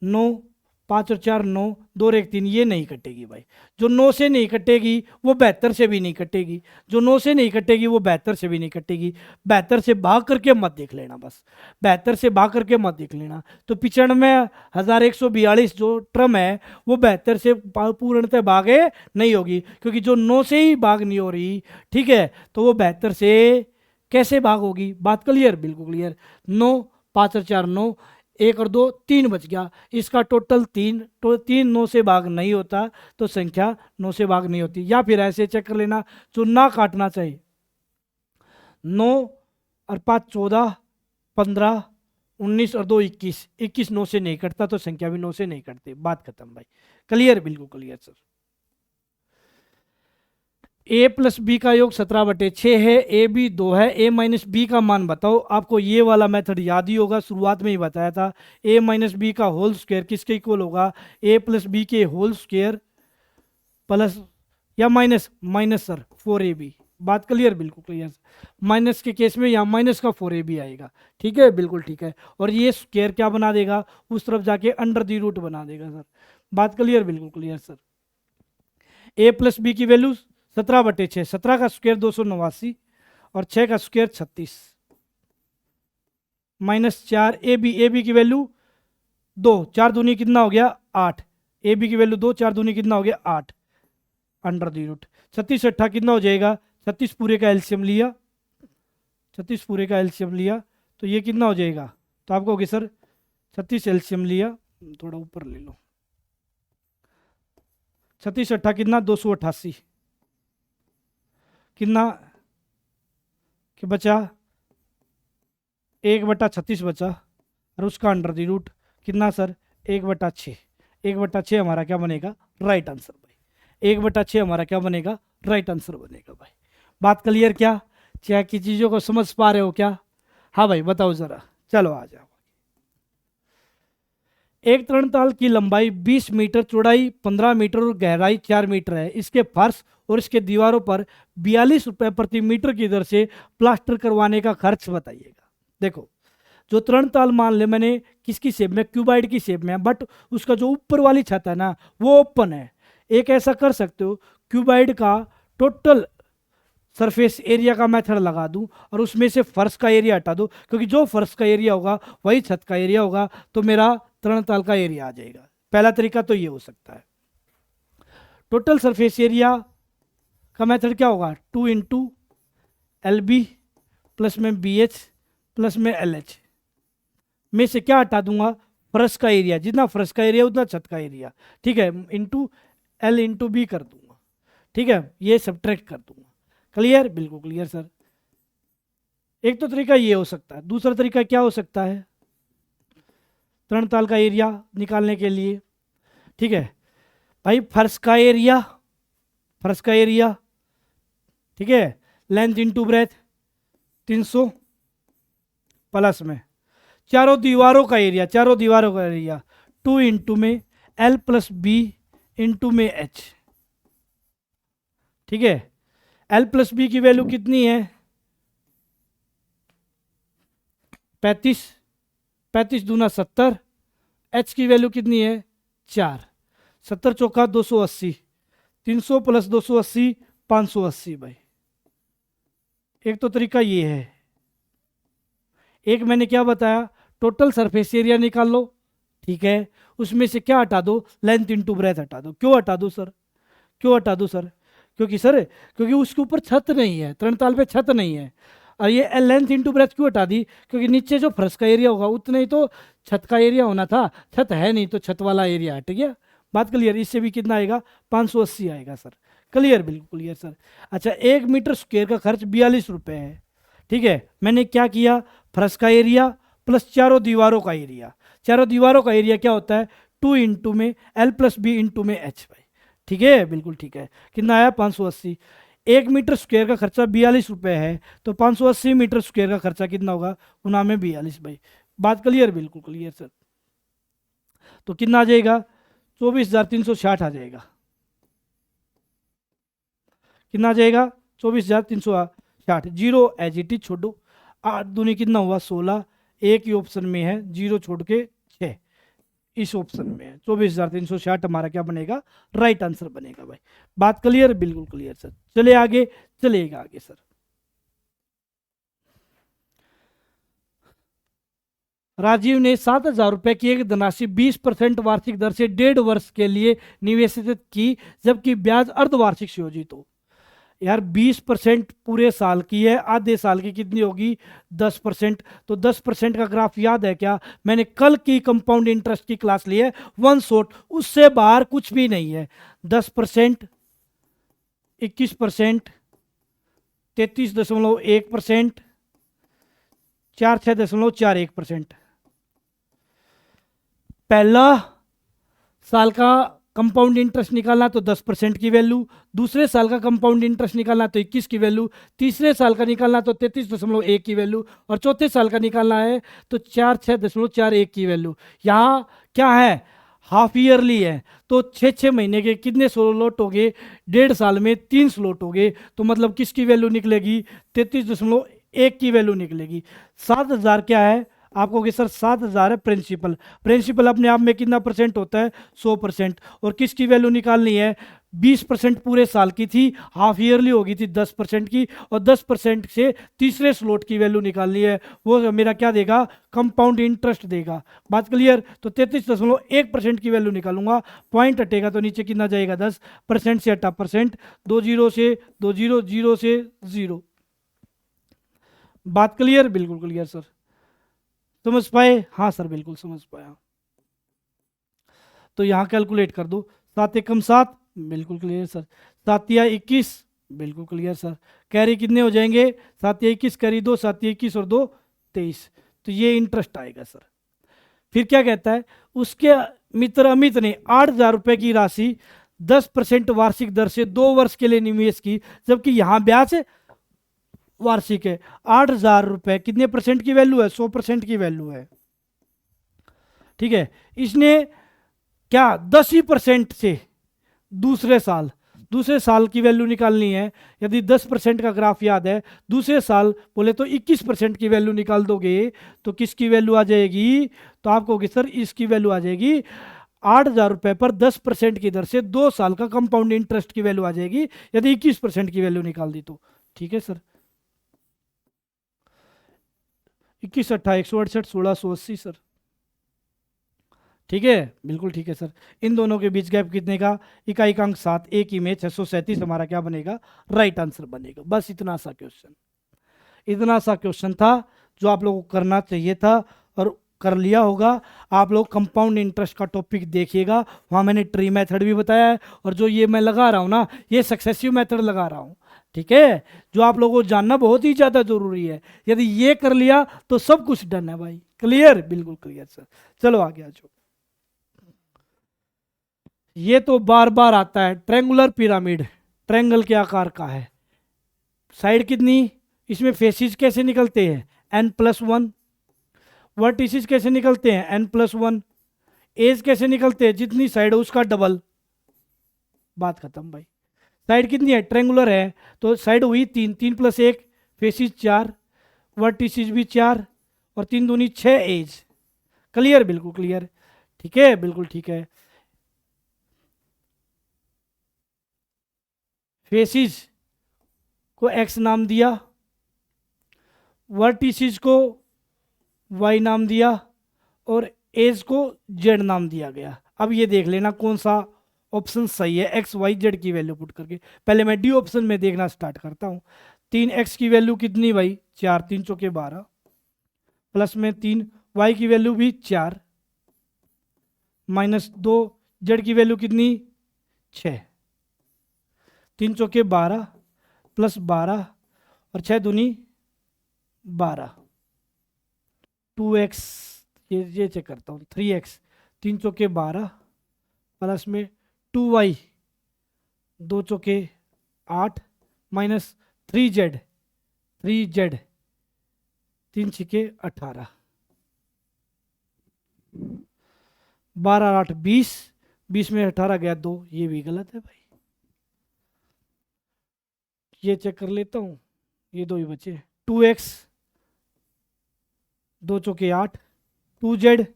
9, 5 और 4 9, 2 और 1 3, ये नहीं कटेगी भाई। जो 9 से नहीं कटेगी वो 72 से भी नहीं कटेगी, जो 9 से नहीं कटेगी वो 72 से भी नहीं कटेगी। 72 से भाग करके मत देख लेना, बस 72 से भाग करके मत देख लेना। तो 95,142 जो टर्म है वो 72 से पूर्णतः भागे नहीं होगी, क्योंकि जो 9 से ही भाग नहीं हो रही, ठीक है, तो वो 72 से कैसे भाग होगी। बात क्लियर, बिल्कुल क्लियर। 9, 5 और 4 9, 1 और 2 3 बच गया, इसका टोटल 3, तो 3 9 से भाग नहीं होता, तो संख्या 9 से भाग नहीं होती। या फिर ऐसे चेक कर लेना, जो ना काटना चाहिए, 9 और 5 14, 15, 19 और 2 21, 21 9 से नहीं कटता, तो संख्या भी 9 से नहीं कटती। बात खत्म भाई, क्लियर, बिल्कुल clear sir. a plus B का योग 17/6 है, ए बी 2 है, a माइनस बी का मान बताओ। आपको ये वाला मेथड याद ही होगा, शुरुआत में ही बताया था। a माइनस बी का होल स्क्वायर किसके इक्वल होगा, a प्लस बी के होल स्क्वायर प्लस या माइनस माइनस सर 4ab। बात क्लियर, बिल्कुल क्लियर। माइनस के केस में यहाँ माइनस का 4ab आएगा, ठीक है, बिल्कुल ठीक है। और ये स्क्वायर क्या बना देगा, उस तरफ जाके अंडर दी रूट बना देगा सर। बात क्लियर, बिल्कुल clear sir. a plus B की वैल्यू 17/6, 17 का स्क्वायर 289 और 6 का स्क्वायर 36 माइनस 4 ए बी की वैल्यू 2, 4 दूनी कितना हो गया 8, ए बी की वैल्यू 2, 4 दूनी कितना हो गया 8, अंडर दी रूट 36 8 कितना हो जाएगा, 36 पूरे का एलसीएम लिया, 36 पूरे का एलसीएम लिया तो ये कितना हो जाएगा, तो आपको होगी सर 36 एलसीएम लिया, थोड़ा ऊपर ले लो, 36 8 कितना 288, कितना कि बचा 1/36 बचा, और उसका अंडर दी रूट कितना सर 1/6, 1/6 हमारा क्या बनेगा, राइट आंसर भाई। 1/6 हमारा क्या बनेगा, राइट आंसर बनेगा भाई। बात क्लियर क्या, क्या की चीज़ों को समझ पा रहे हो क्या? हाँ भाई बताओ ज़रा, चलो आ जाओ। एक तरणताल की लंबाई 20 मीटर, चौड़ाई 15 मीटर और गहराई 4 मीटर है। इसके फर्श और इसके दीवारों पर 42 रुपये प्रति मीटर की दर से प्लास्टर करवाने का खर्च बताइएगा। देखो, जो तरणताल मान ले मैंने किसकी शेप में, क्यूबाइड की शेप में है, बट उसका जो ऊपर वाली छत है ना वो ओपन है। एक ऐसा कर सकते हो, क्यूबाइड का टोटल सरफेस एरिया का मेथड लगा दूं और उसमें से फर्श का एरिया हटा दो, क्योंकि जो फर्श का एरिया होगा वही छत का एरिया होगा, तो मेरा तरणताल का एरिया आ जाएगा। पहला तरीका तो ये हो सकता है। टोटल सरफेस एरिया का मेथड क्या होगा, 2 × LB प्लस में BH प्लस में LH में से क्या हटा दूंगा, फर्श का एरिया, जितना फर्श का एरिया उतना छत का एरिया, ठीक है, इंटू L × B कर दूंगा, ठीक है, ये सब्ट्रैक्ट कर दूंगा। क्लियर, बिल्कुल क्लियर सर। एक तो तरीका ये हो सकता है, दूसरा तरीका क्या हो सकता है, तरणताल का एरिया निकालने के लिए, ठीक है भाई, फर्श का एरिया, फर्श का एरिया, ठीक है, लेंथ इंटू ब्रेथ 300 प्लस में चारों दीवारों का एरिया, चारों दीवारों का एरिया 2 × में L + B × में H, ठीक है। L + B की वैल्यू कितनी है 35, 35 दूना 70, H की वैल्यू कितनी है 4, 70 चौका 280, 300 + 280 580 भाई। एक तो तरीका ये है। एक मैंने क्या बताया, टोटल सरफेस एरिया निकाल लो, ठीक है, उसमें से क्या हटा दो, लेंथ इंटू ब्रेथ हटा दो। क्यों हटा दो सर, क्यों हटा दो सर, क्योंकि उसके ऊपर छत नहीं है, तरणताल पे छत नहीं है। और ये लेंथ इंटू ब्रेथ क्यों हटा दी, क्योंकि नीचे जो फर्श का एरिया होगा उतना ही तो छत का एरिया होना था, छत है नहीं तो छत वाला एरिया हट गया। बात क्लियर, इससे भी कितना आएगा 580 आएगा सर। क्लियर, बिल्कुल क्लियर सर। अच्छा, 1 मीटर स्क्वायर का खर्च 42 रुपये है, ठीक है। मैंने क्या किया, फर्श का एरिया प्लस चारों दीवारों का एरिया। चारों दीवारों का एरिया क्या होता है, 2 इंटू में एल प्लस बी इंटू में एच भाई। ठीक है, बिल्कुल ठीक है। कितना आया, 580। 1 मीटर स्क्वायर का खर्चा 42 रुपये है, तो 580 मीटर स्क्वायर का खर्चा कितना होगा, 9 में 42 भाई। बात क्लियर, बिल्कुल क्लियर सर। तो कितना आ जाएगा, 24,360 आ जाएगा। कितना आ जाएगा, 24,360। जीरो एज इट इज छोड़ो, 8 दूनी कितना हुआ, 16। एक ही ऑप्शन में है, जीरो छोड़ के 6 इस ऑप्शन में है। 24,360 हमारा क्या बनेगा, राइट आंसर बनेगा भाई। बात क्लियर, बिल्कुल क्लियर सर। चले आगे, चलेगा आगे सर। राजीव ने 7,000 रुपए की एक धनराशि 20% वार्षिक दर से 1.5 वर्ष के लिए निवेशित की, जबकि ब्याज अर्धवार्षिक से योजित हो। यार 20% पूरे साल की है, आधे साल की कितनी होगी, 10%। तो 10% का ग्राफ याद है क्या, मैंने कल की कंपाउंड इंटरेस्ट की क्लास ली है, वन शॉट, उससे बाहर कुछ भी नहीं है। 10%, 21%, 33.1%, 46.41%। पहला साल का कंपाउंड इंटरेस्ट निकालना तो 10% की वैल्यू, दूसरे साल का कंपाउंड इंटरेस्ट निकालना तो 21 की वैल्यू, तीसरे साल का निकालना तो 33.1 की वैल्यू, और चौथे साल का निकालना है तो 46.41 की वैल्यू। यहाँ क्या है, हाफ ईयरली है, तो 6 महीने के कितने स्लॉट हो गए, 1.5 साल में 3 स्लॉट हो गए, तो मतलब किसकी वैल्यू निकलेगी, 33.1 की वैल्यू निकलेगी। 7,000 क्या है आपको कि सर, 7,000 है प्रिंसिपल। प्रिंसिपल अपने आप में कितना परसेंट होता है, 100%। और किसकी वैल्यू निकालनी है, 20% पूरे साल की थी, हाफ ईयरली होगी थी 10% की, और 10% से तीसरे स्लॉट की वैल्यू निकालनी है, वो मेरा क्या देगा, कंपाउंड इंटरेस्ट देगा। बात क्लियर। तो 33.1% की वैल्यू निकालूंगा, पॉइंट हटेगा तो नीचे कितना जाएगा, 10%। से हटा परसेंट, 2 जीरो से 2 जीरो, जीरो से 0। बात क्लियर, बिल्कुल क्लियर सर। समझ पाए, हाँ सर बिल्कुल समझ पाया। तो यहाँ कैलकुलेट कर दो, 7 एकम 7, बिल्कुल क्लियर सर। 7 या 21, बिल्कुल क्लियर सर। कैरी कितने हो जाएंगे, 7 या 21 कैरी 2, 7 या 21 और 2 23। तो ये इंटरेस्ट आएगा सर। फिर क्या कहता है, उसके मित्र अमित ने 8,000 रुपए की राशि 10% वार्षिक दर से 2 वर्ष के लिए निवेश की, जबकि यहाँ ब्याज वार्षिक है। 8,000 रुपए कितने परसेंट की वैल्यू है, 100% की वैल्यू है। ठीक है, इसने क्या 10% से दूसरे साल की वैल्यू निकालनी है। यदि 10% का ग्राफ याद है, दूसरे साल बोले तो 21% की वैल्यू निकाल दोगे तो किसकी वैल्यू आ जाएगी, तो आपको सर इसकी वैल्यू आ जाएगी, 8,000 रुपए पर 10% की दर से 2 साल का कंपाउंड इंटरेस्ट की वैल्यू आ जाएगी, यदि 21% की वैल्यू निकाल दी तो। ठीक है सर, 21 अट्ठा 168, 1680 सर। ठीक है, बिल्कुल ठीक है सर। इन दोनों के बीच गैप कितने का, इकाई का अंक 7, एक ही में 637 हमारा क्या बनेगा, राइट आंसर बनेगा। बस इतना सा क्वेश्चन, इतना सा क्वेश्चन था जो आप लोगों को करना चाहिए था और कर लिया होगा। आप लोग कंपाउंड इंटरेस्ट का टॉपिक देखिएगा, वहाँ मैंने ट्री मेथड भी बताया है, और जो ये मैं लगा रहा हूँ ना, ये सक्सेसिव मेथड लगा रहा हूँ। ठीक है, जो आप लोगों को जानना बहुत ही ज़्यादा जरूरी है। यदि ये कर लिया तो सब कुछ डन है भाई। क्लियर, बिल्कुल क्लियर सर। चलो आगे आ जाओ। ये तो बार बार आता है, ट्रेंगुलर पिरामिड, ट्रेंगल के आकार का है, साइड कितनी, इसमें फेसिस कैसे निकलते हैं, n+1। वर्टिसिस कैसे निकलते हैं, n+1। एज कैसे निकलते हैं, जितनी साइड है उसका डबल। बात खत्म भाई। साइड कितनी है, ट्रेंगुलर है, तो साइड हुई 3, 3+1, फेसिस 4, वर्टिसिस भी 4, और 3 दूनी 6 एज। क्लियर, बिल्कुल क्लियर। ठीक है, बिल्कुल ठीक है। फेसिस को x नाम दिया, वर्टिसिस को y नाम दिया, और एज को z नाम दिया गया। अब ये देख लेना कौन सा ऑप्शन सही है, x y z की वैल्यू पुट करके। पहले मैं डी ऑप्शन में देखना स्टार्ट करता हूँ। 3x की वैल्यू कितनी भाई, 4, 3 चौके 12, प्लस में 3, y की वैल्यू भी 4, -2, z की वैल्यू कितनी, 6, 3 चौके 12, +12, और 6 दूनी 12। 2x, ये चेक करता हूँ, 3x, 3 चौके 12 प्लस में 2y, 2 चौके 8 माइनस 3z, 3z, 3 छिके 18, 12 8 20, 20 में 18 गया 2, ये भी गलत है भाई। ये चेक कर लेता हूँ, ये दो ही बचे। 2x, 2 चौके 8, 2z,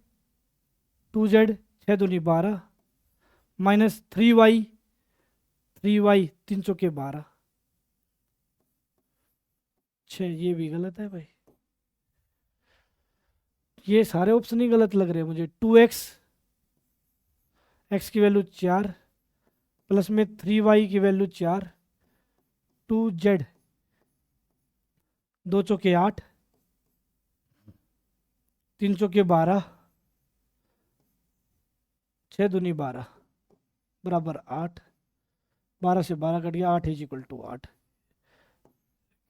2z 6 दूनी 12 माइनस 3y, 3y 3 चौके 12, 6, ये भी गलत है भाई। ये सारे ऑप्शन ही गलत लग रहे हैं मुझे। 2x, x की वैल्यू 4 प्लस में 3y की वैल्यू 4, 2z, 2 चौके 8, 3 चौके 12, 6 दूनी 12 बराबर 8, 12 से 12 कट गया, 8 इज इक्वल टू 8।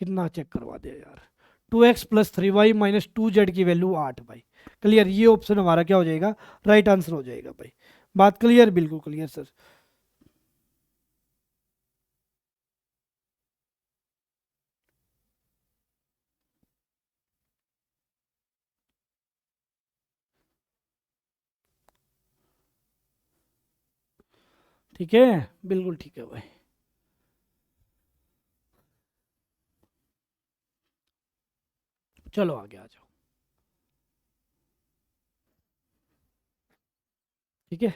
कितना चेक करवा दिया यार। 2x plus 3y minus 2z की वैल्यू 8 भाई। क्लियर, ये ऑप्शन हमारा क्या हो जाएगा, राइट आंसर हो जाएगा भाई। बात क्लियर, बिल्कुल क्लियर सर। ठीक है, बिल्कुल ठीक है भाई। चलो आगे आ जाओ। ठीक है,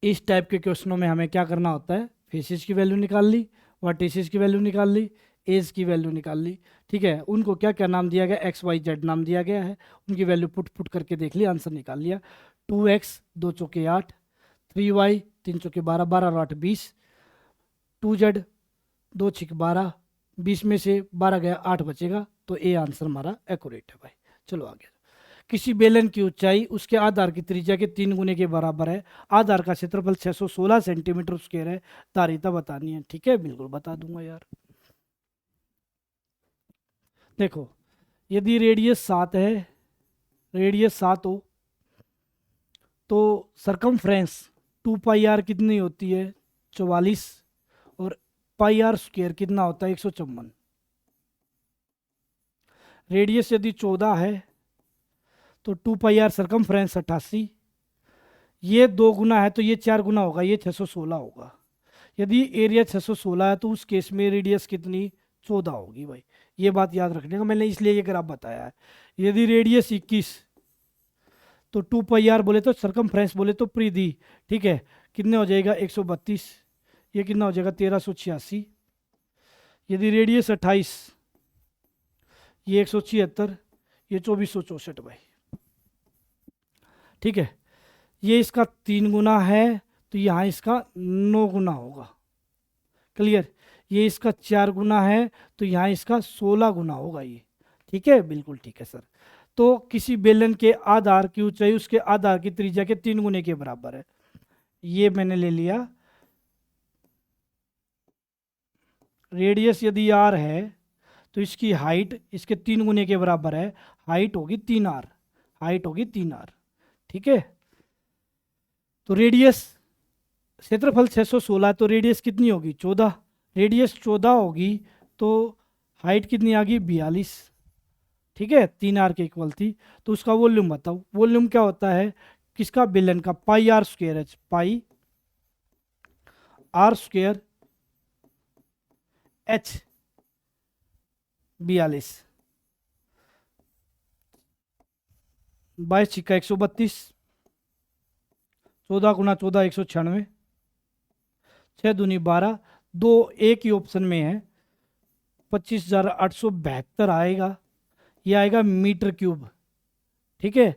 इस टाइप के क्वेश्चनों में हमें क्या करना होता है, फेसिस की वैल्यू निकाल ली, वर्टिसेस की वैल्यू निकाल ली, एज की वैल्यू निकाल ली। ठीक है, उनको क्या क्या नाम दिया गया, एक्स वाई जेड नाम दिया गया है, उनकी वैल्यू पुट पुट करके देख ली, आंसर निकाल लिया। 2x 2 चौके 8, 3y 3 चौके 12, 12 और 8 20, 2z 2 छिक 12, 20 में से 12 गया 8 बचेगा, तो ए आंसर हमारा एक्यूरेट है भाई। चलो आगे। किसी बेलन की ऊंचाई उसके आधार की त्रिज्या के 3 गुने के बराबर है, आधार का क्षेत्रफल 616 सेंटीमीटर स्क्वायर है, धारिता बतानी है। ठीक है, बिल्कुल बता दूंगा यार। देखो, यदि रेडियस 7 है, रेडियस 7 हो, तो सरकमफ्रेंस 2 पाई आर कितनी होती है, 44, और पाई आर स्क्वायर कितना होता है, 154। रेडियस यदि 14 है तो 2 पाई आर सरकमफ्रेंस 88, ये 2 गुना है तो ये 4 गुना होगा, ये 616 होगा। यदि एरिया 616 है तो उस केस में रेडियस कितनी, 14 होगी भाई। ये बात याद रखने का, मैंने इसलिए ये ग्राफ बताया है। यदि रेडियस 21 तो 2 पाई आर बोले तो सरकमफ्रेंस बोले तो परिधि, ठीक है, कितने हो जाएगा 132, ये कितना हो जाएगा 1386। यदि रेडियस 28, ये 176, ये 2464 भाई। ठीक है, ये इसका 3 गुना है तो यहाँ इसका 9 गुना होगा। क्लियर, ये इसका 4 गुना है तो यहाँ इसका 16 गुना होगा ये। ठीक है, बिल्कुल ठीक है सर। तो किसी बेलन के आधार की ऊंचाई उसके आधार की त्रिज्या के 3 गुने के बराबर है, ये मैंने ले लिया। रेडियस यदि r है तो इसकी हाइट इसके 3 गुने के बराबर है, हाइट होगी 3r, हाइट होगी 3r। ठीक है, तो रेडियस, क्षेत्रफल 616 तो रेडियस कितनी होगी 14, रेडियस 14 होगी तो हाइट कितनी आ गई 42। ठीक है, 3r के इक्वल थी, तो उसका वॉल्यूम बताओ। वॉल्यूम क्या होता है किसका, बेलन का, पाई आर स्क्वायर है, पाई आर स्क्वायर एच 42, 22 छिक्का 132, 14 गुना 14 196, 6 दूनी 12, दो एक ही ऑप्शन में है, 25,872 आएगा, ये आएगा मीटर क्यूब। ठीक है,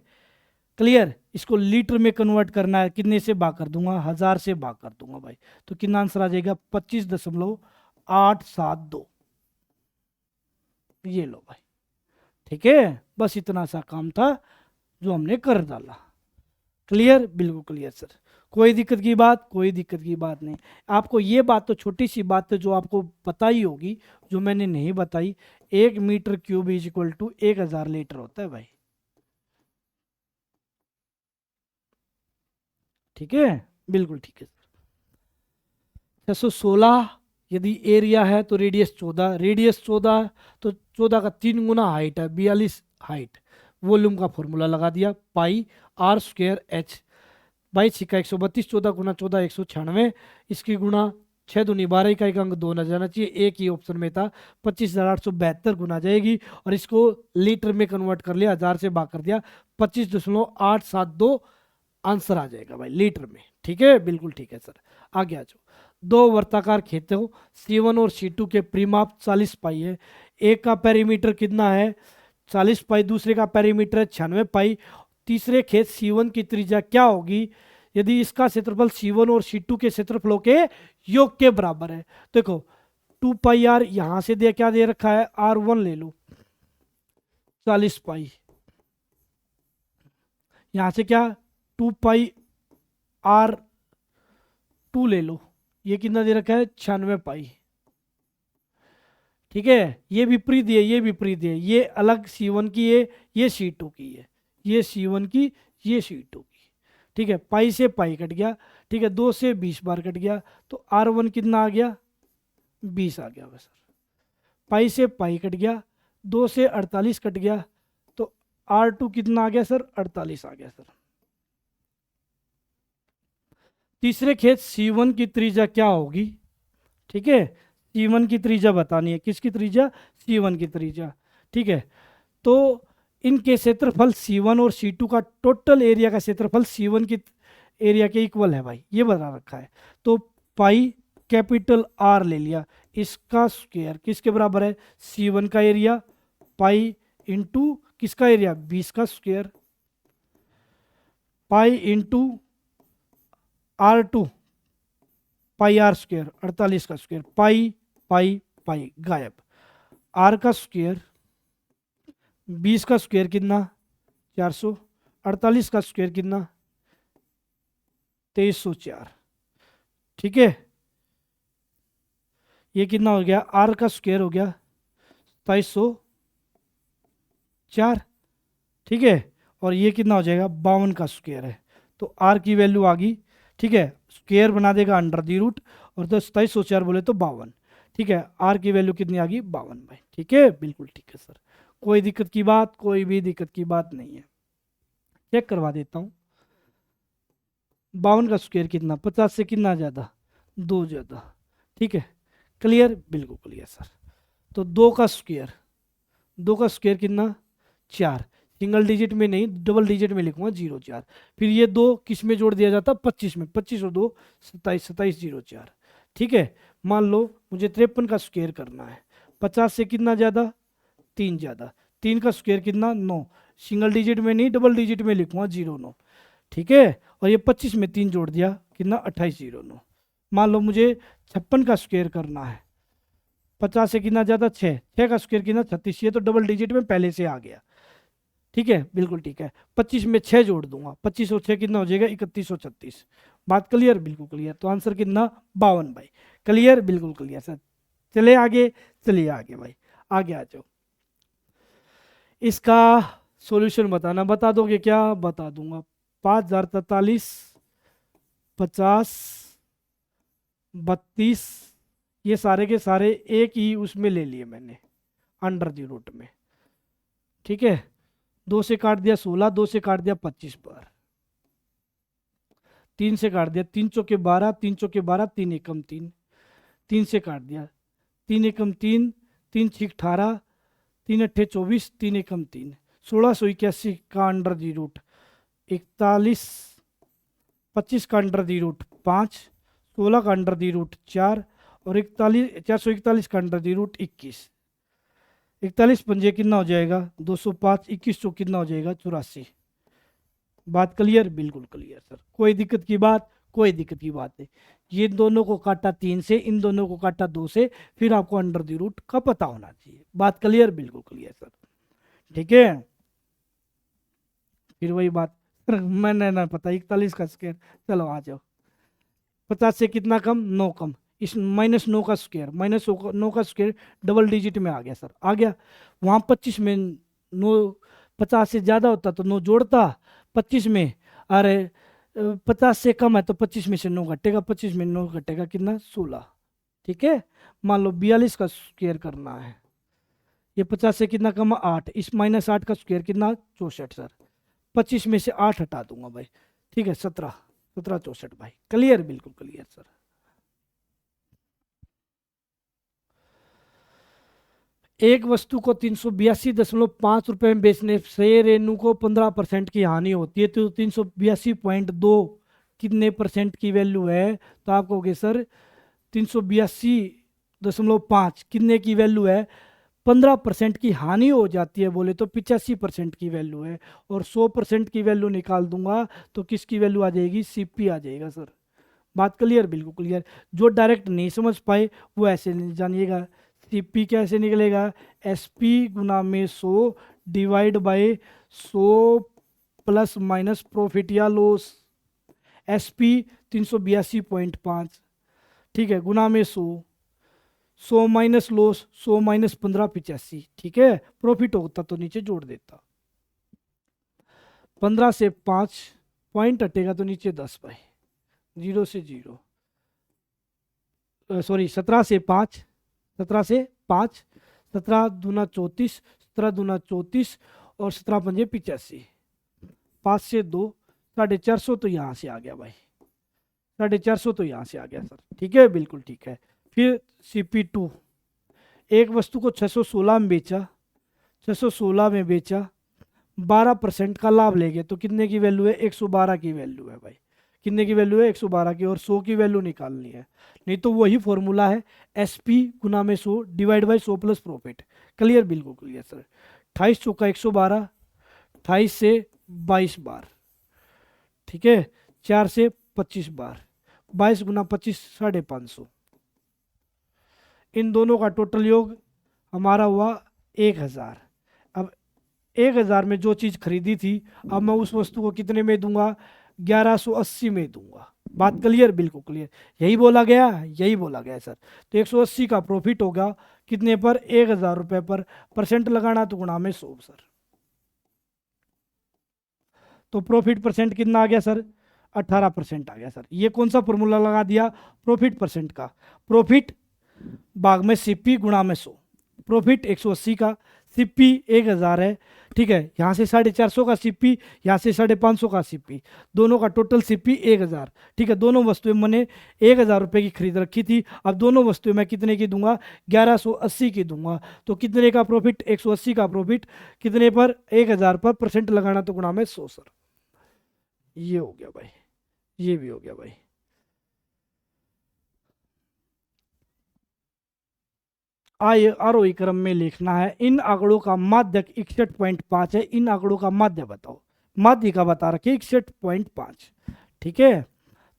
क्लियर, इसको लीटर में कन्वर्ट करना है, कितने से भाग कर दूंगा, 1000 से भाग कर दूंगा भाई, तो कितना आंसर आ जाएगा 25.872। ये लो भाई। ठीक है, बस इतना सा काम था जो हमने कर डाला। क्लियर, बिल्कुल क्लियर सर। कोई दिक्कत की बात, कोई दिक्कत की बात नहीं। आपको ये बात तो छोटी सी बात है जो आपको पता ही होगी, जो मैंने नहीं बताई। 1 metre cube is equal to 1000 litre होता है भाई। ठीक है, बिल्कुल ठीक है। 616 यदि एरिया है तो रेडियस 14, रेडियस 14 तो 14 का 3 गुना हाइट है, 42 हाइट। वॉल्यूम का फॉर्मूला लगा दिया, पाई आर स्क्वेयर एच। 22 6 132, 14 गुना 14 196, इसकी गुणा 6 दूनी 12, का एक अंक 2 न जाना चाहिए, एक ही ऑप्शन में था। 25,872 गुना जाएगी और इसको लीटर में कन्वर्ट कर लिया, 1000 से भाग कर दिया, 25.872 आंसर आ जाएगा भाई लीटर में। ठीक है, बिल्कुल ठीक है सर। आगे आ जाओ। दो वर्ताकार खेतों C1 और C2 के परिमाप 40 पाई है। एक का पेरीमीटर कितना है 40 पाई, दूसरे का पेरीमीटर है 96 पाई। तीसरे खेत C1 की त्रिज्या क्या होगी यदि इसका क्षेत्रफल C1 और C2 के क्षेत्रफलों के योग के बराबर है। देखो 2 पाई आर यहां से दे क्या दे रखा है, R1 ले लो 40 पाई, यहां से क्या 2 पाई R2 ले लो, ये कितना दे रखा है 96 पाई। ठीक है, ये विपरीत है, ये विपरीत है, ये अलग C1 की है, ये C2 की है, ये C1 की, ये C2 की। ठीक है, पाई से पाई कट गया। ठीक है, 2 से 20 बार कट गया, तो R1 कितना आ गया 20 आ गया बस सर। पाई से पाई कट गया, 2 से 48 कट गया, तो R2 कितना आ गया सर 48 आ गया सर। तीसरे खेत C1 की त्रिज्या क्या होगी। ठीक है, C1 की त्रिज्या बतानी है, किसकी त्रिज्या C1 की त्रिज्या। ठीक है, तो इनके क्षेत्रफल C1 और C2 का टोटल एरिया का क्षेत्रफल C1 की एरिया के इक्वल है भाई, ये बता रखा है। तो पाई कैपिटल R ले लिया, इसका स्क्वायर किसके बराबर है C1 का एरिया, पाई इंटू किसका एरिया 20 का square, pi into R2 pi R square 48 का स्क्वायर, पाई पाई पाई गायब। R का स्क्वायर 20 का स्क्वायर कितना 400, 48 का स्क्वायर कितना 2304। ठीक है, ये कितना हो गया R का स्क्वायर हो गया 2704। ठीक है, और ये कितना हो जाएगा 52 का स्क्वायर है, तो R की वैल्यू आ गई। ठीक है, स्क्वायर बना देगा अंडर दी रूट, और 2704 बोले तो 52। ठीक है, R की वैल्यू कितनी आ गई 52 भाई। ठीक है, बिल्कुल ठीक है सर, कोई दिक्कत की बात, कोई भी दिक्कत की बात नहीं है। चेक करवा देता हूँ, 52 का स्क्वायर कितना 50 से कितना ज़्यादा 2 ज़्यादा। ठीक है, क्लियर, बिल्कुल क्लियर सर। तो 2 का स्क्वायर, 2 का स्क्वायर कितना 4, सिंगल डिजिट में नहीं डबल डिजिट में लिखूंगा 04। फिर ये 2 किस में जोड़ दिया जाता 25 में, 25 और 2 27, 2704। ठीक है, मान लो मुझे 53 का स्क्वायर करना है, 50 से कितना ज़्यादा 3 ज़्यादा, 3 का स्क्वायर कितना 9, सिंगल डिजिट में नहीं डबल डिजिट में लिखूंगा 09। ठीक है, और ये 25 में 3 जोड़ दिया कितना 2809। मान लो मुझे 56 का स्क्वायर करना है, 50 से कितना ज़्यादा 6, 6 का स्क्वायर कितना 36, ये तो डबल डिजिट में पहले से आ गया। ठीक है, बिल्कुल ठीक है, 25 में 6 जोड़ दूंगा, 25 और 6 कितना हो जाएगा 3136। बात क्लियर, बिल्कुल क्लियर, तो आंसर कितना 52 भाई। क्लियर, बिल्कुल क्लियर सर। चले आगे, चलिए आगे भाई, आगे आ जाओ। इसका सॉल्यूशन बताना, बता दोगे क्या, बता दूंगा। 5043 50 32, ये सारे के सारे एक ही उसमें ले लिए मैंने अंडर दी रूट में। ठीक है, 2 से काट दिया 16, 2 से काट दिया 25 बार, 3 से काट दिया 3 चौके 12, 3 चौके 12, 3 एकम 3, 3 से काट दिया 3 एकम 3, 3 6 18, 3 अट्ठे 24, 3 एकम 3, 1681 का अंडर दी रूट 41, 25 का अंडर दी रूट 5, 16 का अंडर दी रूट 4, और 441 का अंडर दी रूट 21। 41 पंजे कितना हो जाएगा 205, 21 चौक कितना हो जाएगा 84। बात क्लियर, बिल्कुल क्लियर सर, कोई दिक्कत की बात, कोई दिक्कत की बात नहीं। ये दोनों को काटा 3 से, इन दोनों को काटा 2 से, फिर आपको अंडर द रूट का पता होना चाहिए। बात क्लियर, बिल्कुल क्लियर सर। ठीक है, फिर वही बात मैंने ना पता 41 का स्क्वायर, चलो आ जाओ। 50 से कितना कम, 9 कम। इस -9 का स्क्वायर, -9 का स्क्वायर डबल डिजिट में आ गया सर, आ गया। वहाँ 25 में 9, 50 से ज़्यादा होता तो 9 जोड़ता 25 में। अरे 50 से कम है तो 25 में से 9 घटेगा, 25 में 9 घटेगा कितना, 16। ठीक है, मान लो 42 का स्क्वायर करना है, ये 50 से कितना कम है, 8, इस -8 का स्क्वायर कितना, 64 सर। 25 में से 8 हटा दूंगा भाई, ठीक है, 17, 17 64 भाई, क्लियर, बिल्कुल क्लियर सर। एक वस्तु को 382.5 रुपए में बेचने से रेनू को 15% की हानि होती है, तो 382.2 कितने परसेंट की वैल्यू है, तो आप कहोगे सर 382.5 कितने की वैल्यू है, 15% की हानि हो जाती है बोले तो 85% की वैल्यू है। और 100% की वैल्यू निकाल दूंगा तो किसकी वैल्यू आ जाएगी, सीपी आ जाएगा सर। बात क्लियर, बिल्कुल क्लियर। जो डायरेक्ट नहीं समझ पाए वो ऐसे नहीं जानिएगा, सीपी कैसे निकलेगा, एसपी गुना में 100 divide by 100 plus minus profit या लॉस, एसपी 382.5, ठीक है, गुना में 100, 100 माइनस लॉस, 100 माइनस 15 85, ठीक है। प्रॉफिट होता तो नीचे जोड़ देता, 15 से 5 पॉइंट हटेगा तो नीचे 10 भाई, 0 से 0, सॉरी 17 से 5, 17 से 5, 17 दूना 34, 17 दूना 34, और 17 पंजे 85, 5 से 2, 450 तो यहाँ से आ गया भाई, 450 तो यहाँ से आ गया सर, ठीक है, बिल्कुल ठीक है। फिर CP2, एक वस्तु को 616 में बेचा, 616 में बेचा, 12% का लाभ ले गए तो कितने की वैल्यू है, 112 की वैल्यू है भाई, कितने की वैल्यू है, 112 की, और 100 की वैल्यू निकालनी है। नहीं तो वही फॉर्मूला है, एसपी गुना में 100 divide by 100 plus profit, clear, बिल्कुल क्लियर सर। 28 चौका 112, 28 से 22 बार, ठीक है, 4 से 25 बार, 22 गुना 25 550, इन दोनों का टोटल योग हमारा हुआ 1000। अब 1000 में जो चीज़ खरीदी थी, अब मैं उस वस्तु को कितने में दूंगा, 1180 में दूंगा। बात क्लियर, बिल्कुल क्लियर, यही बोला गया, यही बोला गया सर। तो 180 का प्रॉफिट होगा कितने पर, 1000 रुपये पर, परसेंट लगाना तो गुणा में 100 सर। तो प्रॉफिट परसेंट कितना आ गया सर, 18% आ गया सर। ये कौन सा फॉर्मूला लगा दिया, प्रॉफिट परसेंट का, प्रॉफिट भाग में सीपी गुणा में 100, प्रॉफिट 180 का, सीपी 1000 है, ठीक है, यहाँ से 450 का सीपी, यहाँ से 550 का सीपी, दोनों का टोटल सीपी 1000, ठीक है। दोनों वस्तुएं मैंने 1000 रुपये की खरीद रखी थी, अब दोनों वस्तुएं मैं कितने की दूंगा, 1180 की दूंगा। तो कितने का प्रॉफिट, 180 का प्रॉफिट, कितने पर, 1000 पर, परसेंट लगाना तो गुणा में 100 सर। ये हो गया भाई, ये भी हो गया भाई। आय आरोही क्रम में लिखना है, इन आंकड़ों का माध्य 61.5 है, इन आंकड़ों का माध्य बताओ, माध्य का बता रखे 61.5, ठीक है।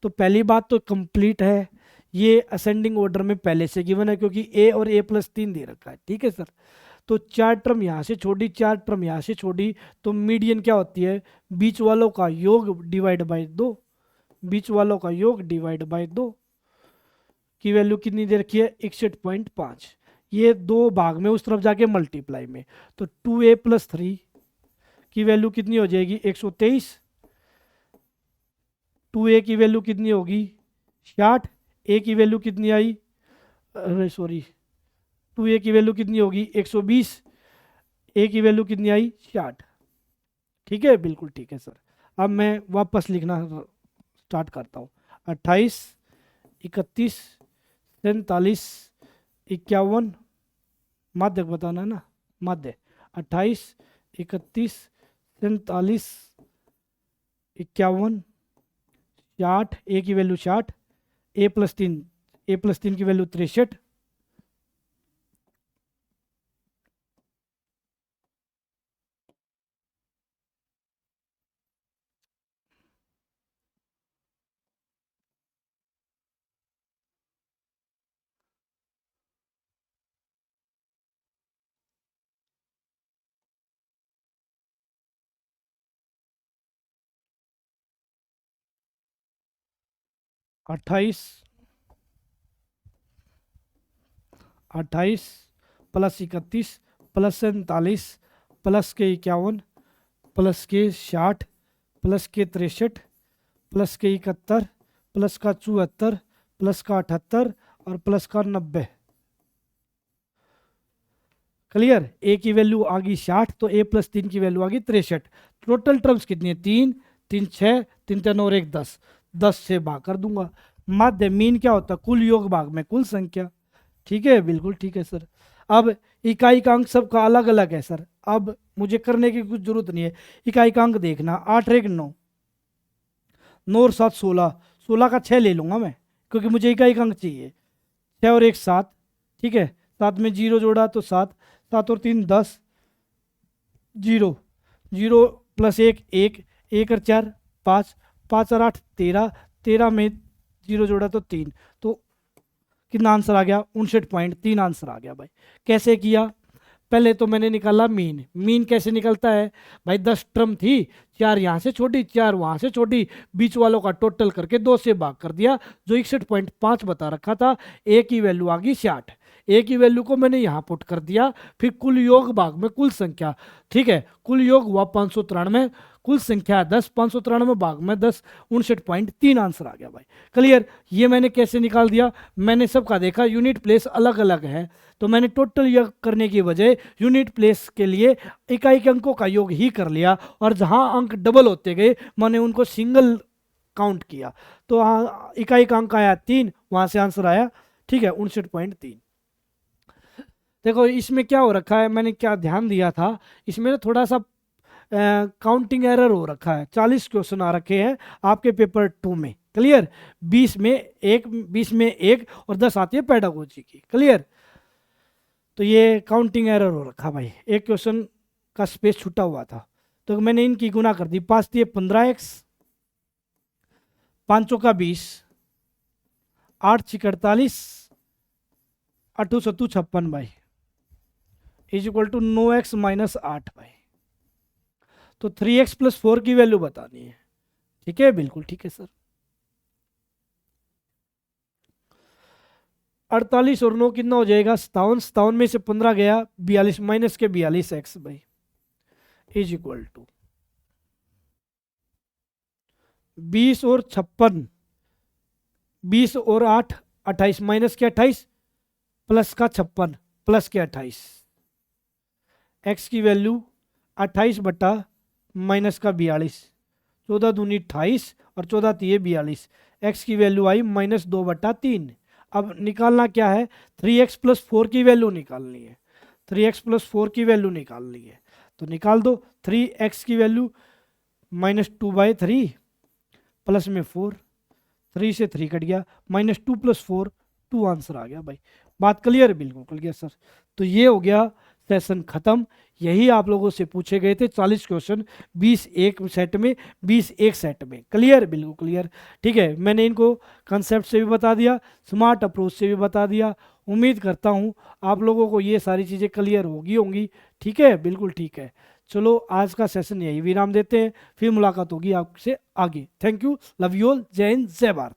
तो पहली बात तो कंप्लीट है, ये असेंडिंग ऑर्डर में पहले से गिवन है क्योंकि ए और A+3 दे रखा है, ठीक है सर। तो 4 टर्म यहाँ से छोड़ी, 4 टर्म यहाँ से छोड़ी, तो मीडियन क्या होती है, बीच वालों का योग डिवाइड बाय 2, बीच वालों का योग डिवाइड बाय 2 की वैल्यू कितनी दे रखी है, 61.5, ये दो भाग में उस तरफ जाके मल्टीप्लाई में, तो 2A+3 की वैल्यू कितनी हो जाएगी, 123, 2A की वैल्यू कितनी होगी, 60, ए की वैल्यू कितनी आई, अरे सॉरी, 2A की वैल्यू कितनी होगी, 120, ए की वैल्यू कितनी आई, 60, ठीक है, बिल्कुल ठीक है सर। अब मैं वापस लिखना स्टार्ट करता हूँ, 28, 31, 47, 51, माध्य बताना है ना, माध्य 28, 31, 47, 51, 60, ए की वैल्यू 60, A+3, A+3 की वैल्यू 63, 28 28 प्लस 31 प्लस 47 प्लस के 51 प्लस के 60 प्लस के 63 प्लस के 71 प्लस का 74 प्लस का 78 और प्लस का 90। क्लियर। ए की वैल्यू आ गई 60 तो ए प्लस 3 की वैल्यू आ गई 63। टोटल टर्म्स कितनी है? 3 3 6 3 3 और 1 10। 10 से भाग कर दूंगा। माध्य मीन क्या होता है? कुल योग भाग में कुल संख्या। ठीक है, बिल्कुल ठीक है सर। अब इकाई का अंक सबका अलग अलग है सर। अब मुझे करने की कुछ जरूरत नहीं है। इकाई का अंक देखना, 8 और 1 9, 9 और 7 16, 16 का 6 ले लूंगा मैं क्योंकि मुझे इकाई का अंक चाहिए। 6 और 1 7, ठीक है, 7 में 0 जोड़ा तो 7, 7 और 3 10, 0 0 प्लस 1 1, 1 और 4 5, 5 और 8 13, 13 में 0 जोड़ा तो 3, तो कितना आंसर आ गया? 59.3 आंसर आ गया भाई। कैसे किया? पहले तो मैंने निकाला मीन। मीन कैसे निकलता है भाई? 10 टर्म थी, 4 यहाँ से छोटी 4 वहाँ से छोटी, बीच वालों का टोटल करके 2 से भाग कर दिया, जो 61.5 बता रखा था। ए की वैल्यू आ गई 60। ए की वैल्यू को मैंने यहाँ पुट कर दिया। फिर कुल योग भाग में कुल संख्या, ठीक है, कुल योग हुआ 593, कुल संख्या 10, 593 भाग में 10, 59.3 आंसर आ गया भाई। क्लियर। ये मैंने कैसे निकाल दिया? मैंने सबका देखा, यूनिट प्लेस अलग अलग है, तो मैंने टोटल योग करने की बजाय यूनिट प्लेस के लिए इकाई के अंकों का योग ही कर लिया, और जहां अंक डबल होते गए मैंने उनको सिंगल काउंट किया। तो इकाई का अंक आया 3, वहां से आंसर आया, ठीक है, 59.3। देखो इसमें क्या हो रखा है, मैंने क्या ध्यान दिया था, इसमें ना थोड़ा सा काउंटिंग एरर हो रखा है। 40 क्वेश्चन आ रखे हैं आपके पेपर 2 में। क्लियर। 20 में एक और 10 आती है पेडागोजी की। क्लियर। तो ये काउंटिंग एरर हो रखा भाई, एक क्वेश्चन का स्पेस छूटा हुआ था, तो मैंने इनकी गुना कर दी। 5 दिए 15x, 5 का 20, 8 6 48, 8 7 56 भाई, is equal to 9x minus 8 भाई। तो 3x प्लस 4 की वैल्यू बतानी है। ठीक है, बिल्कुल ठीक है सर। 48 और 9 कितना हो जाएगा? 57, 57 में से 15 गया, 42 माइनस के 42x भाई, इज इक्वल टू 20 और 56, 20 और 8 28 माइनस के 28 प्लस का 56 प्लस के 28, x की वैल्यू 28 बटा माइनस का 42, 14 दूनी 28 और 14 तीय 42, x की वैल्यू आई -2/3। अब निकालना क्या है? 3x प्लस 4 की वैल्यू निकालनी है। 3x प्लस 4 की वैल्यू निकालनी है, तो निकाल दो। 3x की वैल्यू -2/3 प्लस में 4, 3 से 3 कट गया, -2 प्लस 4 2 आंसर आ गया भाई। बात क्लियर है? बिल्कुल क्लियर सर। तो ये हो गया सेशन खत्म। यही आप लोगों से पूछे गए थे 40 क्वेश्चन, 20 एक सेट में, 20 एक सेट में। क्लियर? बिल्कुल क्लियर। ठीक है, मैंने इनको कंसेप्ट से भी बता दिया, स्मार्ट अप्रोच से भी बता दिया। उम्मीद करता हूँ आप लोगों को ये सारी चीज़ें क्लियर होंगी। ठीक है, बिल्कुल ठीक है। चलो आज का सेशन यही विराम देते हैं, फिर मुलाकात होगी आपसे आगे। Thank you, love you all, जय हिंद, जय भारत।